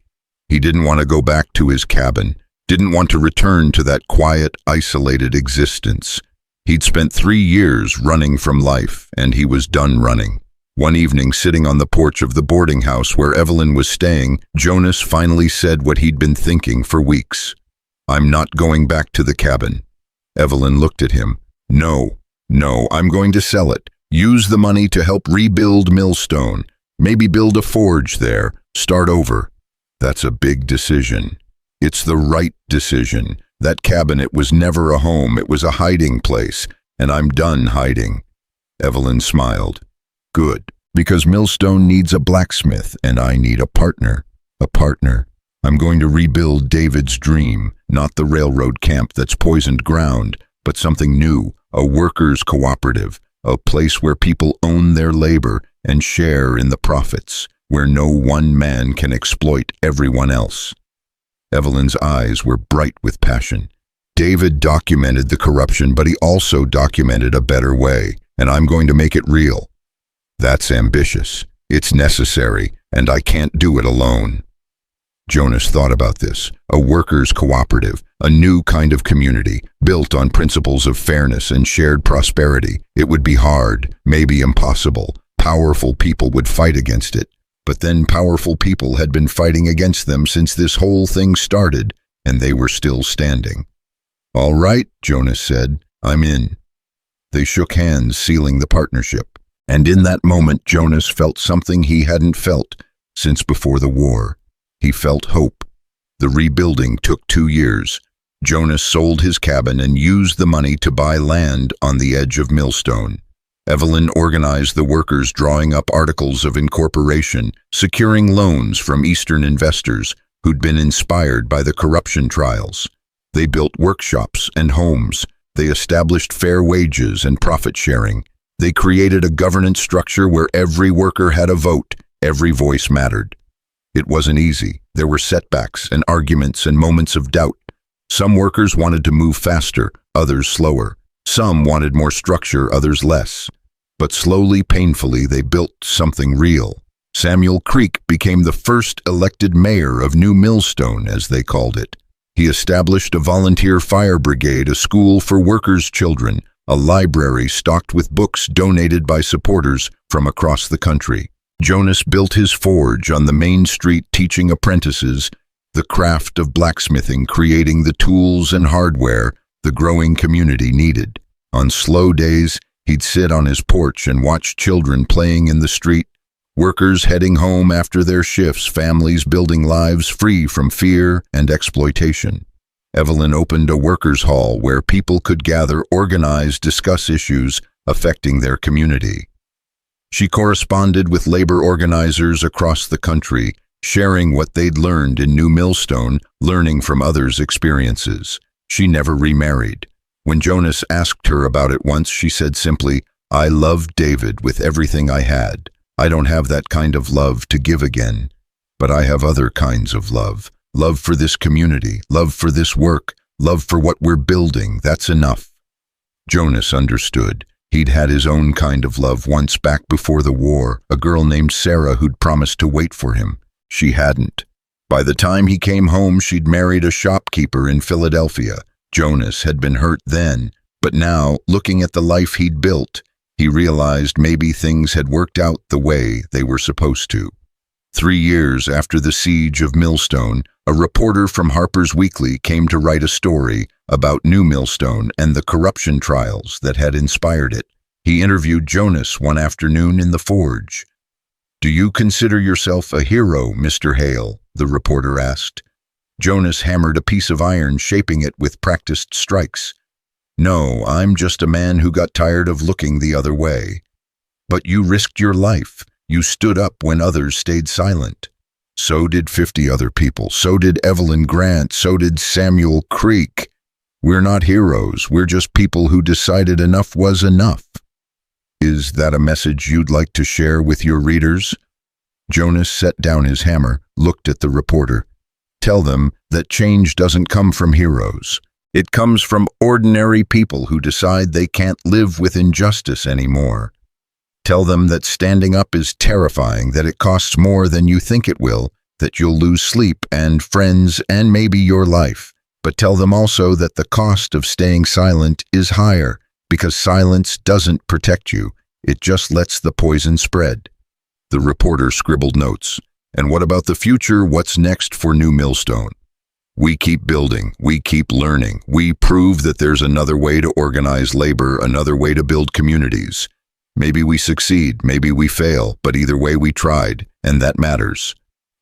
He didn't want to go back to his cabin, didn't want to return to that quiet, isolated existence. He'd spent 3 years running from life, and he was done running. One evening, sitting on the porch of the boarding house where Evelyn was staying, Jonas finally said what he'd been thinking for weeks. "I'm not going back to the cabin." Evelyn looked at him. No, I'm going to sell it. Use the money to help rebuild Millstone. Maybe build a forge there. Start over." "That's a big decision." "It's the right decision. That cabin, it was never a home. It was a hiding place, and I'm done hiding." Evelyn smiled. "Good, because Millstone needs a blacksmith, and I need a partner. A partner. I'm going to rebuild David's dream, not the railroad camp that's poisoned ground, but something new, a workers' cooperative, a place where people own their labor and share in the profits, where no one man can exploit everyone else." Evelyn's eyes were bright with passion. David documented the corruption, but he also documented a better way, and I'm going to make it real. That's ambitious. It's necessary, and I can't do it alone. Jonas thought about this. A workers' cooperative, a new kind of community, built on principles of fairness and shared prosperity. It would be hard, maybe impossible. Powerful people would fight against it. But then powerful people had been fighting against them since this whole thing started, and they were still standing. "All right," Jonas said, "I'm in." They shook hands, sealing the partnership. And in that moment, Jonas felt something he hadn't felt since before the war. He felt hope. The rebuilding took 2 years. Jonas sold his cabin and used the money to buy land on the edge of Millstone. Evelyn organized the workers, drawing up articles of incorporation, securing loans from Eastern investors who'd been inspired by the corruption trials. They built workshops and homes. They established fair wages and profit sharing. They created a governance structure where every worker had a vote, every voice mattered. It wasn't easy. There were setbacks and arguments and moments of doubt. Some workers wanted to move faster, others slower. Some wanted more structure, others less. But slowly, painfully, they built something real. Samuel Creek became the first elected mayor of New Millstone, as they called it. He established a volunteer fire brigade, a school for workers' children, a library stocked with books donated by supporters from across the country. Jonas built his forge on the main street, teaching apprentices the craft of blacksmithing, creating the tools and hardware the growing community needed. On slow days, he'd sit on his porch and watch children playing in the street, workers heading home after their shifts, families building lives free from fear and exploitation. Evelyn opened a workers' hall where people could gather, organize, discuss issues affecting their community. She corresponded with labor organizers across the country, sharing what they'd learned in New Millstone, learning from others' experiences. She never remarried. When Jonas asked her about it once, she said simply, "I loved David with everything I had. I don't have that kind of love to give again, but I have other kinds of love. Love for this community, love for this work, love for what we're building. That's enough." Jonas understood. He'd had his own kind of love once back before the war, a girl named Sarah who'd promised to wait for him. She hadn't. By the time he came home, she'd married a shopkeeper in Philadelphia. Jonas had been hurt then, but now, looking at the life he'd built, he realized maybe things had worked out the way they were supposed to. 3 years after the siege of Millstone, a reporter from Harper's Weekly came to write a story about New Millstone and the corruption trials that had inspired it. He interviewed Jonas one afternoon in the forge. "Do you consider yourself a hero, Mr. Hale?" the reporter asked. Jonas hammered a piece of iron, shaping it with practiced strikes. "No, I'm just a man who got tired of looking the other way." "But you risked your life. You stood up when others stayed silent." "So did 50 other people. So did Evelyn Grant. So did Samuel Creek. We're not heroes. We're just people who decided enough was enough." "Is that a message you'd like to share with your readers?" Jonas set down his hammer, looked at the reporter. "Tell them that change doesn't come from heroes. It comes from ordinary people who decide they can't live with injustice anymore. Tell them that standing up is terrifying, that it costs more than you think it will, that you'll lose sleep and friends and maybe your life. But tell them also that the cost of staying silent is higher, because silence doesn't protect you. It just lets the poison spread." The reporter scribbled notes. "And what about the future? What's next for New Millstone?" "We keep building. We keep learning. We prove that there's another way to organize labor, another way to build communities. Maybe we succeed, maybe we fail, but either way we tried, and that matters."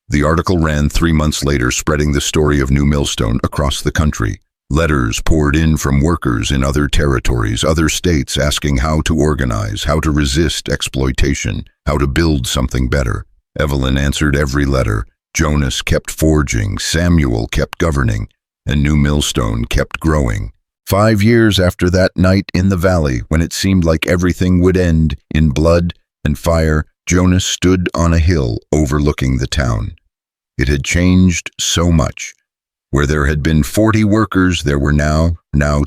The article ran 3 months later, spreading the story of New Millstone across the country. Letters poured in from workers in other territories, other states, asking how to organize, how to resist exploitation, how to build something better. Evelyn answered every letter. Jonas kept forging, Samuel kept governing, and New Millstone kept growing. 5 years after that night in the valley, when it seemed like everything would end in blood and fire, Jonas stood on a hill overlooking the town. It had changed so much. Where there had been 40 workers, there were now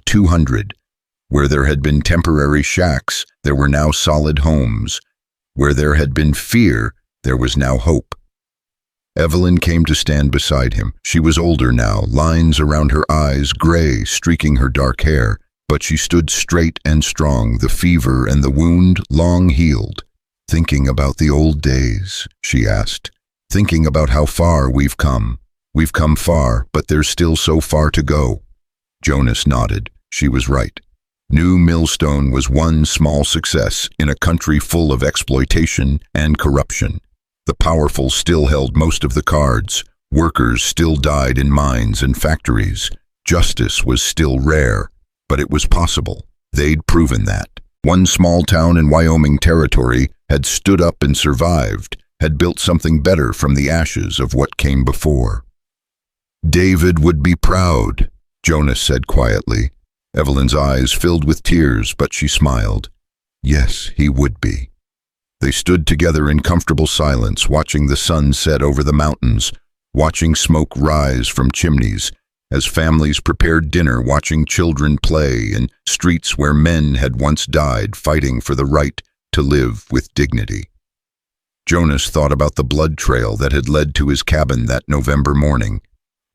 200. Where there had been temporary shacks, there were now solid homes. Where there had been fear, there was now hope. Evelyn came to stand beside him. She was older now, lines around her eyes, gray, streaking her dark hair. But she stood straight and strong, the fever and the wound long healed. "Thinking about the old days," she asked. "Thinking about how far we've come. We've come far, but there's still so far to go." Jonas nodded. She was right. New Millstone was one small success in a country full of exploitation and corruption. The powerful still held most of the cards. Workers still died in mines and factories. Justice was still rare, but it was possible. They'd proven that. One small town in Wyoming territory had stood up and survived, had built something better from the ashes of what came before. "David would be proud," Jonas said quietly. Evelyn's eyes filled with tears, but she smiled. Yes, he would be. They stood together in comfortable silence, watching the sun set over the mountains, watching smoke rise from chimneys, as families prepared dinner, watching children play in streets where men had once died fighting for the right to live with dignity. Jonas thought about the blood trail that had led to his cabin that November morning,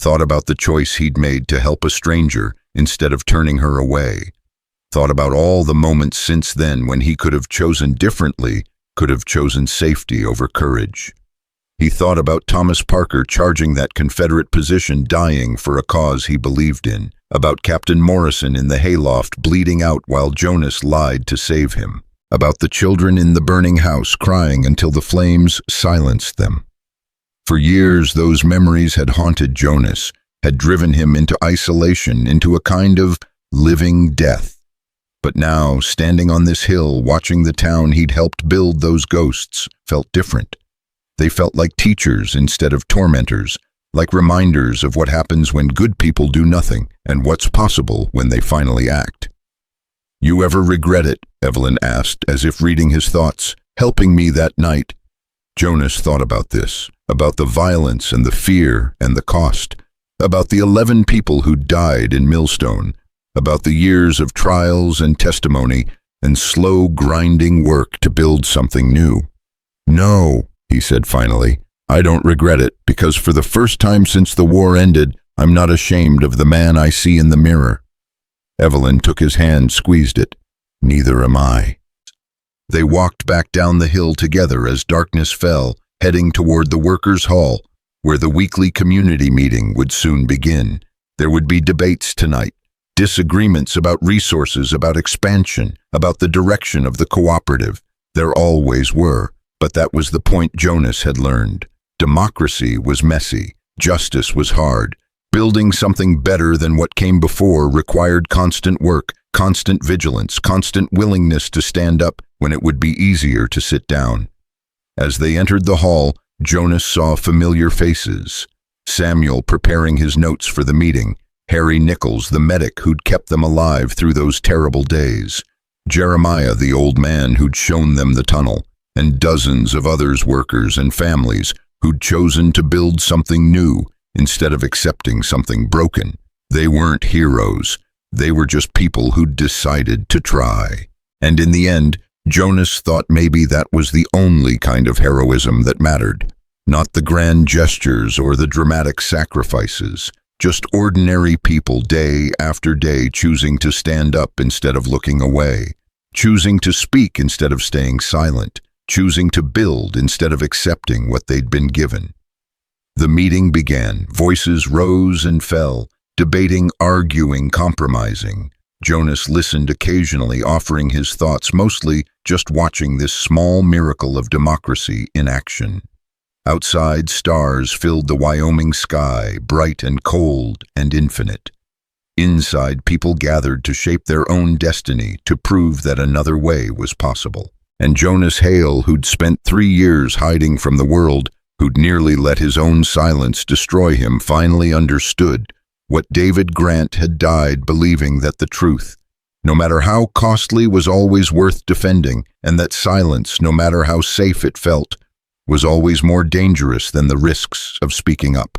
thought about the choice he'd made to help a stranger instead of turning her away, thought about all the moments since then when he could have chosen differently, could have chosen safety over courage. He thought about Thomas Parker charging that Confederate position, dying for a cause he believed in, about Captain Morrison in the hayloft bleeding out while Jonas lied to save him, about the children in the burning house crying until the flames silenced them. For years those memories had haunted Jonas, had driven him into isolation, into a kind of living death. But now, standing on this hill, watching the town he'd helped build, those ghosts felt different. They felt like teachers instead of tormentors, like reminders of what happens when good people do nothing and what's possible when they finally act. "You ever regret it?" Evelyn asked, as if reading his thoughts. "Helping me that night?" Jonas thought about this, about the violence and the fear and the cost, about the 11 people who died in Millstone, about the years of trials and testimony and slow grinding work to build something new. "No," he said finally, "I don't regret it, because for the first time since the war ended, I'm not ashamed of the man I see in the mirror." Evelyn took his hand, squeezed it. "Neither am I." They walked back down the hill together as darkness fell, heading toward the workers' hall, where the weekly community meeting would soon begin. There would be debates tonight, disagreements about resources, about expansion, about the direction of the cooperative. There always were, but that was the point Jonas had learned. Democracy was messy, justice was hard. Building something better than what came before required constant work, constant vigilance, constant willingness to stand up when it would be easier to sit down. As they entered the hall, Jonas saw familiar faces. Samuel preparing his notes for the meeting, Harry Nichols, the medic who'd kept them alive through those terrible days, Jeremiah, the old man who'd shown them the tunnel, and dozens of others, workers and families who'd chosen to build something new instead of accepting something broken. They weren't heroes. They were just people who'd decided to try. And in the end, Jonas thought maybe that was the only kind of heroism that mattered. Not the grand gestures or the dramatic sacrifices. Just ordinary people day after day choosing to stand up instead of looking away, choosing to speak instead of staying silent, choosing to build instead of accepting what they'd been given. The meeting began. Voices rose and fell, debating, arguing, compromising. Jonas listened occasionally, offering his thoughts, mostly just watching this small miracle of democracy in action. Outside, stars filled the Wyoming sky, bright and cold and infinite. Inside, people gathered to shape their own destiny, to prove that another way was possible. And Jonas Hale, who'd spent 3 years hiding from the world, who'd nearly let his own silence destroy him, finally understood what David Grant had died believing, that the truth, no matter how costly, was always worth defending, and that silence, no matter how safe it felt, was always more dangerous than the risks of speaking up.